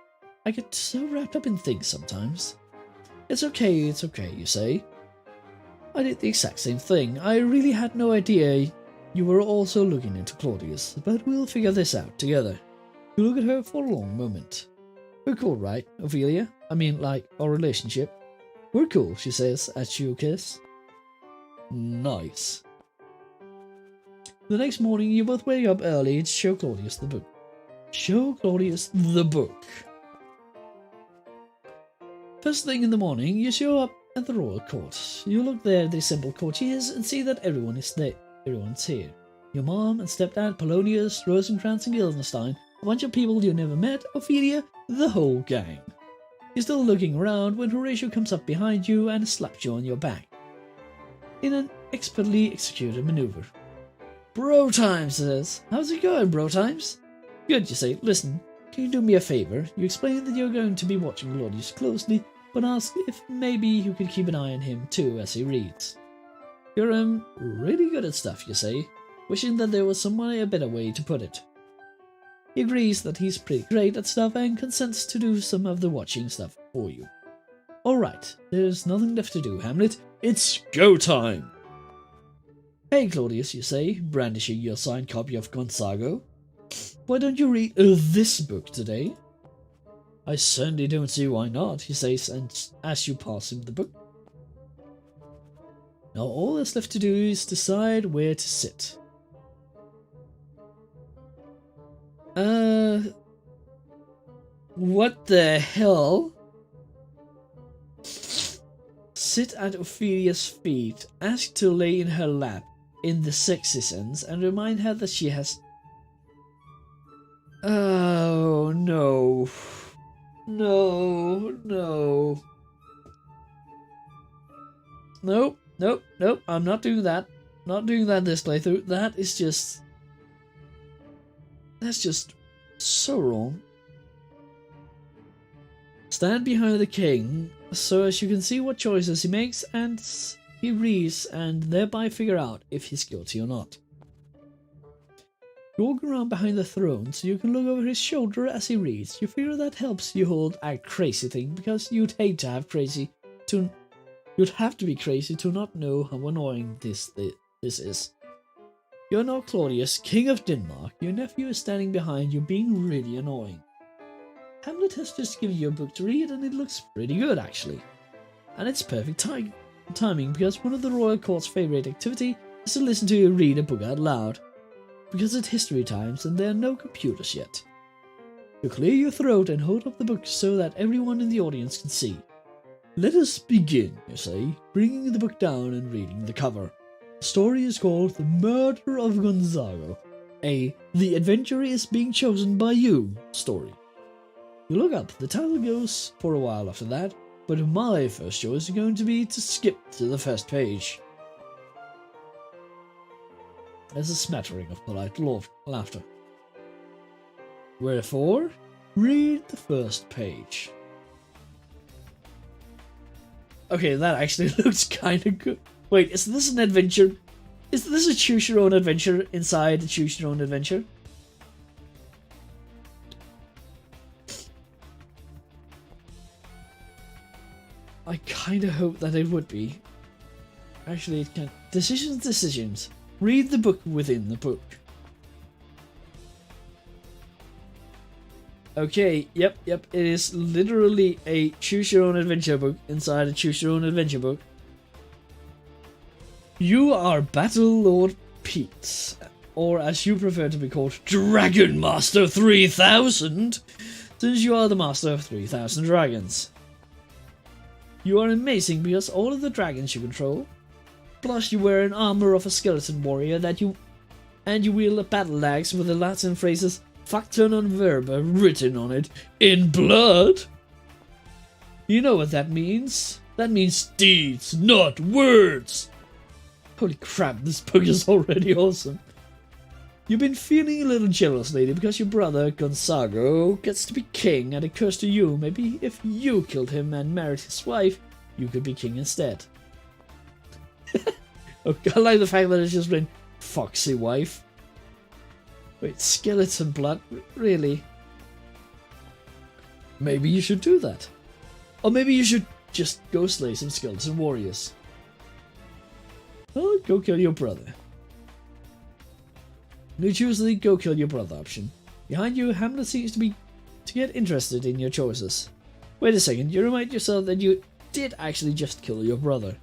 I get so wrapped up in things sometimes. It's okay, you say. I did the exact same thing. I really had no idea you were also looking into Claudius, but we'll figure this out together. You look at her for a long moment. We're cool, right, Ophelia? I mean, like, our relationship. We're cool, she says, as you kiss. Nice. The next morning, you both wake up early to show Claudius the book. Show Claudius the book. First thing in the morning, you show up at the royal court. You look there at the assembled courtiers and see that everyone's here. Your mom and stepdad, Polonius, Rosencrantz and Guildenstein, a bunch of people you never met, Ophelia, the whole gang. You're still looking around when Horatio comes up behind you and slaps you on your back. In an expertly executed maneuver. Bro times, he says. How's it going, bro times? Good, you say. Listen, can you do me a favor? You explain that you're going to be watching Claudius closely, but ask if maybe you could keep an eye on him too as he reads. You're really good at stuff, you say, wishing that there was a better way to put it. He agrees that he's pretty great at stuff and consents to do some of the watching stuff for you. Alright, there's nothing left to do, Hamlet. It's go time! Hey Claudius, you say, brandishing your signed copy of Gonzago. Why don't you read this book today? I certainly don't see why not, he says, and as you pass him the book. Now all that's left to do is decide where to sit. What the hell? Sit at Ophelia's feet, ask to lay in her lap, in the sexy sense, and remind her that she has... Oh, no. No, no. Nope, nope, nope, I'm not doing that. Not doing that this playthrough. That is just... That's just so wrong. Stand behind the king, so as you can see what choices he makes and he reads, and thereby figure out if he's guilty or not. You walk around behind the throne so you can look over his shoulder as he reads. You figure that helps you hold a crazy thing, because you'd hate to have crazy to... You'd have to be crazy to not know how annoying this is. You're now Claudius, King of Denmark. Your nephew is standing behind you, being really annoying. Hamlet has just given you a book to read, and it looks pretty good, actually. And it's perfect timing, because one of the royal court's favourite activity is to listen to you read a book out loud. Because it's history times, and there are no computers yet. You clear your throat and hold up the book so that everyone in the audience can see. Let us begin, you say, bringing the book down and reading the cover. The story is called The Murder of Gonzago, a The Adventure is Being Chosen by You story. You look up, the title goes for a while after that, but my first choice is going to be to skip to the first page. There's a smattering of polite laughter. Wherefore, read the first page. Okay, that actually looks kind of good. Wait, is this an adventure? Is this a choose your own adventure inside a choose your own adventure? I kind of hope that it would be. Actually, it can. Decisions. Read the book within the book. Okay, yep, it is literally a choose your own adventure book inside a choose your own adventure book. You are Battle Lord Pete, or as you prefer to be called, Dragon Master 3000, since you are the master of 3000 dragons. You are amazing because all of the dragons you control, plus you wear an armor of a skeleton warrior and you wield a battle axe with the Latin phrases Factum non verba written on it in blood. You know what that means? That means deeds, not words. Holy crap, this book is already awesome. You've been feeling a little jealous lately because your brother Gonzago gets to be king, and it occurs to you maybe if you killed him and married his wife, you could be king instead. Okay, I like the fact that it's just been foxy wife. Wait, skeleton blood? Really? Maybe you should do that. Or maybe you should just go slay some skeleton warriors. Well, go kill your brother. You choose the go kill your brother option. Behind you, Hamlet seems to get interested in your choices. Wait a second, you remind yourself that you did actually just kill your brother.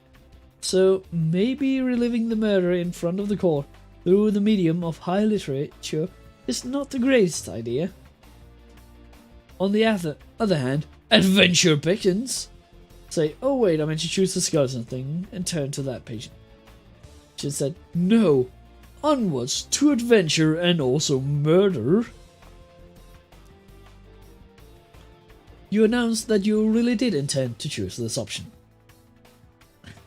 So maybe reliving the murder in front of the court through the medium of high literature is not the greatest idea. On the other hand, adventure beckons. Say, oh wait, I meant to choose the skeleton thing, and turn to that page. She said, no, onwards to adventure and also murder. You announced that you really did intend to choose this option.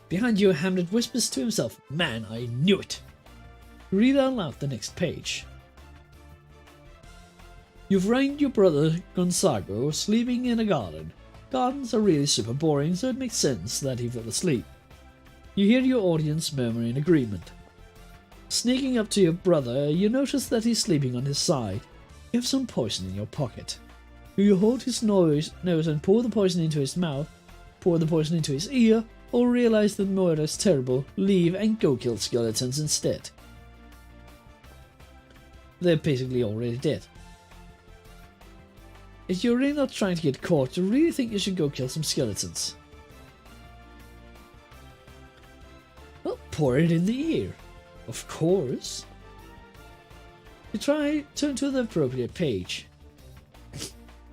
Behind you, Hamlet whispers to himself, man, I knew it. Read out loud the next page. You've found your brother Gonzago sleeping in a garden. Gardens are really super boring, so it makes sense that he fell asleep. You hear your audience murmur in agreement. Sneaking up to your brother, you notice that he's sleeping on his side. You have some poison in your pocket. You hold his nose and pour the poison into his mouth, pour the poison into his ear, or realize that murder is terrible, leave and go kill skeletons instead. They're basically already dead. If you're really not trying to get caught, I really think you should go kill some skeletons. Well, pour it in the ear. Of course. You turn to the appropriate page.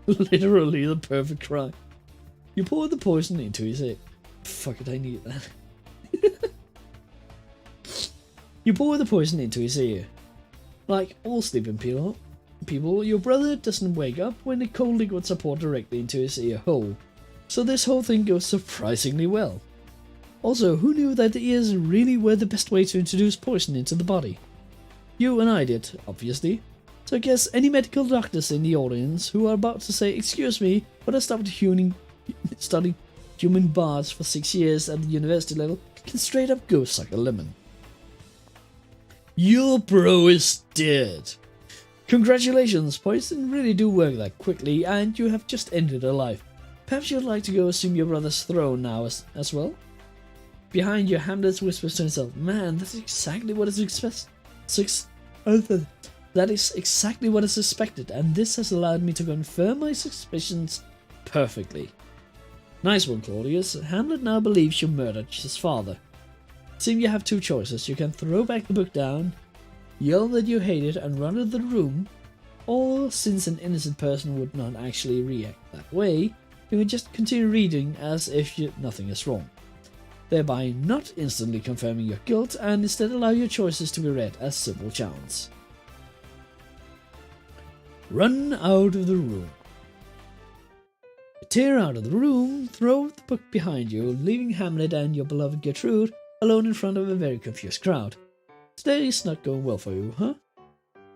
Literally the perfect crime. You pour the poison into his ear. Fuck it, I need that. You pour the poison into his ear. Like all sleeping people, your brother doesn't wake up when the cold liquids are poured directly into his ear hole. So this whole thing goes surprisingly well. Also, who knew that the ears really were the best way to introduce poison into the body? You and I did, obviously. So I guess any medical doctors in the audience who are about to say, "Excuse me, but I stopped studying human bars for 6 years at the university level," can straight up go suck a lemon. Your bro is dead. Congratulations, poison really do work that quickly, and you have just ended a life. Perhaps you'd like to go assume your brother's throne now as well? Behind you, Hamlet whispers to himself, "Man, that's exactly what is that is exactly what is suspected, and this has allowed me to confirm my suspicions perfectly." Nice one, Claudius. Hamlet now believes you murdered his father. It seems you have two choices. You can throw back the book down, yell that you hate it, and run out of the room, or, since an innocent person would not actually react that way, you can just continue reading as if nothing is wrong, thereby not instantly confirming your guilt, and instead allow your choices to be read as simple challenge. Run out of the room. You tear out of the room, throw the book behind you, leaving Hamlet and your beloved Gertrude alone in front of a very confused crowd. Today's not going well for you, huh?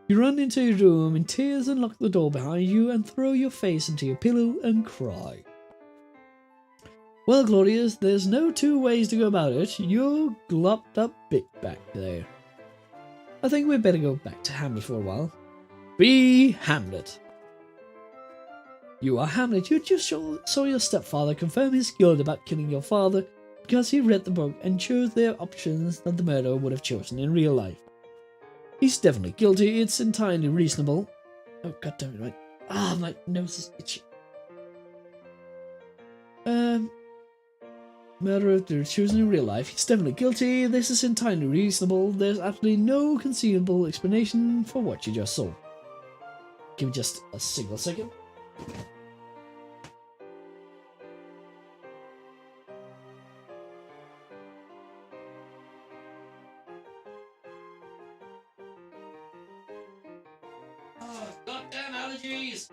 You run into your room in tears and lock the door behind you and throw your face into your pillow and cry. Well, Claudius, there's no two ways to go about it. You're glopped up big back there. I think we'd better go back to Hamlet for a while. Be Hamlet. You are Hamlet. You just saw your stepfather confirm his guilt about killing your father because he read the book and chose the options that the murderer would have chosen in real life. He's definitely guilty. It's entirely reasonable. Oh, goddammit, my nose is itchy. Murderer they're chosen in real life. He's definitely guilty. This is entirely reasonable. There's absolutely no conceivable explanation for what you just saw. Give me just a single second. Oh, goddamn allergies!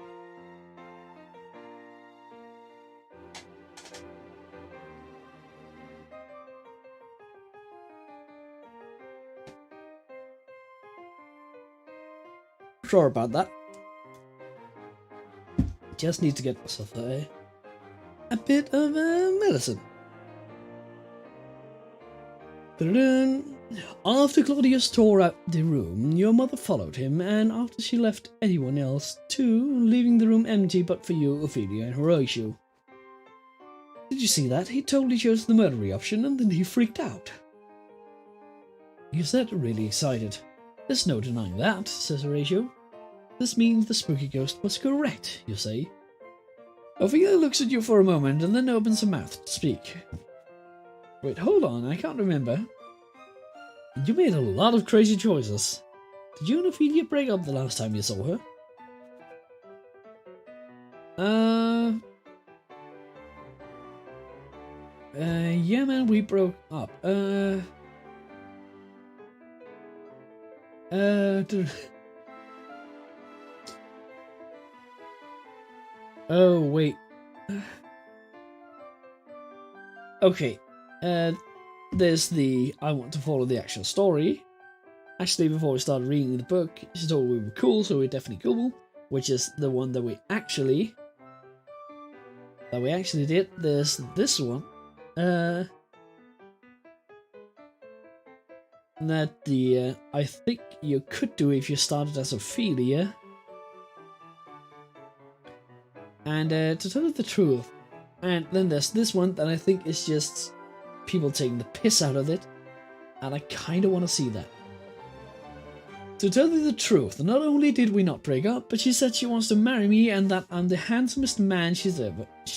Sorry about that. Just need to get myself a bit of medicine. After Claudius tore out the room, your mother followed him, and after she left anyone else too, leaving the room empty but for you, Ophelia, and Horatio. Did you see that? He totally chose the murdery option and then he freaked out. You said really excited. There's no denying that, says Horatio. This means the spooky ghost was correct, you say. Ophelia looks at you for a moment and then opens her mouth to speak. Wait, hold on, I can't remember. You made a lot of crazy choices. Did you and Ophelia break up the last time you saw her? Yeah man, we broke up. Oh, wait. Okay. There's the I want to follow the actual story. Actually, before we started reading the book, she told we were cool, so we're definitely cool. Which is the one that we actually did. There's this one. That I think you could do if you started as Ophelia. And to tell you the truth, and then there's this one that I think is just people taking the piss out of it, and I kind of want to see that. To tell you the truth, not only did we not break up, but she said she wants to marry me and that I'm the handsomest man she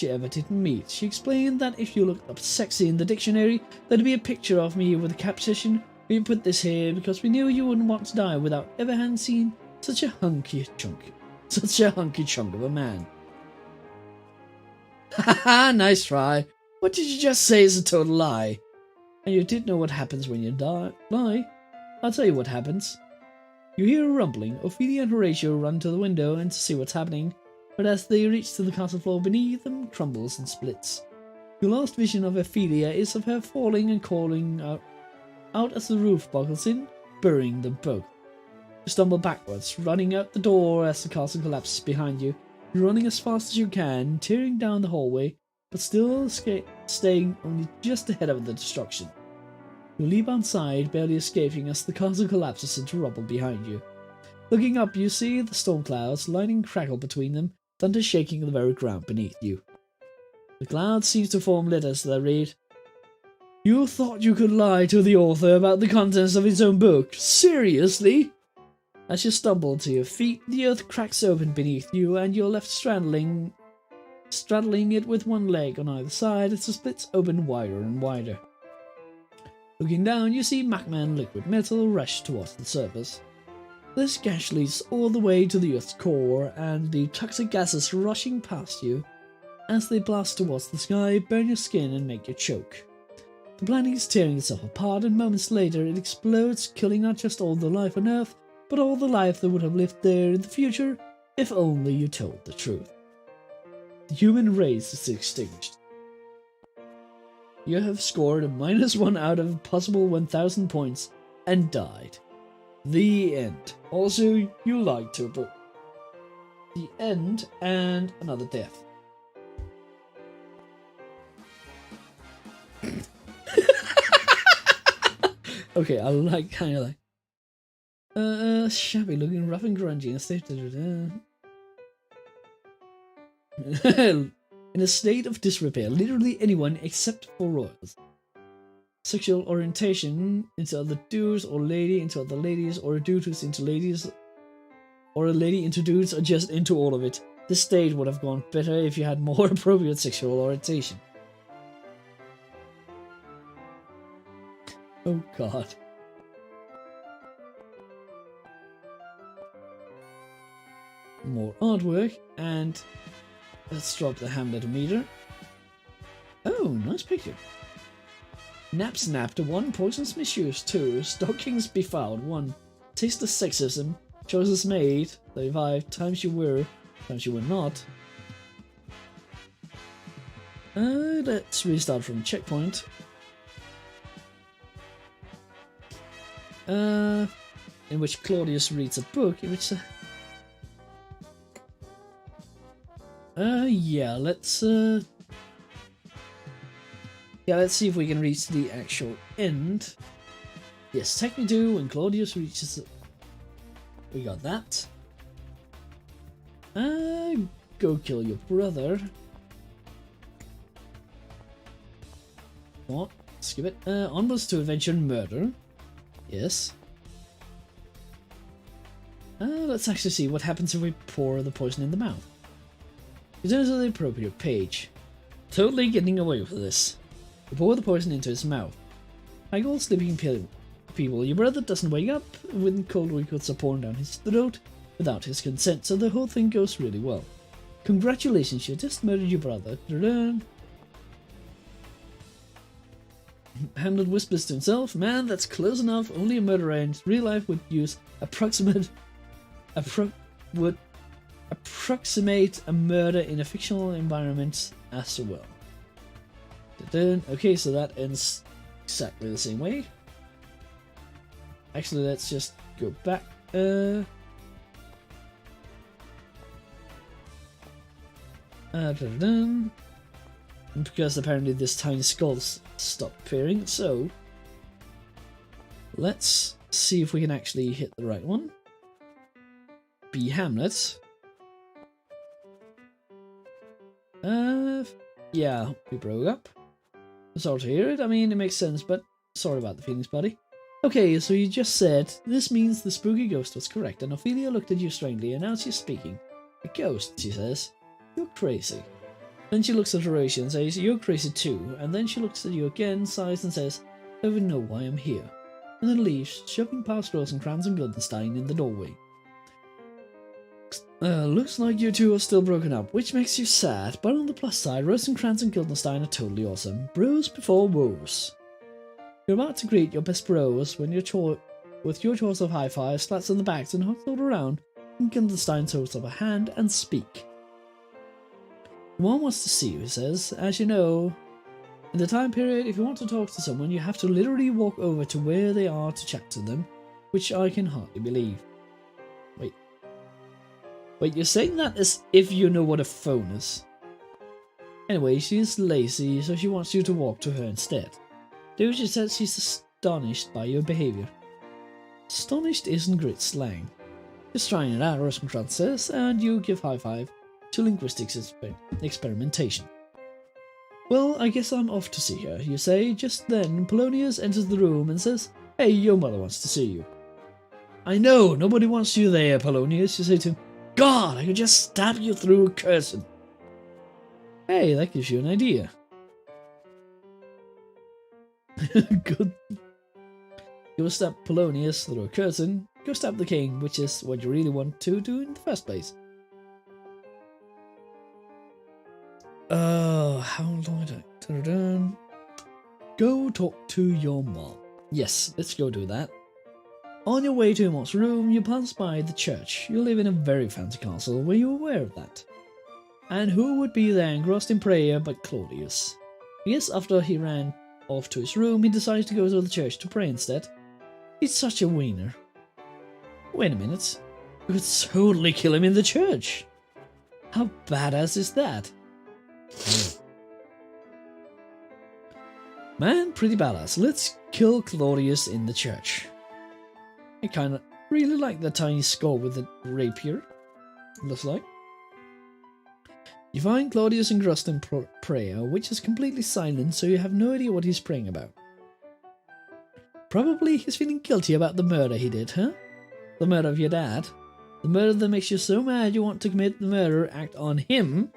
ever did meet. She explained that if you looked up sexy in the dictionary, there'd be a picture of me with a caption. We put this here because we knew you wouldn't want to die without ever having seen such a hunky chunk of a man. Haha, nice try. What did you just say is a total lie? And you did know what happens when you lie. I'll tell you what happens. You hear a rumbling. Ophelia and Horatio run to the window and to see what's happening, but as they reach to the castle floor beneath them, crumbles and splits. Your last vision of Ophelia is of her falling and calling out as the roof buckles in, burying them both. You stumble backwards, running out the door as the castle collapses behind you. You're running as fast as you can, tearing down the hallway, but still staying only just ahead of the destruction. You leap outside, barely escaping as the castle collapses into rubble behind you. Looking up, you see the storm clouds, lightning crackle between them, thunder shaking the very ground beneath you. The clouds seem to form letters that read, "You thought you could lie to the author about the contents of his own book? Seriously?" As you stumble to your feet, the earth cracks open beneath you, and you're left straddling it with one leg on either side as it splits open wider and wider. Looking down, you see magma and liquid metal rush towards the surface. This gash leads all the way to the Earth's core, and the toxic gases rushing past you as they blast towards the sky, burn your skin and make you choke. The planet is tearing itself apart, and moments later it explodes, killing not just all the life on Earth, but all the life that would have lived there in the future if only you told the truth. The human race is extinguished. You have scored a -1 out of a possible 1000 points and died. The end. Also, you lied to a book. The end and another death. Okay, I like kind of like shabby looking, rough and grungy and state in a state of disrepair, literally anyone except for royals. Sexual orientation into other dudes, or lady into other ladies, or a dude who's into ladies, or a lady into dudes, or just into all of it. This state would have gone better if you had more appropriate sexual orientation. Oh god. More artwork, and let's drop the Hamlet meter. Oh, nice picture. Nap snapped 1, poisons misused 2, stockings befouled 1, taste of sexism, choices made 35, times you were not. Let's restart from checkpoint. In which Claudius reads a book, in which yeah, let's see if we can reach the actual end. Yes, take me to when Claudius reaches it. We got that. Go kill your brother. What? Skip it. Onwards to adventure and murder. Yes. Let's actually see what happens if we pour the poison in the mouth. Return to the appropriate page. Totally getting away with this. You pour the poison into his mouth. Like all sleeping people, your brother doesn't wake up when cold liquids are pouring down his throat without his consent, so the whole thing goes really well. Congratulations, you just murdered your brother. Hamlet whispers to himself, "Man, that's close enough. Only a murderer in real life would use approximate a murder in a fictional environment as well." Okay, so that ends exactly the same way. Actually, let's just go back. Because apparently this tiny skulls stopped appearing, so let's see if we can actually hit the right one. Be Hamlet. Yeah, we broke up. Sorry to hear it. I mean, it makes sense, but sorry about the feelings, buddy. Okay, so you just said, this means the spooky ghost was correct, and Ophelia looked at you strangely, and now she's speaking. A ghost, she says. You're crazy. Then she looks at Horatio and says, you're crazy too, and then she looks at you again, sighs and says, I don't know why I'm here. And then leaves, shoving past Rosencrantz and Guildenstein in the doorway. Looks like you two are still broken up, which makes you sad, but on the plus side, Rosencrantz and Guildenstein are totally awesome. Bros before woes. You're about to greet your best bros when with your choice of high five, slats on the backs, and hugs all around, and Guildenstein holds up a hand and speak. Your mom wants to see you, he says. As you know, in the time period, if you want to talk to someone, you have to literally walk over to where they are to chat to them, which I can hardly believe. Wait, you're saying that as if you know what a phone is. Anyway, she's lazy, so she wants you to walk to her instead. Dude, she says she's astonished by your behavior. Astonished isn't great slang. Just trying it out, Rosencrantz says, and you give high five to linguistics experimentation. Well, I guess I'm off to see her, you say. Just then, Polonius enters the room and says, hey, your mother wants to see you. I know, nobody wants you there, Polonius, you say to him. God, I could just stab you through a curtain. Hey, that gives you an idea. Good. You will stab Polonius through a curtain. Go stab the king, which is what you really want to do in the first place. How long did I turn it down? Go talk to your mom. Yes, let's go do that. On your way to your mom's room, you pass by the church. You live in a very fancy castle. Were you aware of that? And who would be there engrossed in prayer but Claudius? Yes, after he ran off to his room, he decided to go to the church to pray instead. He's such a wiener. Wait a minute. You could totally kill him in the church. How badass is that? Man, pretty badass. Let's kill Claudius in the church. I kinda really like the tiny skull with the rapier, looks like. You find Claudius engrossed in prayer, which is completely silent, so you have no idea what he's praying about. Probably he's feeling guilty about the murder he did, huh? The murder of your dad? The murder that makes you so mad you want to commit the murder act on him?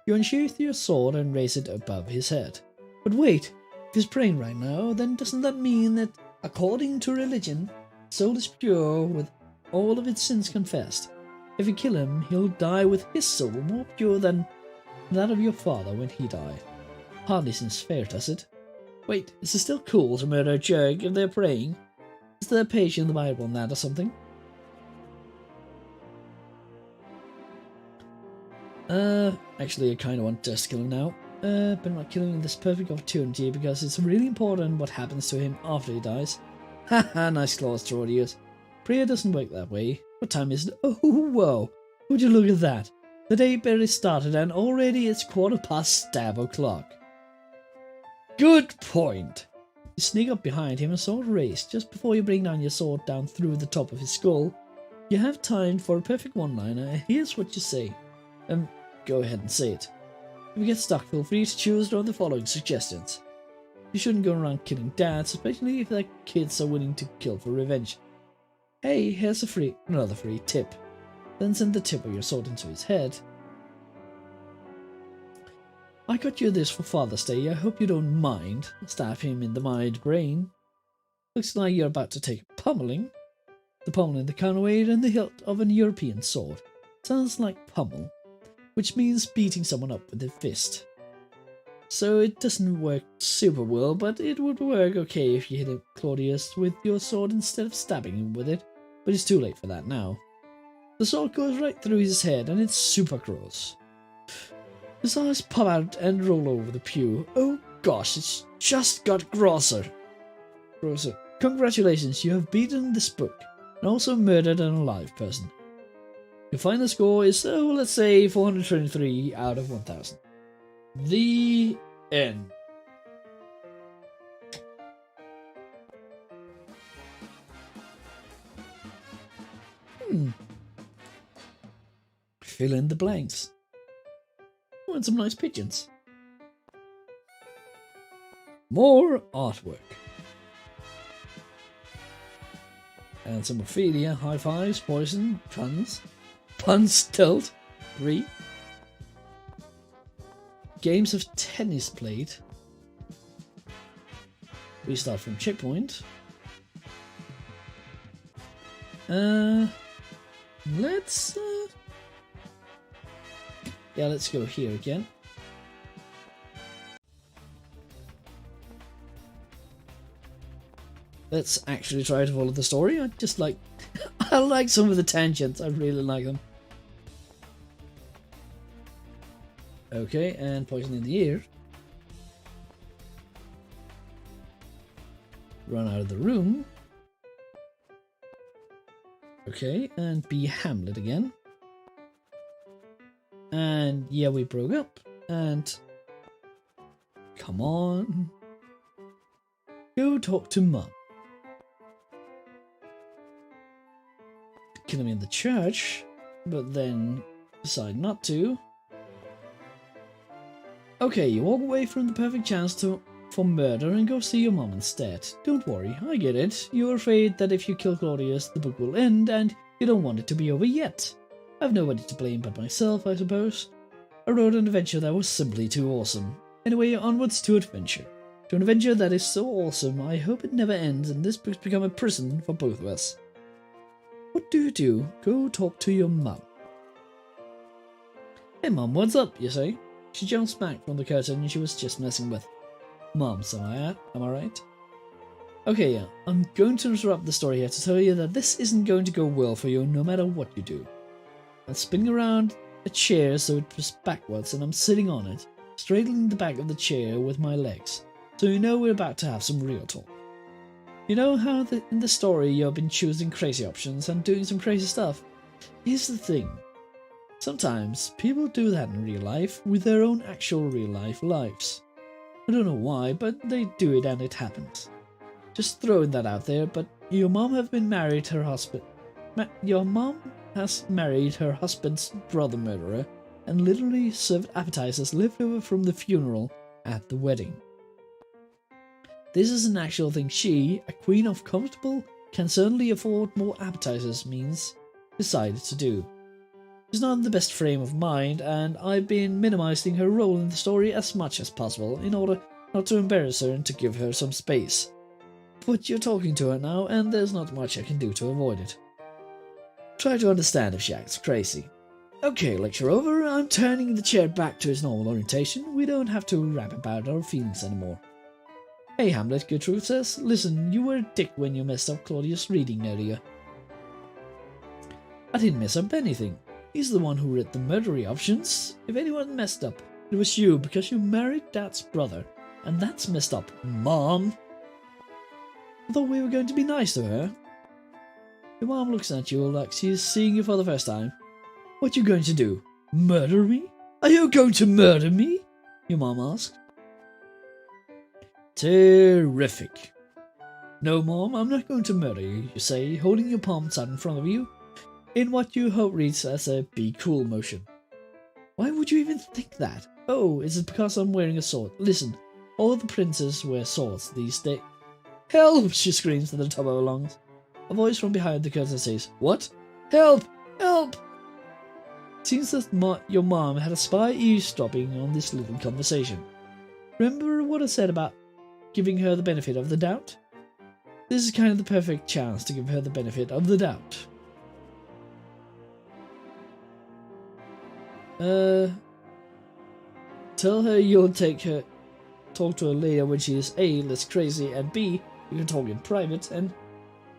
You unsheath your sword and raise it above his head. But wait, if he's praying right now, then doesn't that mean that, according to religion, soul is pure with all of its sins confessed? If you kill him, he'll die with his soul more pure than that of your father when he died. Hardly seems fair, does it? Wait, is it still cool to murder a jerk if they're praying? Is there a page in the Bible on that or something? Actually I kinda want to just kill him now. But I'm not killing him this perfect opportunity because it's really important what happens to him after he dies. Haha, nice claws, Claudius. Prayer doesn't work that way. What time is it? Oh, whoa. Would you look at that? The day barely started and already it's o'clock. Good point. You sneak up behind him and sword raised. Just before you bring down your sword down through the top of his skull, you have time for a perfect one-liner. Here's what you say. Go ahead and say it. If you get stuck, feel free to choose one of the following suggestions. You shouldn't go around killing dads, especially if their kids are willing to kill for revenge. Hey, here's another free tip. Then send the tip of your sword into his head. I got you this for Father's Day. I hope you don't mind. Stab him in the mind brain. Looks like you're about to take a pummeling. The pommel in the counterweight and the hilt of an European sword. Sounds like pummel, which means beating someone up with a fist. So it doesn't work super well, but it would work okay if you hit Claudius with your sword instead of stabbing him with it, but it's too late for that now. The sword goes right through his head and it's super gross. His eyes pop out and roll over the pew. Oh gosh, it's just got grosser. Congratulations, you have beaten this book and also murdered an alive person. Your final score is, let's say 423 out of 1000. The end. Fill in the blanks. Oh, and some nice pigeons. more artwork. And some Ophelia, high fives, poison, puns tilt, 3. Games of tennis played. We start from checkpoint. Let's go here again. Let's actually try to follow the story. I just like I like some of the tangents. I really like them. Okay, and poison in the ear. Run out of the room. Okay, and be Hamlet again. And yeah, we broke up. And come on, go talk to Mum. Kill him in the church, but then decide not to. Okay, you walk away from the perfect chance for murder and go see your mom instead. Don't worry, I get it. You're afraid that if you kill Claudius, the book will end, and you don't want it to be over yet. I've nobody to blame but myself, I suppose. I wrote an adventure that was simply too awesome. Anyway, onwards to adventure. To an adventure that is so awesome, I hope it never ends and this book's become a prison for both of us. What do? Go talk to your mum. Hey Mum, what's up, you say? She jumps back from the curtain she was just messing with. Mum, am I right? Okay, yeah, I'm going to interrupt the story here to tell you that this isn't going to go well for you no matter what you do. I'm spinning around a chair so it was backwards and I'm sitting on it, straddling the back of the chair with my legs, so you know we're about to have some real talk. You know how in the story you've been choosing crazy options and doing some crazy stuff? Here's the thing. Sometimes people do that in real life with their own actual real life lives. I don't know why, but they do it and it happens. Just throwing that out there, but your mom has married her husband's brother murderer and literally served appetizers left over from the funeral at the wedding. This is an actual thing she, a queen of comfortable, can certainly afford more appetizers means, decided to do. She's not in the best frame of mind, and I've been minimizing her role in the story as much as possible in order not to embarrass her and to give her some space. But you're talking to her now, and there's not much I can do to avoid it. Try to understand if she acts crazy. Okay, lecture over. I'm turning the chair back to its normal orientation. We don't have to rap about our feelings anymore. Hey Hamlet, Gertrude says, listen, you were a dick when you messed up Claudius' reading earlier. I didn't mess up anything. He's the one who read the murdery options. If anyone messed up, it was you because you married Dad's brother. And that's messed up, Mom. I thought we were going to be nice to her. Your mom looks at you like she's seeing you for the first time. What you going to do? Murder me? Are you going to murder me? Your mom asked. Terrific. No, Mom, I'm not going to murder you, you say, holding your palms out in front of you, in what you hope reads as a be cool motion. Why would you even think that? Oh, is it because I'm wearing a sword? Listen, all the princes wear swords these days. Help! She screams at the top of her lungs. A voice from behind the curtain says, What? Help! Help! It seems that your mom had a spy eavesdropping on this little conversation. Remember what I said about giving her the benefit of the doubt? This is kind of the perfect chance to give her the benefit of the doubt. Tell her you'll talk to her later when she is A, less crazy, and B, you can talk in private, and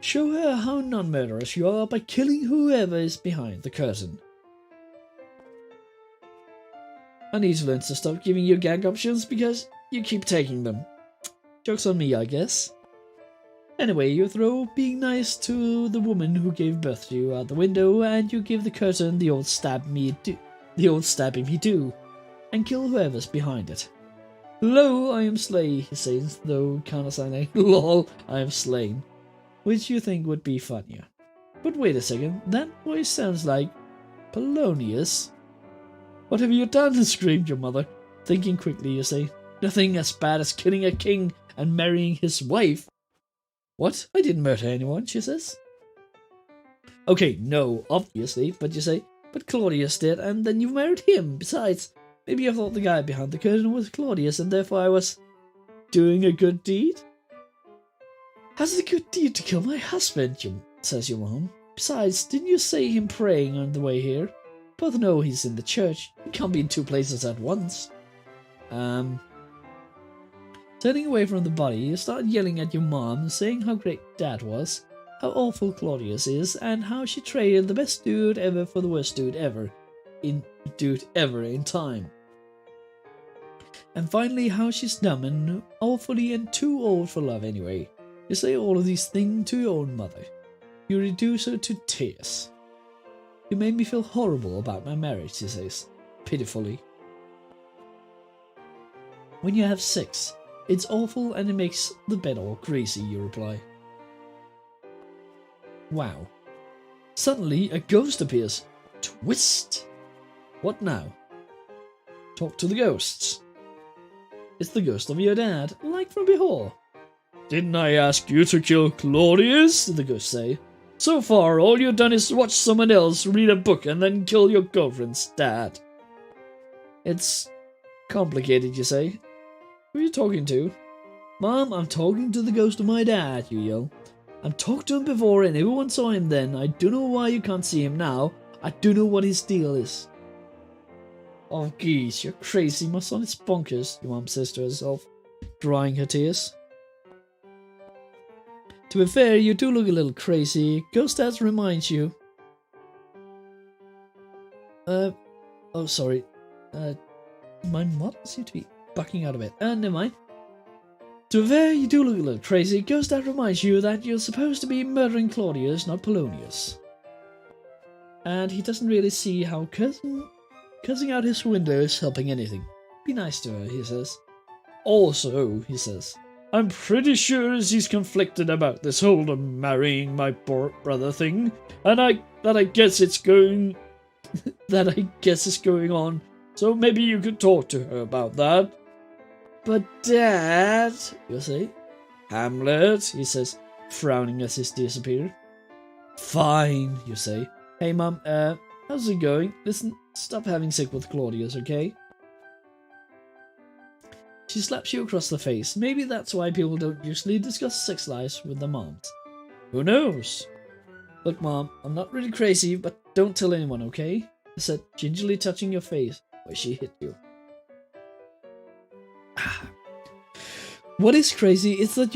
show her how non-murderous you are by killing whoever is behind the curtain. I need to learn to stop giving you gag options because you keep taking them. Joke's on me, I guess. Anyway, you throw being nice to the woman who gave birth to you out the window, and you give the curtain the old stabbing me do, and kill whoever's behind it. Lo, I am slain, he says, though kinda sounding lol, I am slain. Which you think would be funnier. But wait a second, that voice sounds like Polonius. What have you done? Screamed your mother. Thinking quickly, you say, nothing as bad as killing a king and marrying his wife. What? I didn't murder anyone, she says. Okay, no, obviously, but you say, but Claudius did, and then you married him. Besides, maybe you thought the guy behind the curtain was Claudius, and therefore I was doing a good deed? How's it a good deed to kill my husband, says your mom. Besides, didn't you see him praying on the way here? Both know he's in the church. He can't be in two places at once. Turning away from the body, you start yelling at your mom, saying how great Dad was, how awful Claudius is, and how she traded the best dude ever for the worst dude ever in time. And finally, how she's dumb and awfully and too old for love anyway. You say all of these things to your own mother. You reduce her to tears. You made me feel horrible about my marriage, she says, pitifully. When you have sex, it's awful and it makes the bed all greasy, you reply. Wow. Suddenly, a ghost appears. Twist! What now? Talk to the ghosts. It's the ghost of your dad, like from before. Didn't I ask you to kill Claudius? The ghosts say. So far, all you've done is watch someone else read a book and then kill your girlfriend's dad. It's complicated, you say. Who are you talking to? Mom, I'm talking to the ghost of my dad, you yell. I've talked to him before and everyone saw him then. I don't know why you can't see him now. I don't know what his deal is. Oh, geez, you're crazy. My son is bonkers, your mom says to herself, drying her tears. To be fair, you do look a little crazy. Ghost Dad reminds you. Oh, sorry. My mom seems to be bucking out a bit. Never mind. To be fair, you do look a little crazy. Ghost Dad reminds you that you're supposed to be murdering Claudius, not Polonius. And he doesn't really see how cussing out his window is helping anything. Be nice to her, he says. Also, he says, I'm pretty sure he's conflicted about this whole marrying my brother thing, and I guess it's going on. So maybe you could talk to her about that. But Dad, you say, Hamlet, he says, frowning as he disappears. Fine, you say. Hey Mum, how's it going? Listen, stop having sex with Claudius, okay? She slaps you across the face. Maybe that's why people don't usually discuss sex lives with their moms. Who knows? Look, Mom, I'm not really crazy, but don't tell anyone, okay? I said, gingerly touching your face where she hit you. What is crazy is that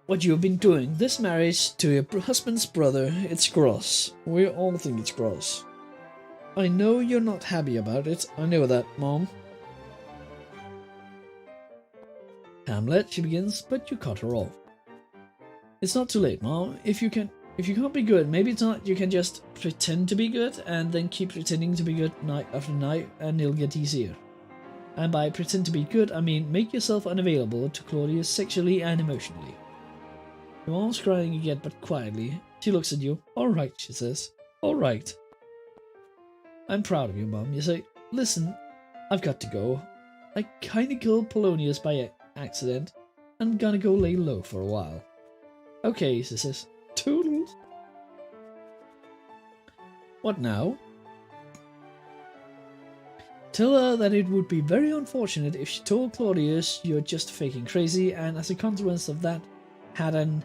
what you've been doing. This marriage to your husband's brother, it's gross. We all think it's gross. I know you're not happy about it. I know that, Mom. Hamlet, she begins, but you cut her off. It's not too late, Mom. If you can't be good, maybe tonight you can just pretend to be good and then keep pretending to be good night after night and it'll get easier. And by pretend to be good, I mean make yourself unavailable to Claudius sexually and emotionally. Your mom's crying again, but quietly. She looks at you. Alright, she says. Alright. I'm proud of you, Mom. You say, listen, I've got to go. I kinda killed Polonius by accident. I'm gonna go lay low for a while. Okay, she says. Toodles. What now? Tell her that it would be very unfortunate if she told Claudius you're just faking crazy and as a consequence of that had an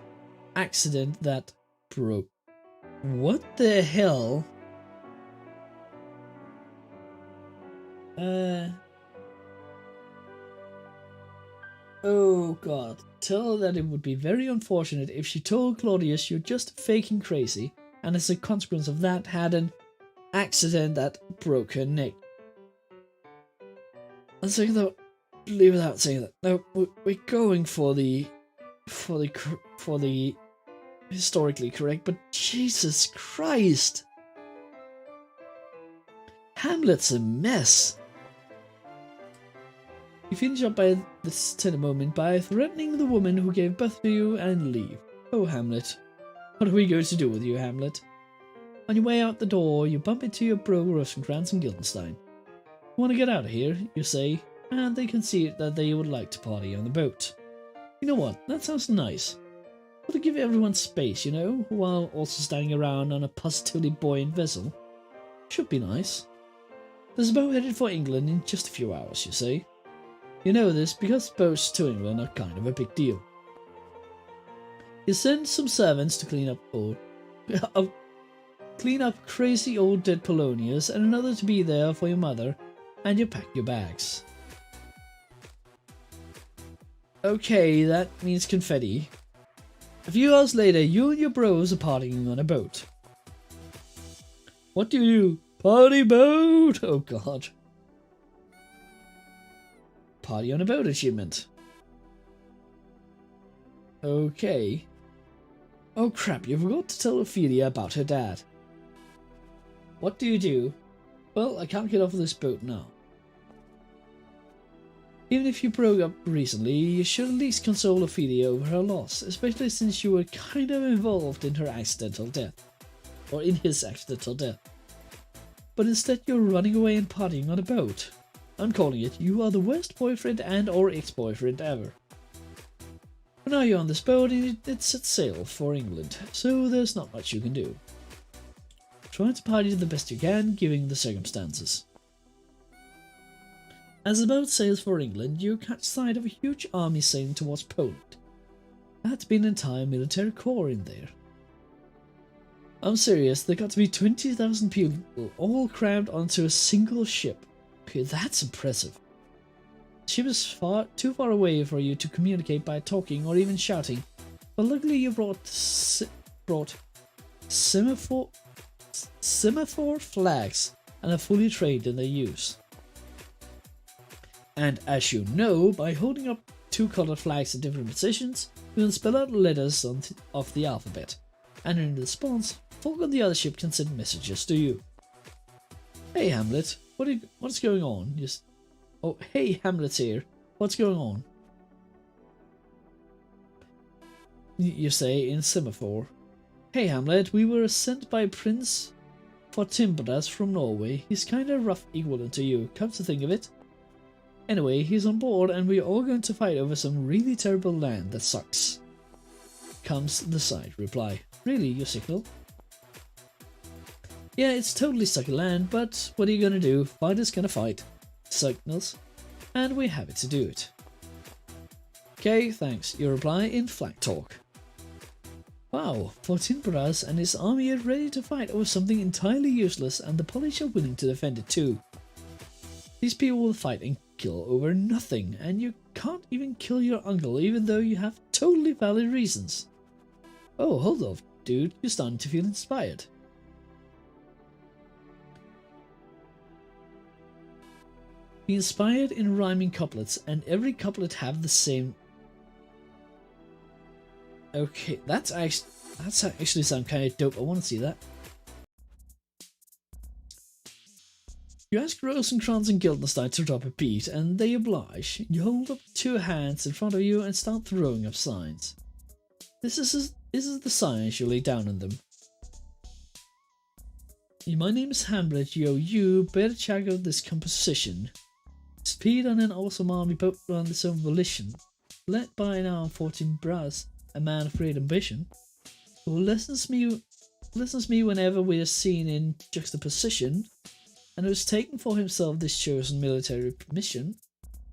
accident that broke. What the hell? Oh god. Tell her that it would be very unfortunate if she told Claudius you're just faking crazy and as a consequence of that had an accident that broke her neck. I'm saying that, leave without saying that. No, we're going for the historically correct, but Jesus Christ, Hamlet's a mess. You finish up by this tender moment by threatening the woman who gave birth to you and leave. Oh, Hamlet, what are we going to do with you, Hamlet? On your way out the door, you bump into your bro Rosencrantz and Guildenstein. Want to get out of here, you say, and they concede that they would like to party on the boat. You know what? That sounds nice. But to give everyone space, you know, while also standing around on a positively buoyant vessel. Should be nice. There's a boat headed for England in just a few hours, you see. You know this because boats to England are kind of a big deal. You send some servants to clean up crazy old dead Polonius and another to be there for your mother, and you pack your bags. Okay, that means confetti. A few hours later, you and your bros are partying on a boat. What do you do? Party boat! Oh god. Party on a boat achievement. Okay. Oh crap, you forgot to tell Ophelia about her dad. What do you do? Well, I can't get off of this boat now. Even if you broke up recently, you should at least console Ophelia over her loss, especially since you were kind of involved in her accidental death. Or in his accidental death. But instead you're running away and partying on a boat. I'm calling it, you are the worst boyfriend and or ex-boyfriend ever. But now you're on this boat and it sets sail for England, so there's not much you can do. Try to party the best you can, given the circumstances. As the boat sails for England, you catch sight of a huge army sailing towards Poland. That's been an entire military corps in there. I'm serious, there got to be 20,000 people all crammed onto a single ship. Okay, that's impressive. The ship is too far away for you to communicate by talking or even shouting, but luckily you brought semaphore flags and are fully trained in their use. And as you know, by holding up two colored flags in different positions, you can spell out letters of the alphabet, and in response, folk on the other ship can send messages to you. Hey Hamlet, what's going on? Oh, hey Hamlet's here. What's going on? You say in semaphore. Hey Hamlet, we were sent by Prince Fortinbras from Norway. He's kinda rough equivalent to you, come to think of it. Anyway, he's on board and we're all going to fight over some really terrible land that sucks. Comes the side reply. Really, you signal? Yeah, it's totally sucky land, but what are you gonna do? Fighters gonna fight. Signals. And we're happy to do it. Okay, thanks. Your reply in flag talk. Wow, Fortinbras and his army are ready to fight over something entirely useless and the Polish are willing to defend it too. These people will fight and kill over nothing, and you can't even kill your uncle even though you have totally valid reasons. Oh, hold off, dude, you're starting to feel inspired. Be inspired in rhyming couplets, and every couplet have the same... Okay, that's actually sound kind of dope. I want to see that. You ask Rosencrantz and Guildenstern to drop a beat, and they oblige. You hold up two hands in front of you and start throwing up signs. This is the signs you lay down on them. My name is Hamlet, you better check out this composition. Speed on an awesome army boat on its own volition, led by an armed Fortinbras, a man of great ambition, who listens me whenever we are seen in juxtaposition, and who has taken for himself this chosen military mission,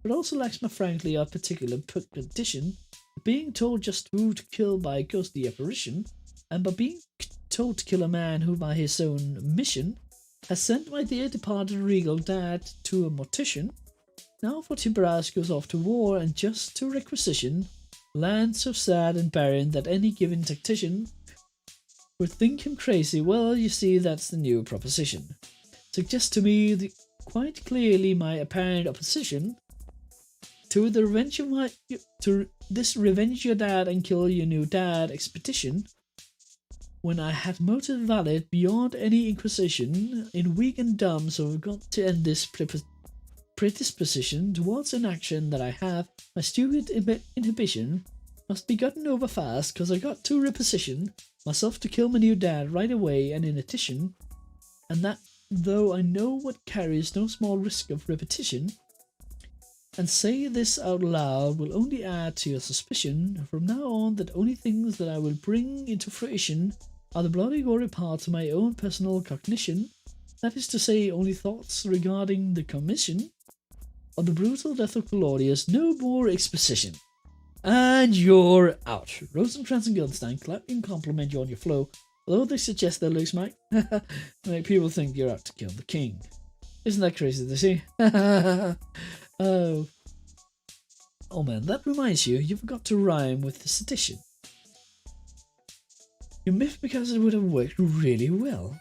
but also lacks my frankly a particular condition, being told just who to kill by a ghostly apparition, and by being told to kill a man who by his own mission has sent my dear departed regal dad to a mortician. Now Fortinbras goes off to war, and just to requisition land so sad and barren that any given tactician would think him crazy. Well, you see, that's the new proposition. Suggest to me quite clearly my apparent opposition to the revenge of this revenge your dad and kill your new dad expedition, when I had motive valid beyond any inquisition, in weak and dumb, so I've got to end this predisposition towards an action that I have. My stupid inhibition must be gotten over fast, cause I got to reposition myself to kill my new dad right away, and in addition, and that though I know what carries no small risk of repetition, and say this out loud will only add to your suspicion from now on that only things that I will bring into fruition are the bloody gory parts of my own personal cognition, that is to say, only thoughts regarding the commission of the brutal death of Claudius, no more exposition. And you're out. Rosencrantz and Guildenstein clap and compliment you on your flow, although they suggest their looks might make people think you're out to kill the king. Isn't that crazy to see? Oh man, that reminds you, you forgot to rhyme with the sedition. You miffed because it would have worked really well.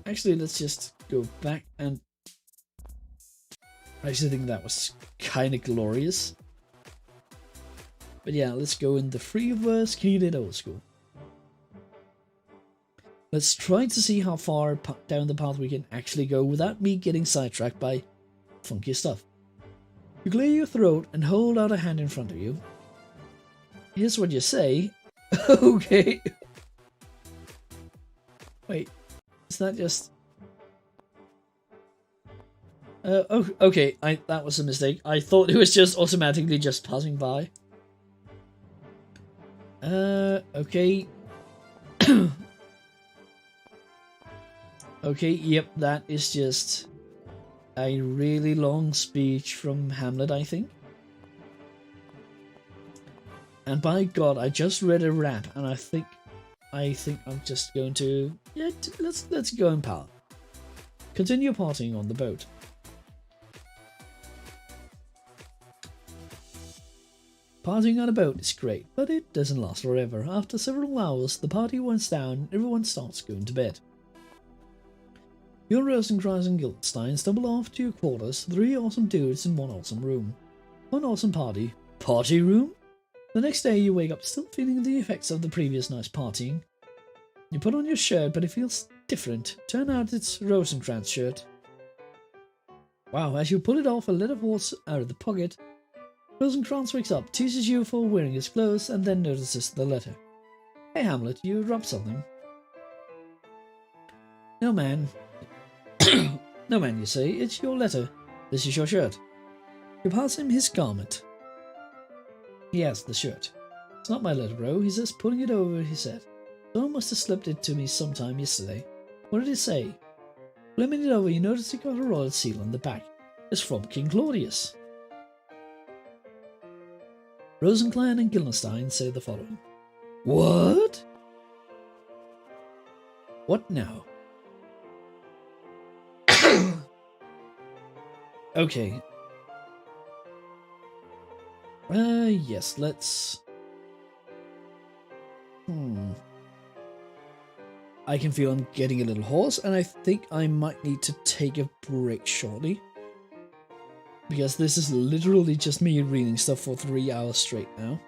Actually, let's just go back and... I actually think that was kind of glorious. But yeah, let's go in the free verse King did old school. Let's try to see how far down the path we can actually go without me getting sidetracked by funky stuff. You clear your throat and hold out a hand in front of you. Here's what you say. Okay. Wait, is that just... oh, okay, that was a mistake. I thought it was just automatically just passing by. Okay. Okay, yep, that is just a really long speech from Hamlet, I think. And by God, I just read a rap, and I think I'm just going to... Yeah, let's go and power. Continue partying on the boat. Partying on a boat is great, but it doesn't last forever. After several hours, the party winds down and everyone starts going to bed. You and Rosencrantz and Guildenstein stumble off to your quarters, 3 awesome dudes in one awesome room. One awesome party. Party room? The next day you wake up still feeling the effects of the previous night's partying. You put on your shirt, but it feels different. Turn out it's Rosencrantz' shirt. Wow, as you pull it off, a letter falls out of the pocket. Rosencrantz wakes up, teases you for wearing his clothes, and then notices the letter. Hey Hamlet, you dropped something. No man. No man, you say, it's your letter. This is your shirt. You pass him his garment. He has the shirt. It's not my letter, bro. He says, pulling it over his head. Someone must have slipped it to me sometime yesterday. What did it say? Flipping it over, you notice it got a royal seal on the back. It's from King Claudius. Rosencrantz and Guildenstein say the following. What? What now? Okay. Yes, let's... I can feel I'm getting a little hoarse, and I think I might need to take a break shortly. Because this is literally just me reading stuff for 3 hours straight now.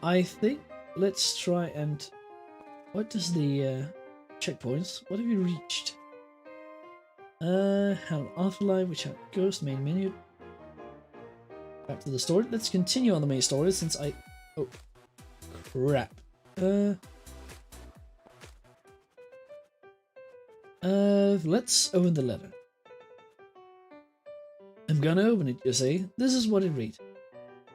I think let's try and... What does the checkpoints? What have you reached? Hell, Afterlife, which had Ghost, main menu. Back to the story. Let's continue on the main story since I... Oh, crap. Let's open the letter. I'm gonna open it, you say. This is what it reads.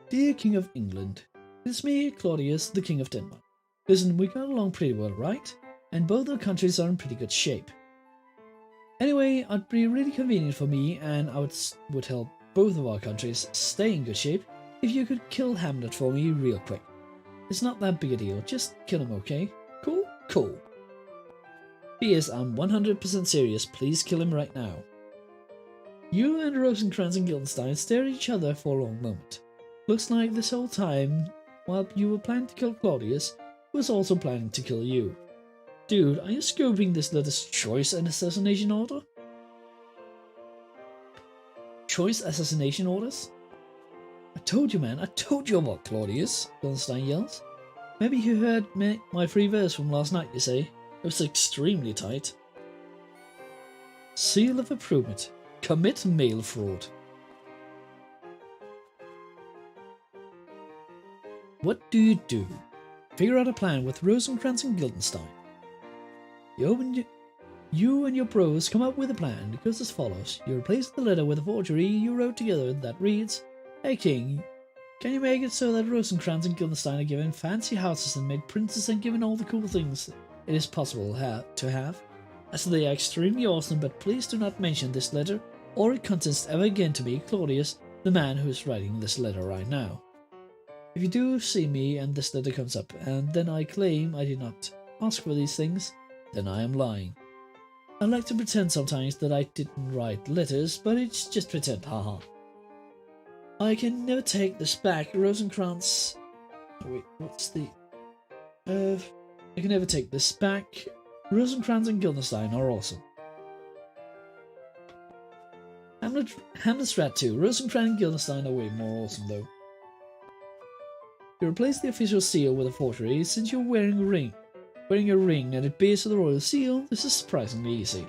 Dear King of England, it's me, Claudius, the King of Denmark. Listen, we got along pretty well, right? And both our countries are in pretty good shape. Anyway, it'd be really convenient for me, and I would help both of our countries stay in good shape if you could kill Hamlet for me real quick. It's not that big a deal, just kill him, okay? Cool? Cool. P.S. I'm 100% serious, please kill him right now. You and Rosencrantz and Guildenstein stare at each other for a long moment. Looks like this whole time, while you were planning to kill Claudius, he was also planning to kill you. Dude, are you scoping this letter's choice and assassination order? Choice assassination orders? I told you, man, I told you about Claudius, Guildenstein yells. Maybe you heard my free verse from last night, you say. It was extremely tight. Seal of approval. Commit mail fraud. What do? Figure out a plan with Rosencrantz and Guildenstein. You You and your bros come up with a plan. It goes as follows. You replace the letter with a forgery you wrote together that reads, "Hey King, can you make it so that Rosencrantz and Guildenstein are given fancy houses and made princes and given all the cool things it is possible to have? As they are extremely awesome, but please do not mention this letter or its contents ever again to me, Claudius, the man who is writing this letter right now. If you do see me and this letter comes up, and then I claim I did not ask for these things, then I am lying. I like to pretend sometimes that I didn't write letters, but it's just pretend, haha. I can never take this back. Rosencrantz... Wait, what's the... I can never take this back. Rosencrantz and Guildenstein are awesome. Hamlet's rat too. Rosencrantz and Guildenstein are way more awesome though. You replace the official seal with a forgery since you're wearing a ring and it bears to the royal seal. This is surprisingly easy.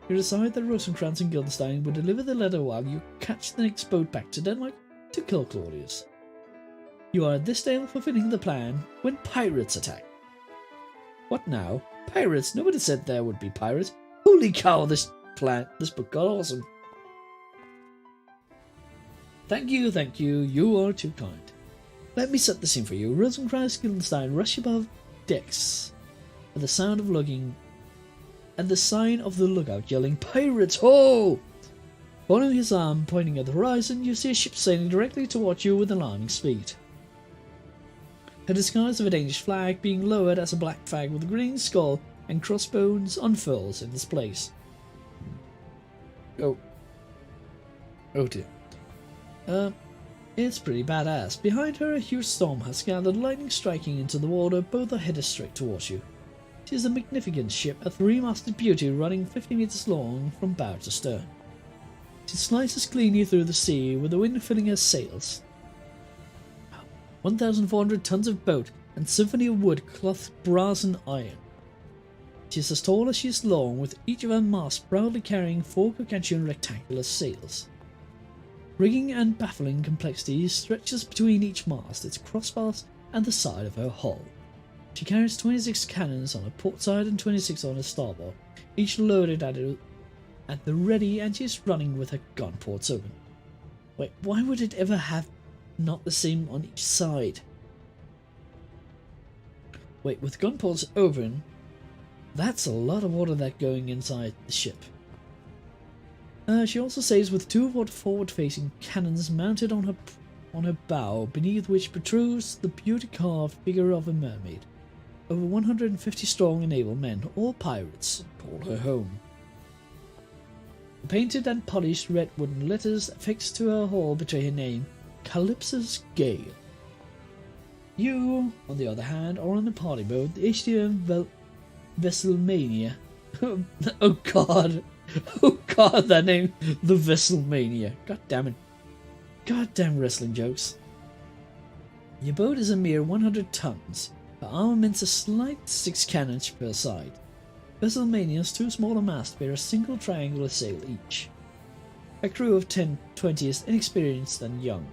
You decide that Rosencrantz and Guildenstein will deliver the letter while you catch the next boat back to Denmark to kill Claudius. You are at this time fulfilling the plan when pirates attack. What now? Pirates? Nobody said there would be pirates. Holy cow, this book got awesome. Thank you, you are too kind. Let me set the scene for you. Rosencrantz and Guildenstein rush above decks at the sound of looking and the sign of the lookout yelling, "Pirates, ho!" Following his arm pointing at the horizon, you see a ship sailing directly towards you with alarming speed. Her disguise of a Danish flag being lowered as a black flag with a green skull and crossbones unfurls in its place. Oh dear. It's pretty badass. Behind her, a huge storm has gathered, lightning striking into the water. Both are headed straight towards you. She is a magnificent ship, a three-masted beauty running 50 meters long from bow to stern. She slices cleanly through the sea with the wind filling her sails. 1,400 tons of boat and symphony of wood, cloth, brass and iron. She is as tall as she is long, with each of her masts proudly carrying 4 gargantuan rectangular sails. Rigging and baffling complexity stretches between each mast, its crossbars and the side of her hull. She carries 26 cannons on her port side and 26 on her starboard, each loaded at the ready, and she is running with her gun ports open. Wait, why would it ever have not the same on each side? Wait, with gun ports open, that's a lot of water that going inside the ship. She also sails with 2 forward-facing cannons mounted on her bow, beneath which protrudes the beauty-carved figure of a mermaid. Over 150 strong and able men, all pirates, call her home. The painted and polished red wooden letters affixed to her hull betray her name, Calypso's Gale. You, on the other hand, are on the party boat, the HTM Vesselmania. Oh god! Oh god, that name! The Vesselmania. God damn it. God damn wrestling jokes. Your boat is a mere 100 tons. Her armament's a slight 6 cannons per side. Vesselmania's 2 smaller masts bear a single triangular sail each. A crew of 20 is inexperienced and young.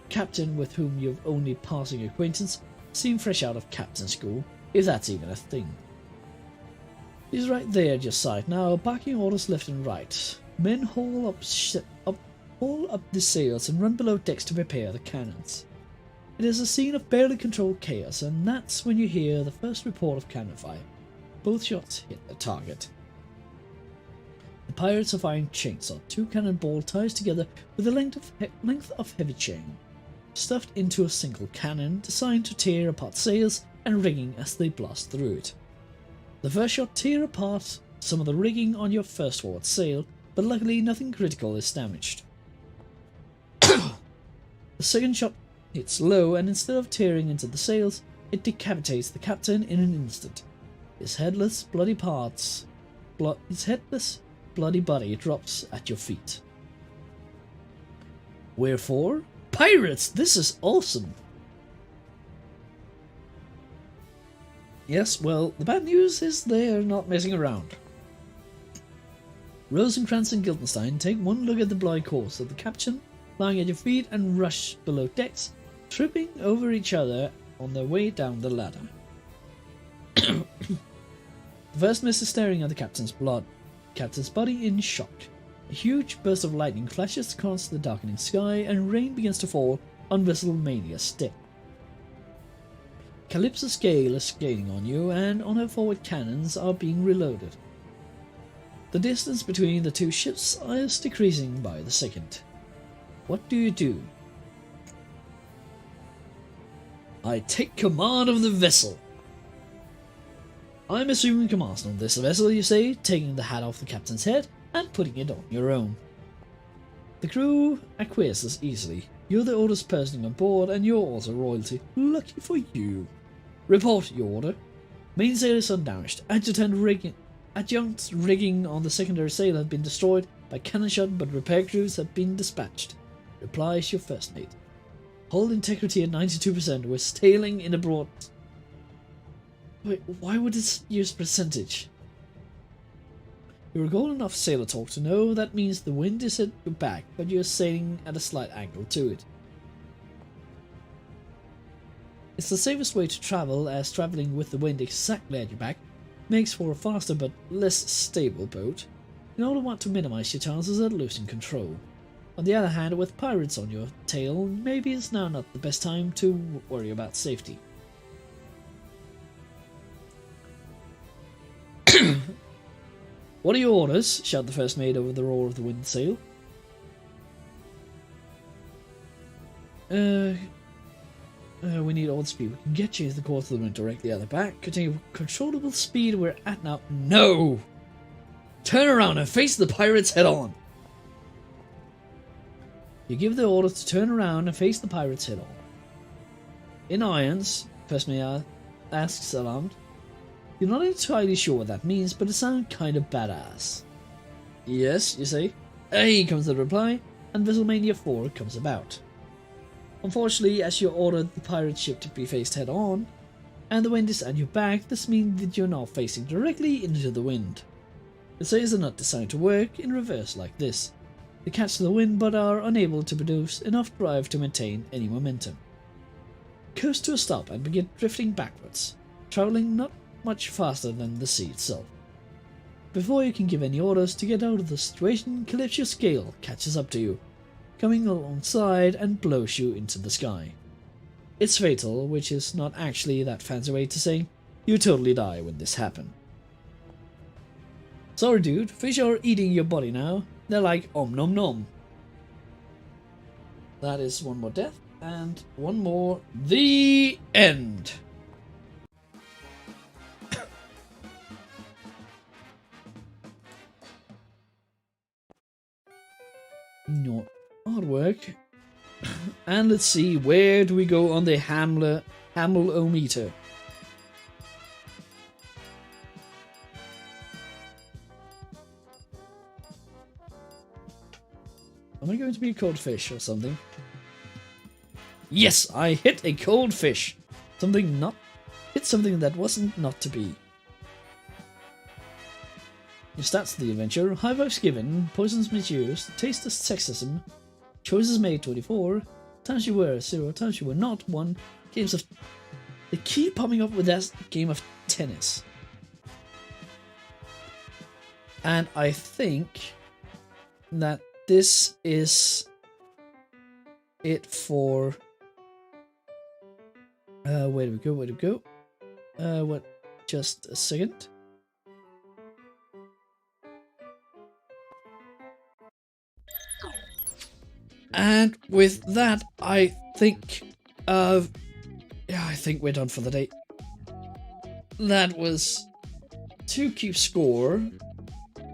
Captain, with whom you have only passing acquaintance, seem fresh out of captain school, if that's even a thing. He's right there at your side now, barking orders left and right. Men haul up the sails and run below decks to prepare the cannons. It is a scene of barely controlled chaos, and that's when you hear the first report of cannon fire. Both shots hit the target. The pirates are firing chainsaw, 2 cannonball ties together with a length of heavy chain, stuffed into a single cannon, designed to tear apart sails and rigging as they blast through it. The first shot tear apart some of the rigging on your first forward sail, but luckily nothing critical is damaged. The second shot hits low, and instead of tearing into the sails, it decapitates the captain in an instant. His headless, bloody body drops at your feet. Wherefore? Pirates! This is awesome! Yes, well, the bad news is they're not messing around. Rosencrantz and Guildenstein take one look at the bloody corpse of the captain lying at your feet and rush below decks, tripping over each other on their way down the ladder. The first mist is staring at the captain's captain's body in shock. A huge burst of lightning flashes across the darkening sky, and rain begins to fall on WrestleMania's deck. Calypso's gale is gaining on you, and on her forward cannons are being reloaded. The distance between the two ships is decreasing by the second. What do you do? I take command of the vessel. I'm assuming command on this vessel, you say, taking the hat off the captain's head and putting it on your own. The crew acquiesces easily. You're the oldest person on board, and you're also royalty. Lucky for you. Report your order. Mainsail is undamaged. Adjunct rigging on the secondary sail has been destroyed by cannon shot, but repair crews have been dispatched. Replies your first mate. Hull integrity at 92%. We're sailing in a broad... Wait, why would it use percentage? You're a good enough sailor talk to know that means the wind is at your back, but you're sailing at a slight angle to it. It's the safest way to travel, as travelling with the wind exactly at your back makes for a faster but less stable boat. You only want to minimize your chances of losing control. On the other hand, with pirates on your tail, maybe it's now not the best time to worry about safety. What are your orders? Shouted the first mate over the roar of the wind sail. We need all the speed we can get you. The course of the wind directly at the back. Continue controllable speed we're at now. No! Turn around and face the pirates head on. You give the order to turn around and face the pirates head on. In irons, first mate asks alarmed. You're not entirely sure what that means, but it sounds kind of badass. Yes, you say. Hey, comes the reply, and WrestleMania 4 comes about. Unfortunately, as you ordered the pirate ship to be faced head on, and the wind is at your back, this means that you're now facing directly into the wind. The sails are not designed to work in reverse like this. They catch the wind but are unable to produce enough drive to maintain any momentum. Coast to a stop and begin drifting backwards, travelling not much faster than the sea itself. Before you can give any orders to get out of the situation, Calypso's gale catches up to you, coming alongside and blows you into the sky. It's fatal, which is not actually that fancy way to say you totally die when this happens. Sorry dude, fish are eating your body now. They're like om nom nom. That is one more death, and one more. The end. Not hard work. And let's see, where do we go on the Hamlet-o-meter? Am I going to be a cold fish or something? Yes, I hit a cold fish. Something that wasn't not to be. Your stats of the adventure: high vibes given, poisons misused, taste of sexism, choices made 24, times you were 0, times you were not 1, games of... They keep popping up with that game of tennis. And I think that this is it for... where do we go? Just a second. And with that, I think we're done for the day. That was to keep score,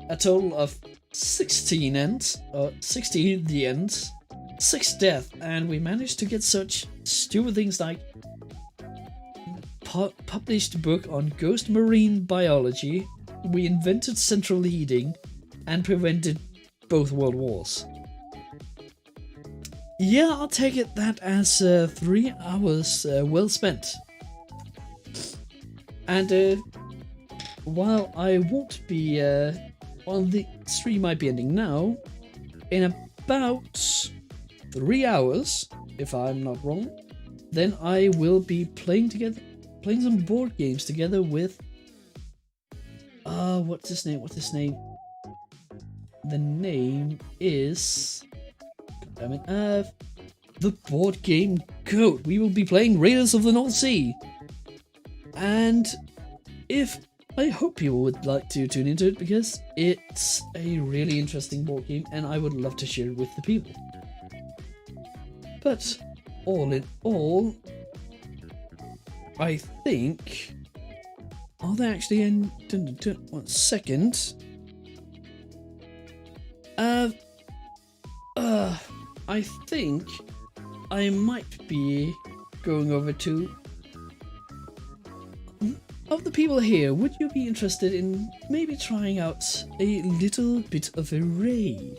a total of 16 ends, 16 the ends, 6 death, and we managed to get such stupid things like published book on ghost marine biology, we invented central heating, and prevented both world wars. Yeah, I'll take it that as 3 hours well spent. And while I won't be, while the stream might be ending now, in about 3 hours, if I'm not wrong, then I will be playing some board games together with what's his name? What's his name? The name is... God damn it. The board game Goat. We will be playing Raiders of the North Sea. And I hope people would like to tune into it because it's a really interesting board game and I would love to share it with the people. But all in all, I think... Are they actually in... 1 second. I think I might be going over to... Of the people here, would you be interested in maybe trying out a little bit of a raid?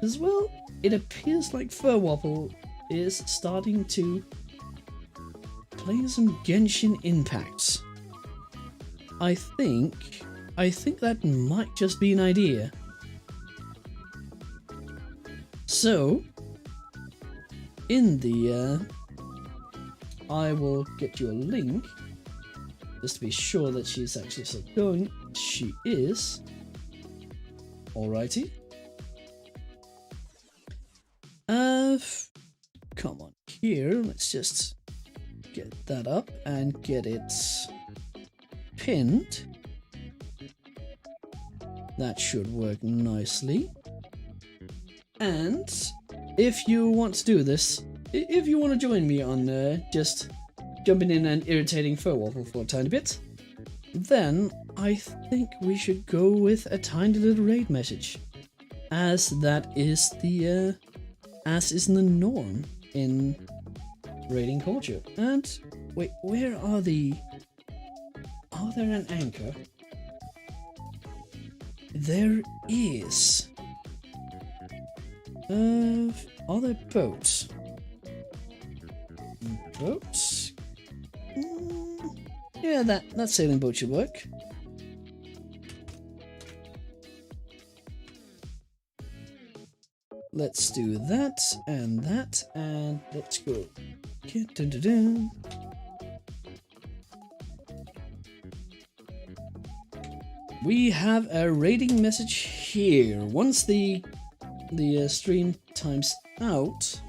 As well, it appears like Furwapple is starting to play some Genshin Impact. I think that might just be an idea. So, in the I will get you a link just to be sure that she's actually still going. She is. Alrighty. Come on here. Let's just get that up and get it pinned. That should work nicely. And if you want to do this, if you want to join me on just jumping in and irritating Furwapple for a tiny bit, then I think we should go with a tiny little raid message, as that is the as is the norm in raiding culture. And wait, where are the... Are there an anchor? There is. Are there boats? Boats? Yeah, that sailing boat should work. Let's do that, and let's go. Dun-dun-dun. We have a rating message here. Once the stream times out,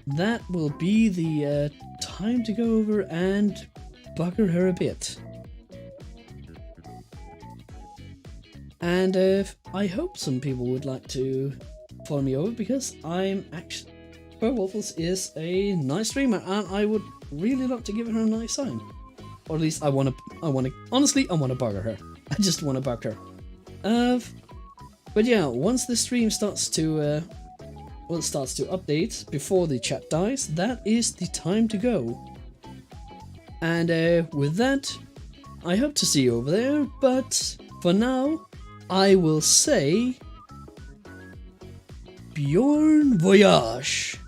that will be the time to go over and bugger her a bit. And I hope some people would like to follow me over, because I'm actually... Furwaffles is a nice streamer and I would really love to give her a nice time. Or at least I want to, honestly, I want to bugger her. I just want to bug her. But yeah, once the stream starts to, update before the chat dies, that is the time to go. And with that, I hope to see you over there, but for now, I will say... Bjorn Voyage!